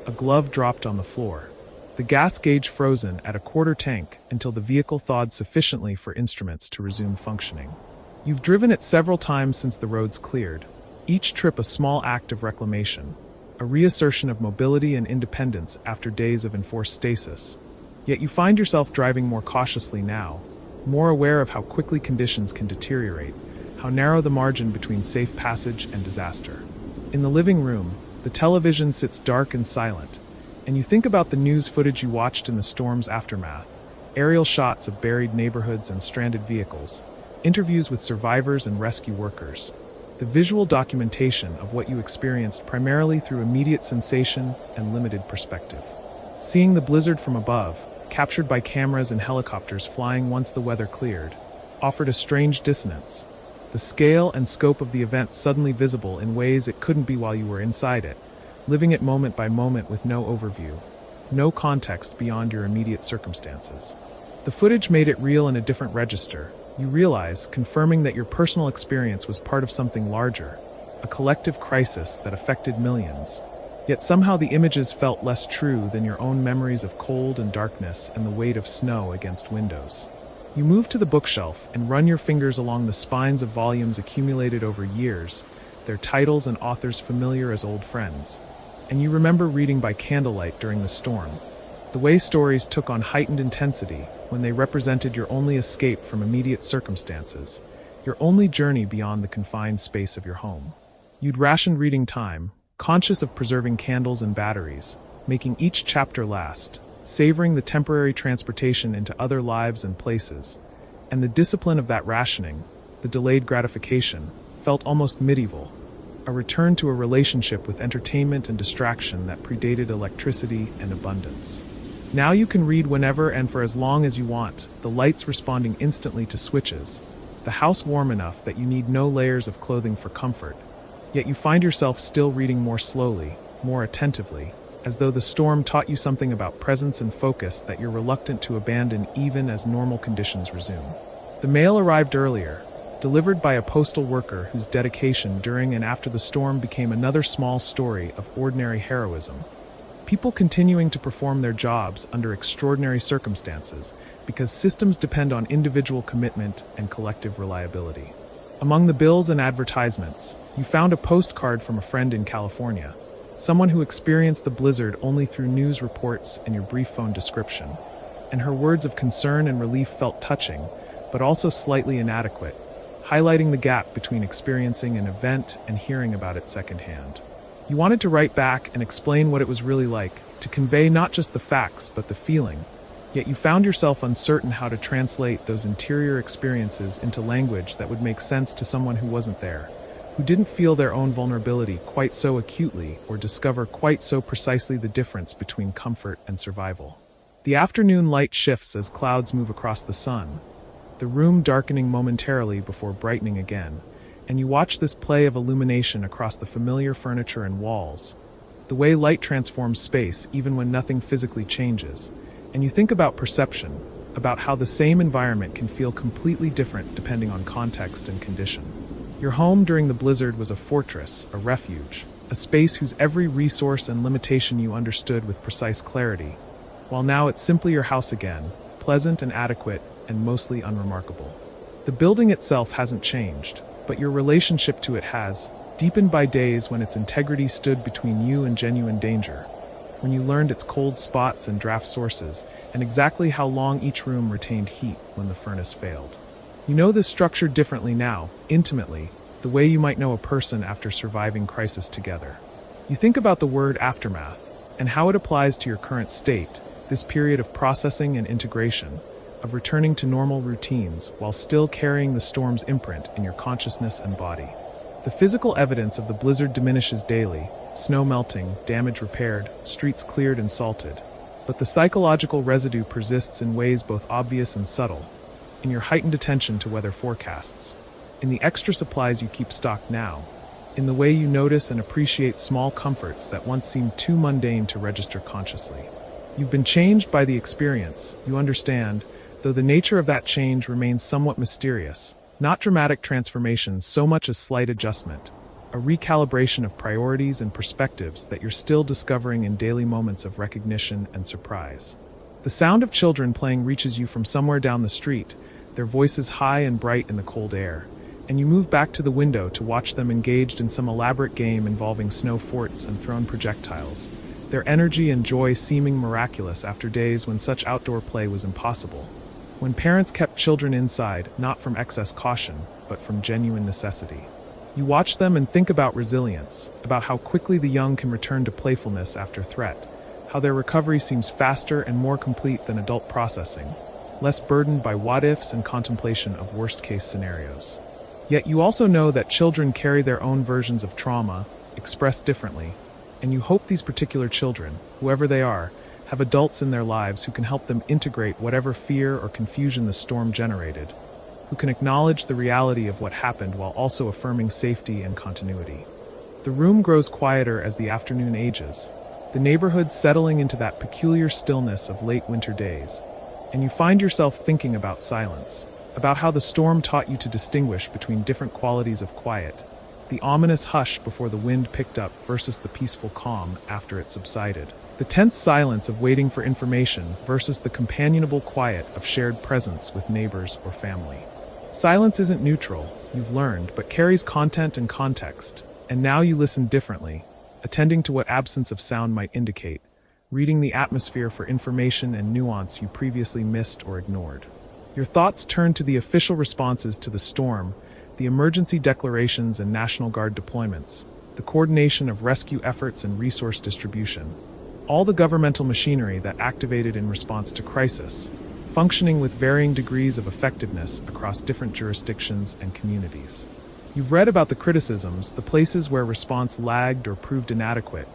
A glove dropped on the floor, the gas gauge frozen at a quarter tank until the vehicle thawed sufficiently for instruments to resume functioning. You've driven it several times since the roads cleared, each trip a small act of reclamation, a reassertion of mobility and independence after days of enforced stasis. Yet you find yourself driving more cautiously now, more aware of how quickly conditions can deteriorate, how narrow the margin between safe passage and disaster. In the living room, the television sits dark and silent, and you think about the news footage you watched in the storm's aftermath, aerial shots of buried neighborhoods and stranded vehicles, interviews with survivors and rescue workers, the visual documentation of what you experienced primarily through immediate sensation and limited perspective. Seeing the blizzard from above, captured by cameras and helicopters flying once the weather cleared, offered a strange dissonance. The scale and scope of the event suddenly visible in ways it couldn't be while you were inside it, living it moment by moment with no overview, no context beyond your immediate circumstances. The footage made it real in a different register, you realize, confirming that your personal experience was part of something larger, a collective crisis that affected millions. Yet somehow the images felt less true than your own memories of cold and darkness and the weight of snow against windows. You move to the bookshelf and run your fingers along the spines of volumes accumulated over years, their titles and authors familiar as old friends. And you remember reading by candlelight during the storm. The way stories took on heightened intensity when they represented your only escape from immediate circumstances, your only journey beyond the confined space of your home. You'd rationed reading time, conscious of preserving candles and batteries, making each chapter last, savoring the temporary transportation into other lives and places. And the discipline of that rationing, the delayed gratification, felt almost medieval, a return to a relationship with entertainment and distraction that predated electricity and abundance. Now you can read whenever and for as long as you want, the lights responding instantly to switches, the house warm enough that you need no layers of clothing for comfort, yet you find yourself still reading more slowly, more attentively, as though the storm taught you something about presence and focus that you're reluctant to abandon even as normal conditions resume. The mail arrived earlier, delivered by a postal worker whose dedication during and after the storm became another small story of ordinary heroism. People continuing to perform their jobs under extraordinary circumstances because systems depend on individual commitment and collective reliability. Among the bills and advertisements, you found a postcard from a friend in California, someone who experienced the blizzard only through news reports and your brief phone description. And her words of concern and relief felt touching, but also slightly inadequate, highlighting the gap between experiencing an event and hearing about it secondhand. You wanted to write back and explain what it was really like, to convey not just the facts but the feeling, yet you found yourself uncertain how to translate those interior experiences into language that would make sense to someone who wasn't there, who didn't feel their own vulnerability quite so acutely or discover quite so precisely the difference between comfort and survival. The afternoon light shifts as clouds move across the sun, the room darkening momentarily before brightening again, and you watch this play of illumination across the familiar furniture and walls, the way light transforms space even when nothing physically changes, and you think about perception, about how the same environment can feel completely different depending on context and condition. Your home during the blizzard was a fortress, a refuge, a space whose every resource and limitation you understood with precise clarity, while now it's simply your house again, pleasant and adequate and mostly unremarkable. The building itself hasn't changed, but your relationship to it has, deepened by days when its integrity stood between you and genuine danger, when you learned its cold spots and draft sources, and exactly how long each room retained heat when the furnace failed. You know this structure differently now, intimately, the way you might know a person after surviving crisis together. You think about the word aftermath, and how it applies to your current state, this period of processing and integration, of returning to normal routines while still carrying the storm's imprint in your consciousness and body. The physical evidence of the blizzard diminishes daily, snow melting, damage repaired, streets cleared and salted. But the psychological residue persists in ways both obvious and subtle, in your heightened attention to weather forecasts, in the extra supplies you keep stocked now, in the way you notice and appreciate small comforts that once seemed too mundane to register consciously. You've been changed by the experience, you understand, though the nature of that change remains somewhat mysterious, not dramatic transformation so much as slight adjustment, a recalibration of priorities and perspectives that you're still discovering in daily moments of recognition and surprise. The sound of children playing reaches you from somewhere down the street, their voices high and bright in the cold air, and you move back to the window to watch them engaged in some elaborate game involving snow forts and thrown projectiles, their energy and joy seeming miraculous after days when such outdoor play was impossible. When parents kept children inside, not from excess caution, but from genuine necessity. You watch them and think about resilience, about how quickly the young can return to playfulness after threat, how their recovery seems faster and more complete than adult processing, less burdened by what-ifs and contemplation of worst-case scenarios. Yet you also know that children carry their own versions of trauma, expressed differently, and you hope these particular children, whoever they are, have adults in their lives who can help them integrate whatever fear or confusion the storm generated, who can acknowledge the reality of what happened while also affirming safety and continuity. The room grows quieter as the afternoon ages, the neighborhood settling into that peculiar stillness of late winter days, and you find yourself thinking about silence, about how the storm taught you to distinguish between different qualities of quiet, the ominous hush before the wind picked up versus the peaceful calm after it subsided. The tense silence of waiting for information versus the companionable quiet of shared presence with neighbors or family. Silence isn't neutral, you've learned, but carries content and context, and now you listen differently, attending to what absence of sound might indicate, reading the atmosphere for information and nuance you previously missed or ignored. Your thoughts turn to the official responses to the storm, the emergency declarations and National Guard deployments, the coordination of rescue efforts and resource distribution, all the governmental machinery that activated in response to crisis, functioning with varying degrees of effectiveness across different jurisdictions and communities. You've read about the criticisms, the places where response lagged or proved inadequate,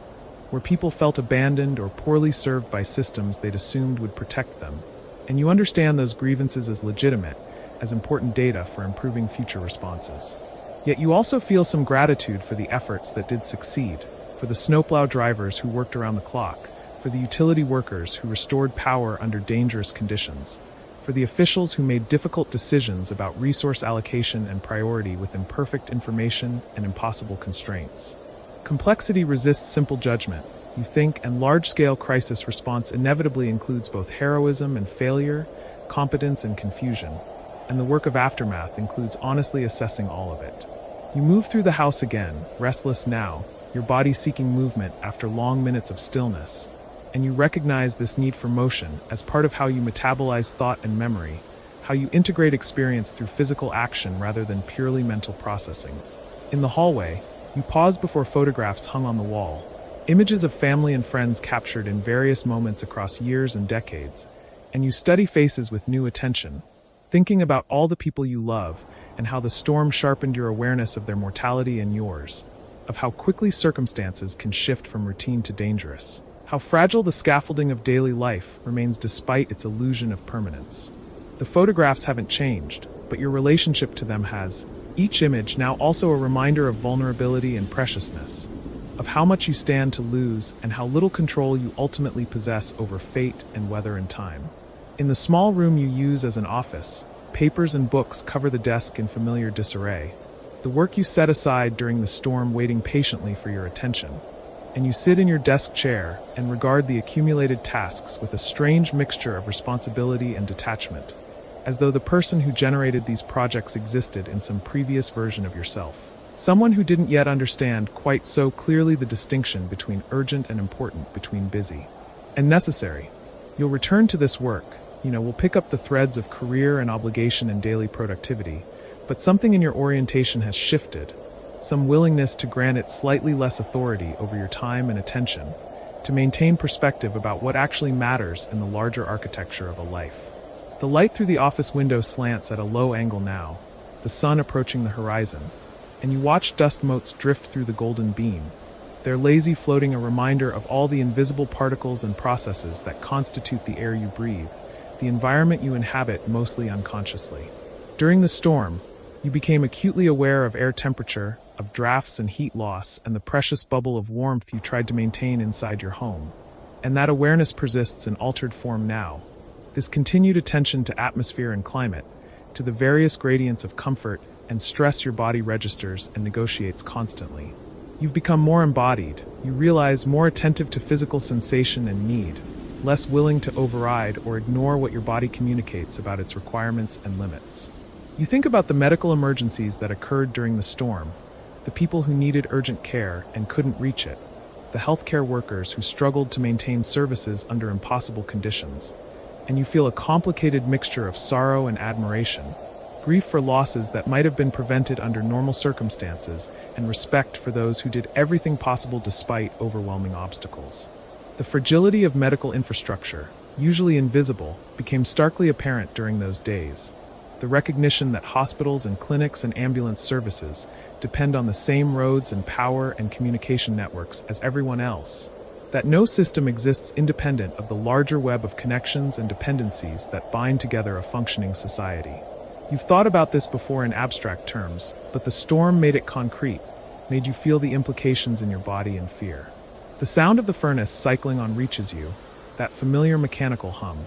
where people felt abandoned or poorly served by systems they'd assumed would protect them, and you understand those grievances as legitimate, as important data for improving future responses. Yet you also feel some gratitude for the efforts that did succeed, for the snowplow drivers who worked around the clock, for the utility workers who restored power under dangerous conditions, for the officials who made difficult decisions about resource allocation and priority with imperfect information and impossible constraints. Complexity resists simple judgment, you think, and large-scale crisis response inevitably includes both heroism and failure, competence and confusion, and the work of aftermath includes honestly assessing all of it. You move through the house again, restless now, your body seeking movement after long minutes of stillness, and you recognize this need for motion as part of how you metabolize thought and memory, how you integrate experience through physical action rather than purely mental processing. In the hallway, you pause before photographs hung on the wall, images of family and friends captured in various moments across years and decades, and you study faces with new attention, thinking about all the people you love and how the storm sharpened your awareness of their mortality and yours, of how quickly circumstances can shift from routine to dangerous, how fragile the scaffolding of daily life remains despite its illusion of permanence. The photographs haven't changed, but your relationship to them has, each image now also a reminder of vulnerability and preciousness, of how much you stand to lose and how little control you ultimately possess over fate and weather and time. In the small room you use as an office, papers and books cover the desk in familiar disarray, the work you set aside during the storm waiting patiently for your attention, and you sit in your desk chair and regard the accumulated tasks with a strange mixture of responsibility and detachment, as though the person who generated these projects existed in some previous version of yourself. Someone who didn't yet understand quite so clearly the distinction between urgent and important, between busy and necessary. You'll return to this work, we'll pick up the threads of career and obligation and daily productivity, but something in your orientation has shifted, some willingness to grant it slightly less authority over your time and attention, to maintain perspective about what actually matters in the larger architecture of a life. The light through the office window slants at a low angle now, the sun approaching the horizon, and you watch dust motes drift through the golden beam, their lazy floating a reminder of all the invisible particles and processes that constitute the air you breathe, the environment you inhabit mostly unconsciously. During the storm, you became acutely aware of air temperature, of drafts and heat loss, and the precious bubble of warmth you tried to maintain inside your home. And that awareness persists in altered form now. This continued attention to atmosphere and climate, to the various gradients of comfort and stress your body registers and negotiates constantly. You've become more embodied, you realize more attentive to physical sensation and need, less willing to override or ignore what your body communicates about its requirements and limits. You think about the medical emergencies that occurred during the storm, the people who needed urgent care and couldn't reach it, the healthcare workers who struggled to maintain services under impossible conditions, and you feel a complicated mixture of sorrow and admiration, grief for losses that might have been prevented under normal circumstances, and respect for those who did everything possible despite overwhelming obstacles. The fragility of medical infrastructure, usually invisible, became starkly apparent during those days. The recognition that hospitals and clinics and ambulance services depend on the same roads and power and communication networks as everyone else, that no system exists independent of the larger web of connections and dependencies that bind together a functioning society. You've thought about this before in abstract terms, but the storm made it concrete, made you feel the implications in your body and fear. The sound of the furnace cycling on reaches you, that familiar mechanical hum,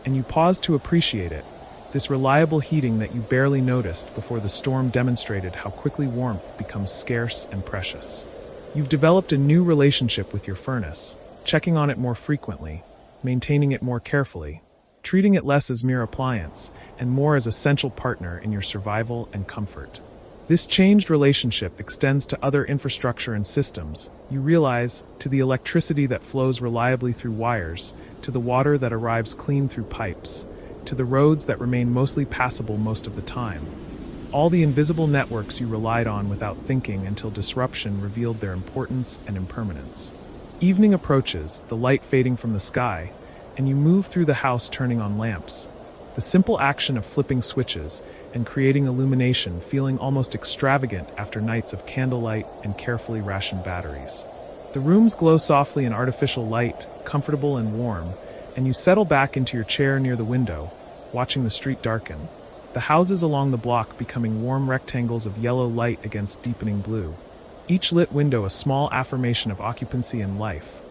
and you pause to appreciate it, this reliable heating that you barely noticed before the storm demonstrated how quickly warmth becomes scarce and precious. You've developed a new relationship with your furnace, checking on it more frequently, maintaining it more carefully, treating it less as mere appliance and more as essential partner in your survival and comfort. This changed relationship extends to other infrastructure and systems. You realize, to the electricity that flows reliably through wires, to the water that arrives clean through pipes, to the roads that remain mostly passable most of the time. All the invisible networks you relied on without thinking until disruption revealed their importance and impermanence. Evening approaches, the light fading from the sky, and you move through the house turning on lamps. The simple action of flipping switches and creating illumination feeling almost extravagant after nights of candlelight and carefully rationed batteries. The rooms glow softly in artificial light, comfortable and warm, and you settle back into your chair near the window, watching the street darken. The houses along the block becoming warm rectangles of yellow light against deepening blue. Each lit window a small affirmation of occupancy and life,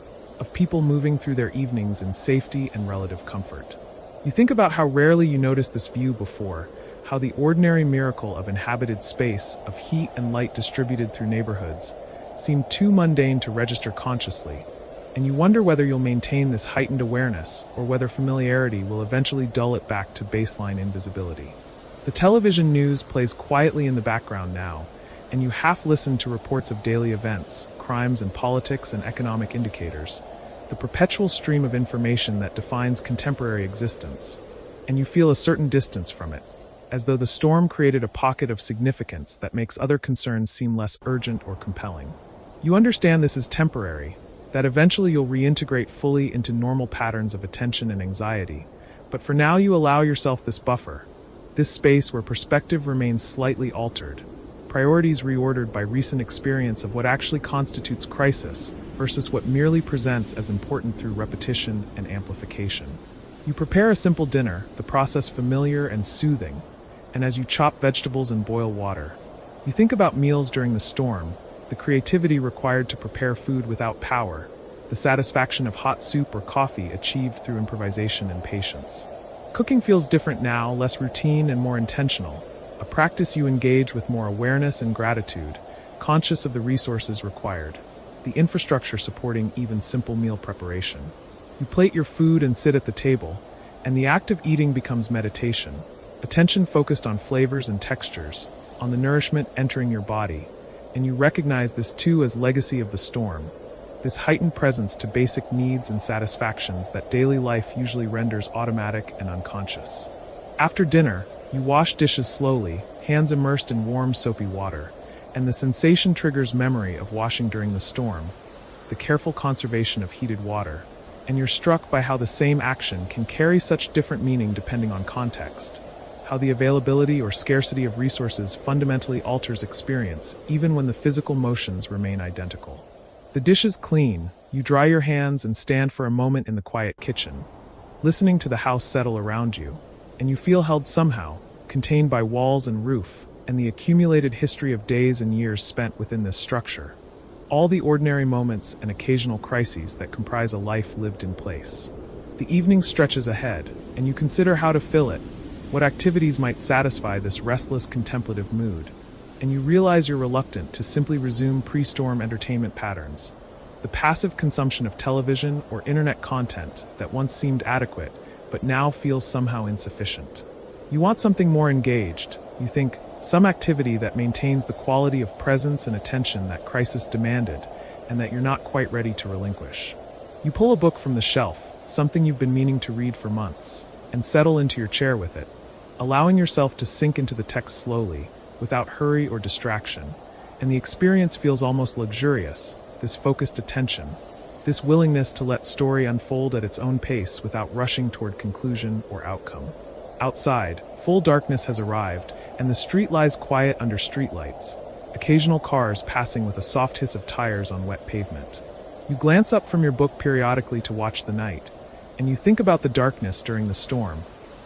of people moving through their evenings in safety and relative comfort. You think about how rarely you noticed this view before, how the ordinary miracle of inhabited space, of heat and light distributed through neighborhoods, seemed too mundane to register consciously, and you wonder whether you'll maintain this heightened awareness or whether familiarity will eventually dull it back to baseline invisibility. The television news plays quietly in the background now, and you half listen to reports of daily events, crimes and politics and economic indicators, the perpetual stream of information that defines contemporary existence, and you feel a certain distance from it, as though the storm created a pocket of significance that makes other concerns seem less urgent or compelling. You understand this is temporary, that eventually you'll reintegrate fully into normal patterns of attention and anxiety, but for now you allow yourself this buffer, this space where perspective remains slightly altered, priorities reordered by recent experience of what actually constitutes crisis versus what merely presents as important through repetition and amplification. You prepare a simple dinner, the process familiar and soothing, and as you chop vegetables and boil water, you think about meals during the storm, the creativity required to prepare food without power, the satisfaction of hot soup or coffee achieved through improvisation and patience. Cooking feels different now, less routine and more intentional, a practice you engage with more awareness and gratitude, conscious of the resources required, the infrastructure supporting even simple meal preparation. You plate your food and sit at the table, and the act of eating becomes meditation, attention focused on flavors and textures, on the nourishment entering your body, and you recognize this too as legacy of the storm, this heightened presence to basic needs and satisfactions that daily life usually renders automatic and unconscious. After dinner, you wash dishes slowly, hands immersed in warm, soapy water, and the sensation triggers memory of washing during the storm, the careful conservation of heated water, and you're struck by how the same action can carry such different meaning depending on context, how the availability or scarcity of resources fundamentally alters experience, even when the physical motions remain identical. The dish is clean, you dry your hands and stand for a moment in the quiet kitchen, listening to the house settle around you, and you feel held somehow, contained by walls and roof, and the accumulated history of days and years spent within this structure. All the ordinary moments and occasional crises that comprise a life lived in place. The evening stretches ahead, and you consider how to fill it, what activities might satisfy this restless contemplative mood, and you realize you're reluctant to simply resume pre-storm entertainment patterns. The passive consumption of television or internet content that once seemed adequate, but now feels somehow insufficient. You want something more engaged, you think, some activity that maintains the quality of presence and attention that crisis demanded, and that you're not quite ready to relinquish. You pull a book from the shelf, something you've been meaning to read for months, and settle into your chair with it, allowing yourself to sink into the text slowly, without hurry or distraction, and the experience feels almost luxurious, this focused attention, this willingness to let story unfold at its own pace without rushing toward conclusion or outcome. Outside, full darkness has arrived, and the street lies quiet under streetlights, occasional cars passing with a soft hiss of tires on wet pavement. You glance up from your book periodically to watch the night, and you think about the darkness during the storm,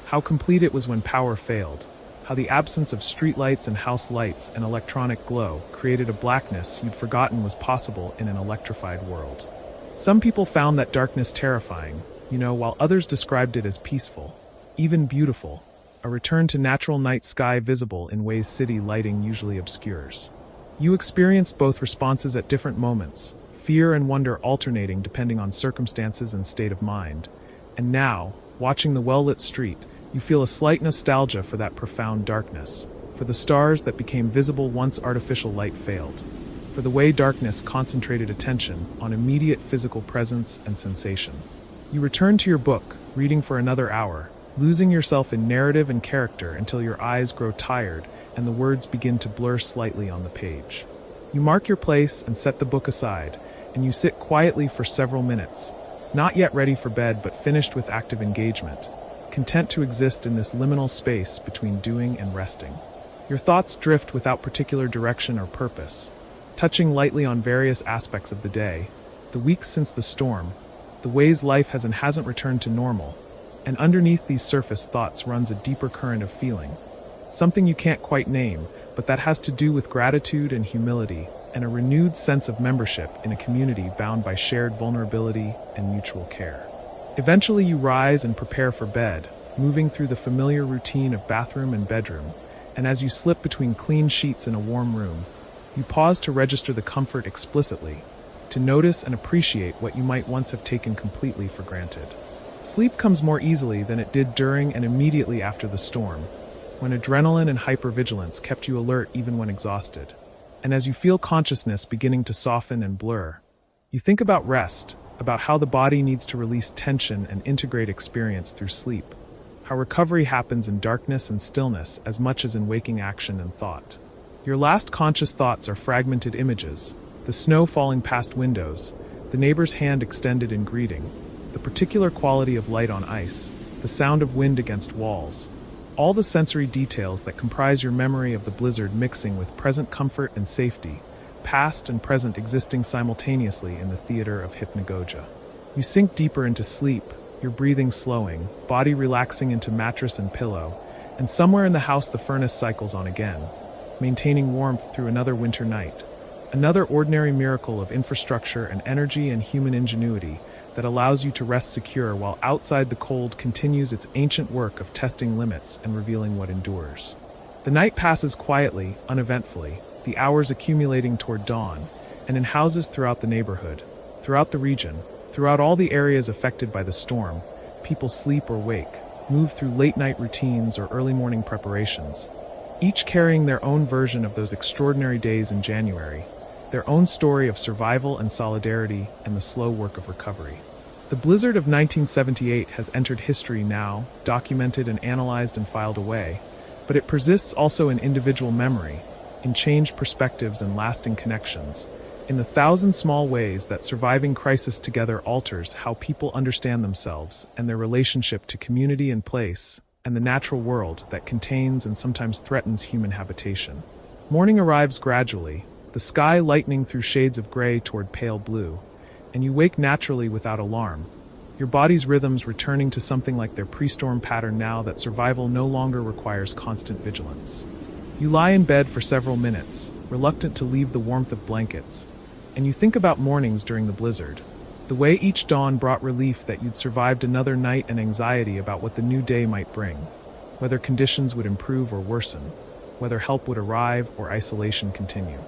how complete it was when power failed, how the absence of streetlights and house lights and electronic glow created a blackness you'd forgotten was possible in an electrified world. Some people found that darkness terrifying, while others described it as peaceful, even beautiful, a return to natural night sky visible in ways city lighting usually obscures. You experienced both responses at different moments, fear and wonder alternating depending on circumstances and state of mind. And now, watching the well-lit street, you feel a slight nostalgia for that profound darkness, for the stars that became visible once artificial light failed, for the way darkness concentrated attention on immediate physical presence and sensation. You return to your book, reading for another hour, losing yourself in narrative and character until your eyes grow tired and the words begin to blur slightly on the page. You mark your place and set the book aside, and you sit quietly for several minutes, not yet ready for bed but finished with active engagement, content to exist in this liminal space between doing and resting. Your thoughts drift without particular direction or purpose, touching lightly on various aspects of the day, the weeks since the storm, the ways life has and hasn't returned to normal, and underneath these surface thoughts runs a deeper current of feeling, something you can't quite name, but that has to do with gratitude and humility, and a renewed sense of membership in a community bound by shared vulnerability and mutual care. Eventually you rise and prepare for bed, moving through the familiar routine of bathroom and bedroom, and as you slip between clean sheets in a warm room, you pause to register the comfort explicitly, to notice and appreciate what you might once have taken completely for granted. Sleep comes more easily than it did during and immediately after the storm, when adrenaline and hypervigilance kept you alert even when exhausted. And as you feel consciousness beginning to soften and blur, you think about rest, about how the body needs to release tension and integrate experience through sleep, how recovery happens in darkness and stillness as much as in waking action and thought. Your last conscious thoughts are fragmented images, the snow falling past windows, the neighbor's hand extended in greeting, the particular quality of light on ice, the sound of wind against walls, all the sensory details that comprise your memory of the blizzard mixing with present comfort and safety, past and present existing simultaneously in the theater of hypnagogia. You sink deeper into sleep, your breathing slowing, body relaxing into mattress and pillow, and somewhere in the house the furnace cycles on again, maintaining warmth through another winter night, another ordinary miracle of infrastructure and energy and human ingenuity that allows you to rest secure while outside the cold continues its ancient work of testing limits and revealing what endures. The night passes quietly, uneventfully, the hours accumulating toward dawn, and in houses throughout the neighborhood, throughout the region, throughout all the areas affected by the storm, people sleep or wake, move through late-night routines or early morning preparations, each carrying their own version of those extraordinary days in January, their own story of survival and solidarity and the slow work of recovery. The blizzard of 1978 has entered history now, documented and analyzed and filed away, but it persists also in individual memory, in changed perspectives and lasting connections, in the thousand small ways that surviving crisis together alters how people understand themselves and their relationship to community and place, and the natural world that contains and sometimes threatens human habitation. Morning arrives gradually, the sky lightening through shades of gray toward pale blue, and you wake naturally without alarm, your body's rhythms returning to something like their pre-storm pattern now that survival no longer requires constant vigilance. You lie in bed for several minutes, reluctant to leave the warmth of blankets, and you think about mornings during the blizzard, the way each dawn brought relief that you'd survived another night and anxiety about what the new day might bring, whether conditions would improve or worsen, whether help would arrive or isolation continue.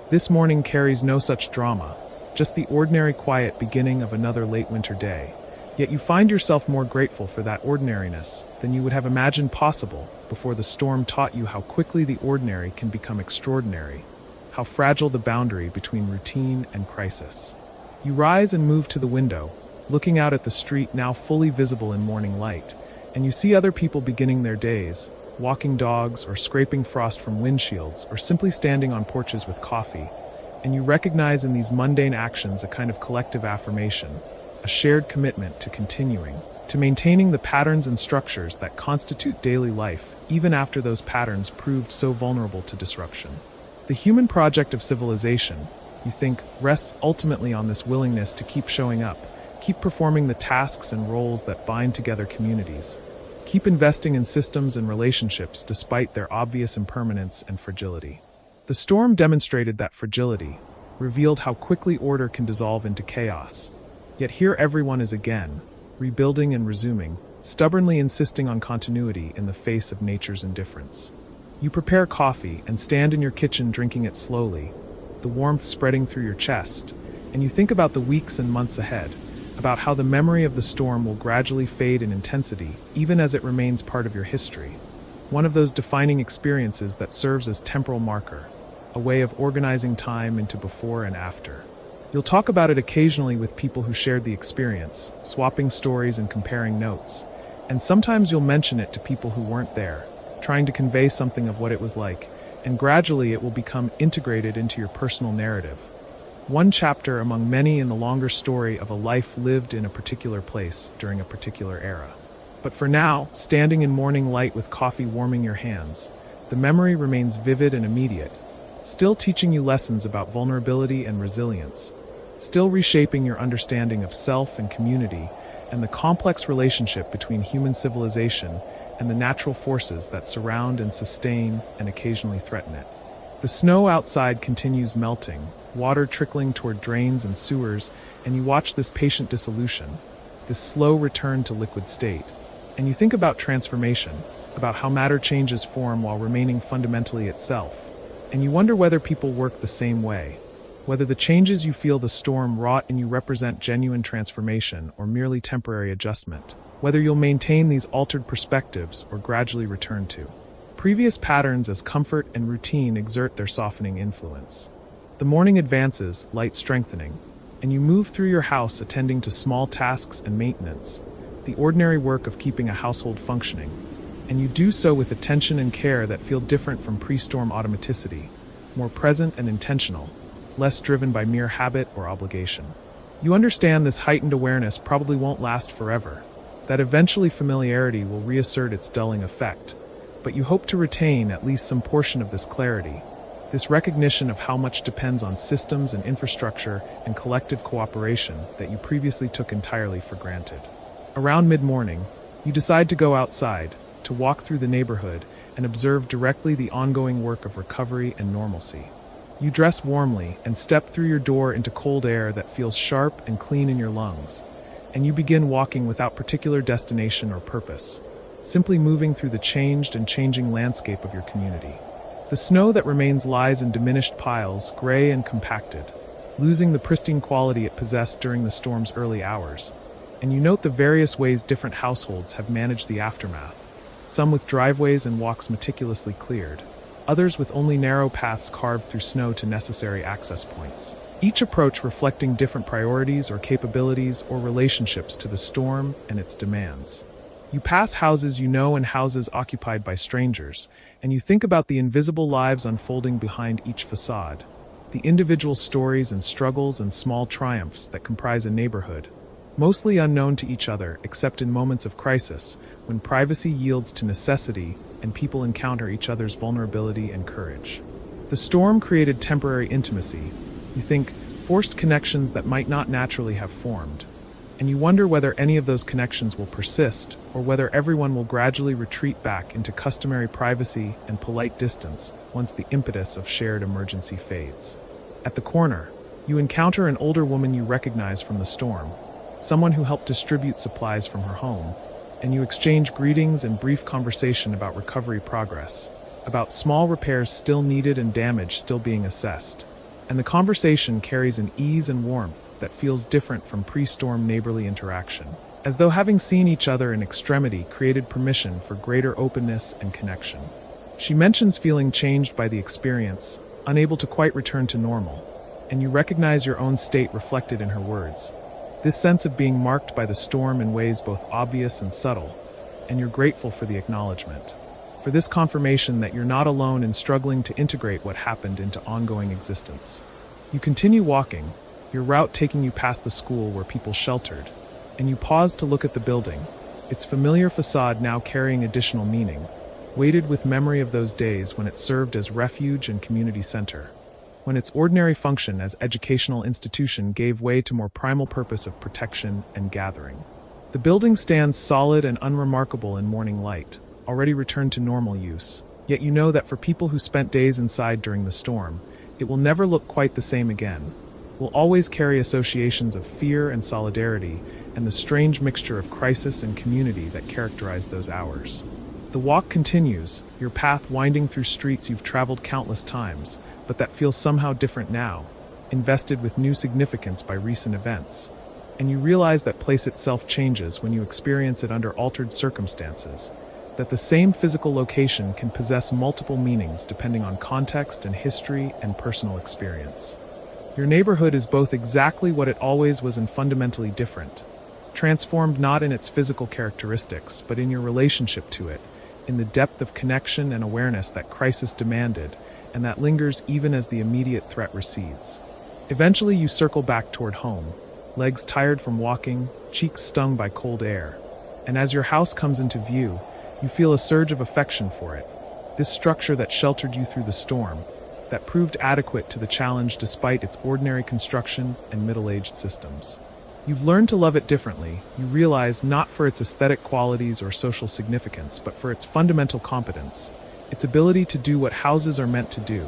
This morning carries no such drama, just the ordinary quiet beginning of another late winter day, yet you find yourself more grateful for that ordinariness than you would have imagined possible before the storm taught you how quickly the ordinary can become extraordinary, how fragile the boundary between routine and crisis. You rise and move to the window, looking out at the street now fully visible in morning light, and you see other people beginning their days, walking dogs or scraping frost from windshields or simply standing on porches with coffee, and you recognize in these mundane actions a kind of collective affirmation, a shared commitment to continuing, to maintaining the patterns and structures that constitute daily life, even after those patterns proved so vulnerable to disruption. The human project of civilization, you think, rests ultimately on this willingness to keep showing up, keep performing the tasks and roles that bind together communities, keep investing in systems and relationships despite their obvious impermanence and fragility. The storm demonstrated that fragility, revealed how quickly order can dissolve into chaos. Yet here everyone is again, rebuilding and resuming, stubbornly insisting on continuity in the face of nature's indifference. You prepare coffee and stand in your kitchen drinking it slowly, the warmth spreading through your chest, and you think about the weeks and months ahead, about how the memory of the storm will gradually fade in intensity, even as it remains part of your history. One of those defining experiences that serves as temporal marker, a way of organizing time into before and after. You'll talk about it occasionally with people who shared the experience, swapping stories and comparing notes. And sometimes you'll mention it to people who weren't there, trying to convey something of what it was like, and gradually it will become integrated into your personal narrative. One chapter among many in the longer story of a life lived in a particular place during a particular era. But for now, standing in morning light with coffee warming your hands, the memory remains vivid and immediate, still teaching you lessons about vulnerability and resilience, still reshaping your understanding of self and community, and the complex relationship between human civilization and the natural forces that surround and sustain and occasionally threaten it. The snow outside continues melting, water trickling toward drains and sewers, and you watch this patient dissolution, this slow return to liquid state. And you think about transformation, about how matter changes form while remaining fundamentally itself. And you wonder whether people work the same way, whether the changes you feel the storm wrought in you represent genuine transformation or merely temporary adjustment, whether you'll maintain these altered perspectives or gradually return to previous patterns as comfort and routine exert their softening influence. The morning advances, light strengthening, and you move through your house attending to small tasks and maintenance, the ordinary work of keeping a household functioning, and you do so with attention and care that feel different from pre-storm automaticity, more present and intentional, less driven by mere habit or obligation. You understand this heightened awareness probably won't last forever, that eventually familiarity will reassert its dulling effect, but you hope to retain at least some portion of this clarity, this recognition of how much depends on systems and infrastructure and collective cooperation that you previously took entirely for granted. Around mid-morning, you decide to go outside, to walk through the neighborhood and observe directly the ongoing work of recovery and normalcy. You dress warmly and step through your door into cold air that feels sharp and clean in your lungs, and you begin walking without particular destination or purpose, simply moving through the changed and changing landscape of your community. The snow that remains lies in diminished piles, gray and compacted, losing the pristine quality it possessed during the storm's early hours, and you note the various ways different households have managed the aftermath, some with driveways and walks meticulously cleared, others with only narrow paths carved through snow to necessary access points, each approach reflecting different priorities or capabilities or relationships to the storm and its demands. You pass houses you know and houses occupied by strangers, and you think about the invisible lives unfolding behind each facade, the individual stories and struggles and small triumphs that comprise a neighborhood, mostly unknown to each other except in moments of crisis, when privacy yields to necessity and people encounter each other's vulnerability and courage. The storm created temporary intimacy, you think, forced connections that might not naturally have formed, and you wonder whether any of those connections will persist or whether everyone will gradually retreat back into customary privacy and polite distance once the impetus of shared emergency fades. At the corner, you encounter an older woman you recognize from the storm, someone who helped distribute supplies from her home, and you exchange greetings and brief conversation about recovery progress, about small repairs still needed and damage still being assessed. And the conversation carries an ease and warmth that feels different from pre-storm neighborly interaction, as though having seen each other in extremity created permission for greater openness and connection. She mentions feeling changed by the experience, unable to quite return to normal, and you recognize your own state reflected in her words. This sense of being marked by the storm in ways both obvious and subtle, and you're grateful for the acknowledgement, for this confirmation that you're not alone in struggling to integrate what happened into ongoing existence. You continue walking, your route taking you past the school where people sheltered, and you pause to look at the building, its familiar facade now carrying additional meaning, weighted with memory of those days when it served as refuge and community center, when its ordinary function as educational institution gave way to more primal purpose of protection and gathering. The building stands solid and unremarkable in morning light, already returned to normal use, yet you know that for people who spent days inside during the storm, it will never look quite the same again, will always carry associations of fear and solidarity and the strange mixture of crisis and community that characterized those hours. The walk continues, your path winding through streets you've traveled countless times, but that feels somehow different now, invested with new significance by recent events. And you realize that place itself changes when you experience it under altered circumstances, that the same physical location can possess multiple meanings depending on context and history and personal experience. Your neighborhood is both exactly what it always was and fundamentally different, transformed not in its physical characteristics, but in your relationship to it, in the depth of connection and awareness that crisis demanded, and that lingers even as the immediate threat recedes. Eventually you circle back toward home, legs tired from walking, cheeks stung by cold air. And as your house comes into view, you feel a surge of affection for it. This structure that sheltered you through the storm, that proved adequate to the challenge despite its ordinary construction and middle-aged systems. You've learned to love it differently, you realize, not for its aesthetic qualities or social significance, but for its fundamental competence, its ability to do what houses are meant to do,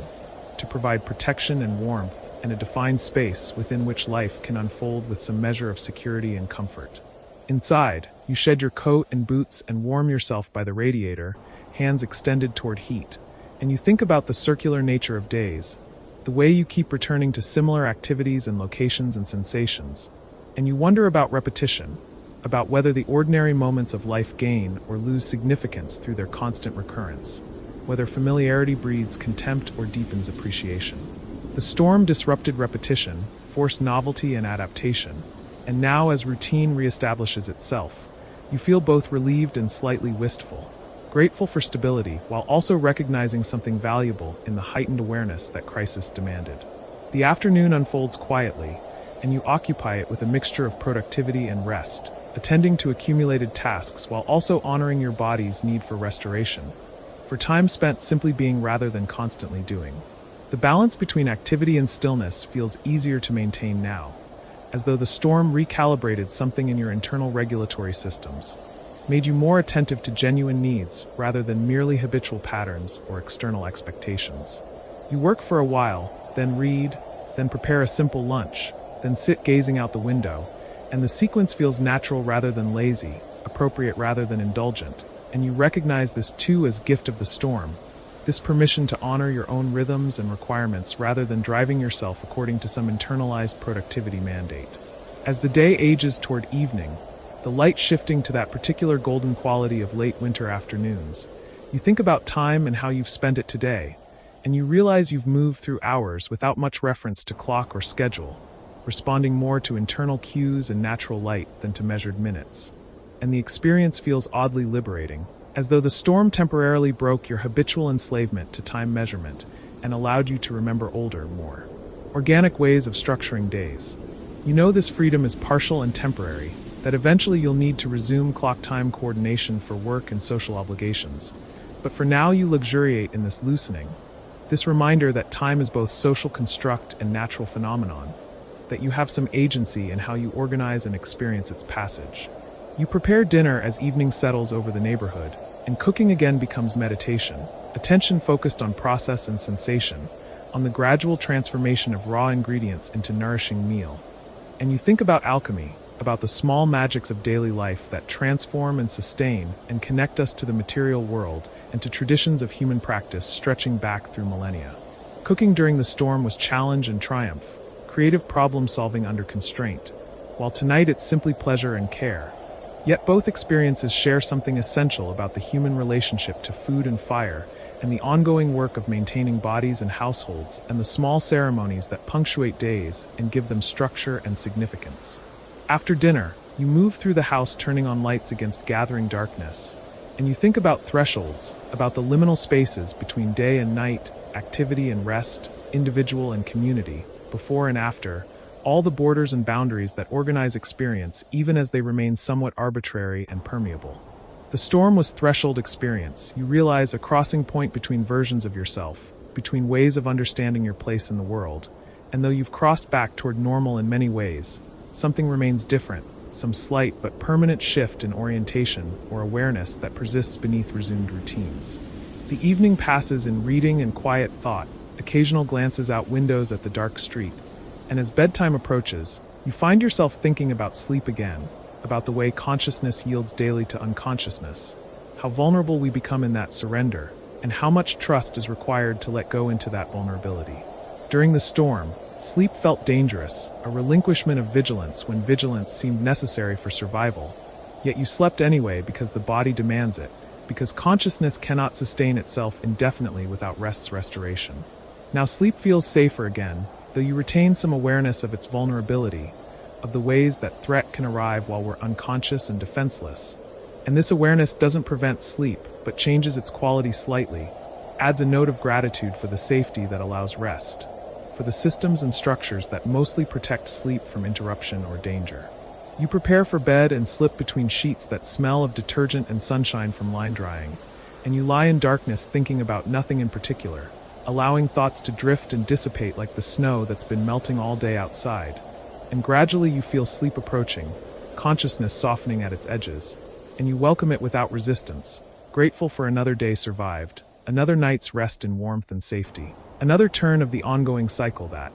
to provide protection and warmth, and a defined space within which life can unfold with some measure of security and comfort. Inside, you shed your coat and boots and warm yourself by the radiator, hands extended toward heat, and you think about the circular nature of days, the way you keep returning to similar activities and locations and sensations, and you wonder about repetition, about whether the ordinary moments of life gain or lose significance through their constant recurrence, whether familiarity breeds contempt or deepens appreciation. The storm disrupted repetition, forced novelty and adaptation, and now as routine reestablishes itself, you feel both relieved and slightly wistful, grateful for stability while also recognizing something valuable in the heightened awareness that crisis demanded. The afternoon unfolds quietly, and you occupy it with a mixture of productivity and rest, attending to accumulated tasks while also honoring your body's need for restoration, for time spent simply being rather than constantly doing. The balance between activity and stillness feels easier to maintain now, as though the storm recalibrated something in your internal regulatory systems, made you more attentive to genuine needs rather than merely habitual patterns or external expectations. You work for a while, then read, then prepare a simple lunch, then sit gazing out the window, and the sequence feels natural rather than lazy, appropriate rather than indulgent, and you recognize this too as gift of the storm, this permission to honor your own rhythms and requirements rather than driving yourself according to some internalized productivity mandate. As the day ages toward evening, the light shifting to that particular golden quality of late winter afternoons, you think about time and how you've spent it today, and you realize you've moved through hours without much reference to clock or schedule, responding more to internal cues and natural light than to measured minutes. And the experience feels oddly liberating, as though the storm temporarily broke your habitual enslavement to time measurement and allowed you to remember older, more organic ways of structuring days. You know this freedom is partial and temporary, that eventually you'll need to resume clock time coordination for work and social obligations. But for now you luxuriate in this loosening, this reminder that time is both social construct and natural phenomenon, that you have some agency in how you organize and experience its passage. You prepare dinner as evening settles over the neighborhood, and cooking again becomes meditation, attention focused on process and sensation, on the gradual transformation of raw ingredients into nourishing meal. And you think about alchemy, about the small magics of daily life that transform and sustain and connect us to the material world and to traditions of human practice stretching back through millennia. Cooking during the storm was challenge and triumph, creative problem solving under constraint, while tonight it's simply pleasure and care. Yet both experiences share something essential about the human relationship to food and fire, and the ongoing work of maintaining bodies and households, and the small ceremonies that punctuate days and give them structure and significance. After dinner, you move through the house turning on lights against gathering darkness, and you think about thresholds, about the liminal spaces between day and night, activity and rest, individual and community, before and after, all the borders and boundaries that organize experience even as they remain somewhat arbitrary and permeable. The storm was threshold experience. You realize a crossing point between versions of yourself, between ways of understanding your place in the world, and though you've crossed back toward normal in many ways, something remains different, some slight but permanent shift in orientation or awareness that persists beneath resumed routines. The evening passes in reading and quiet thought, occasional glances out windows at the dark street, and as bedtime approaches, you find yourself thinking about sleep again, about the way consciousness yields daily to unconsciousness, how vulnerable we become in that surrender, and how much trust is required to let go into that vulnerability. During the storm, Sleep felt dangerous, a relinquishment of vigilance when vigilance seemed necessary for survival. Yet you slept anyway because the body demands it, because consciousness cannot sustain itself indefinitely without rest's restoration. Now sleep feels safer again, though you retain some awareness of its vulnerability, of the ways that threat can arrive while we're unconscious and defenseless. And this awareness doesn't prevent sleep, but changes its quality slightly, adds a note of gratitude for the safety that allows rest, for the systems and structures that mostly protect sleep from interruption or danger. You prepare for bed and slip between sheets that smell of detergent and sunshine from line drying, and you lie in darkness thinking about nothing in particular, allowing thoughts to drift and dissipate like the snow that's been melting all day outside. And gradually you feel sleep approaching, consciousness softening at its edges, and you welcome it without resistance, grateful for another day survived, another night's rest in warmth and safety. Another turn of the ongoing cycle that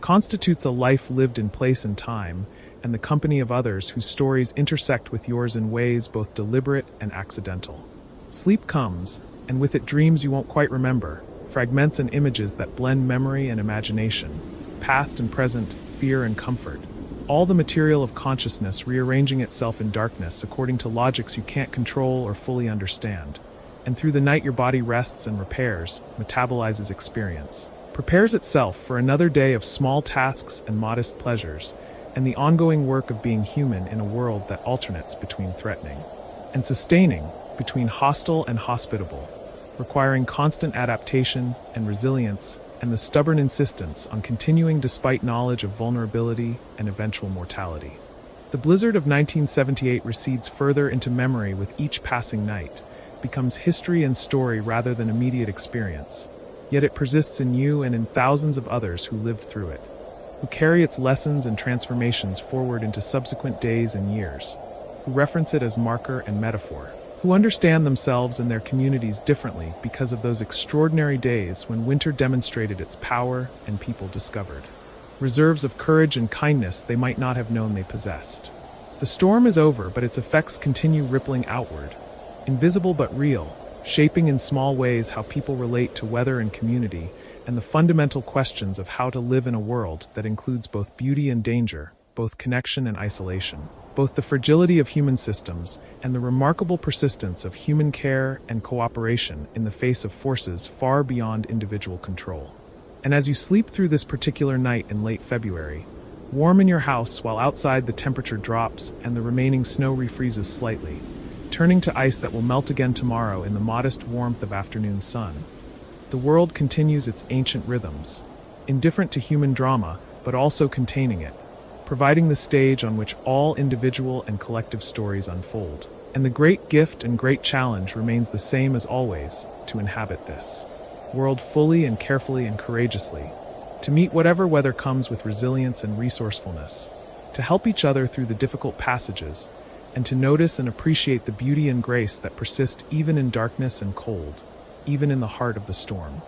constitutes a life lived in place and time, and the company of others whose stories intersect with yours in ways both deliberate and accidental. Sleep comes, and with it dreams you won't quite remember, fragments and images that blend memory and imagination, past and present, fear and comfort, all the material of consciousness rearranging itself in darkness according to logics you can't control or fully understand. And through the night your body rests and repairs, metabolizes experience, prepares itself for another day of small tasks and modest pleasures, and the ongoing work of being human in a world that alternates between threatening and sustaining, between hostile and hospitable, requiring constant adaptation and resilience and the stubborn insistence on continuing despite knowledge of vulnerability and eventual mortality. The blizzard of 1978 recedes further into memory with each passing night, becomes history and story rather than immediate experience, yet it persists in you and in thousands of others who lived through it, who carry its lessons and transformations forward into subsequent days and years, who reference it as marker and metaphor, who understand themselves and their communities differently because of those extraordinary days when winter demonstrated its power and people discovered reserves of courage and kindness they might not have known they possessed. The storm is over, but its effects continue rippling outward, invisible but real, shaping in small ways how people relate to weather and community, and the fundamental questions of how to live in a world that includes both beauty and danger, both connection and isolation, both the fragility of human systems and the remarkable persistence of human care and cooperation in the face of forces far beyond individual control. And as you sleep through this particular night in late February, warm in your house while outside the temperature drops and the remaining snow refreezes slightly, turning to ice that will melt again tomorrow in the modest warmth of afternoon sun, the world continues its ancient rhythms, indifferent to human drama, but also containing it, providing the stage on which all individual and collective stories unfold. And the great gift and great challenge remains the same as always, to inhabit this world fully and carefully and courageously, to meet whatever weather comes with resilience and resourcefulness, to help each other through the difficult passages, and to notice and appreciate the beauty and grace that persist even in darkness and cold, even in the heart of the storm.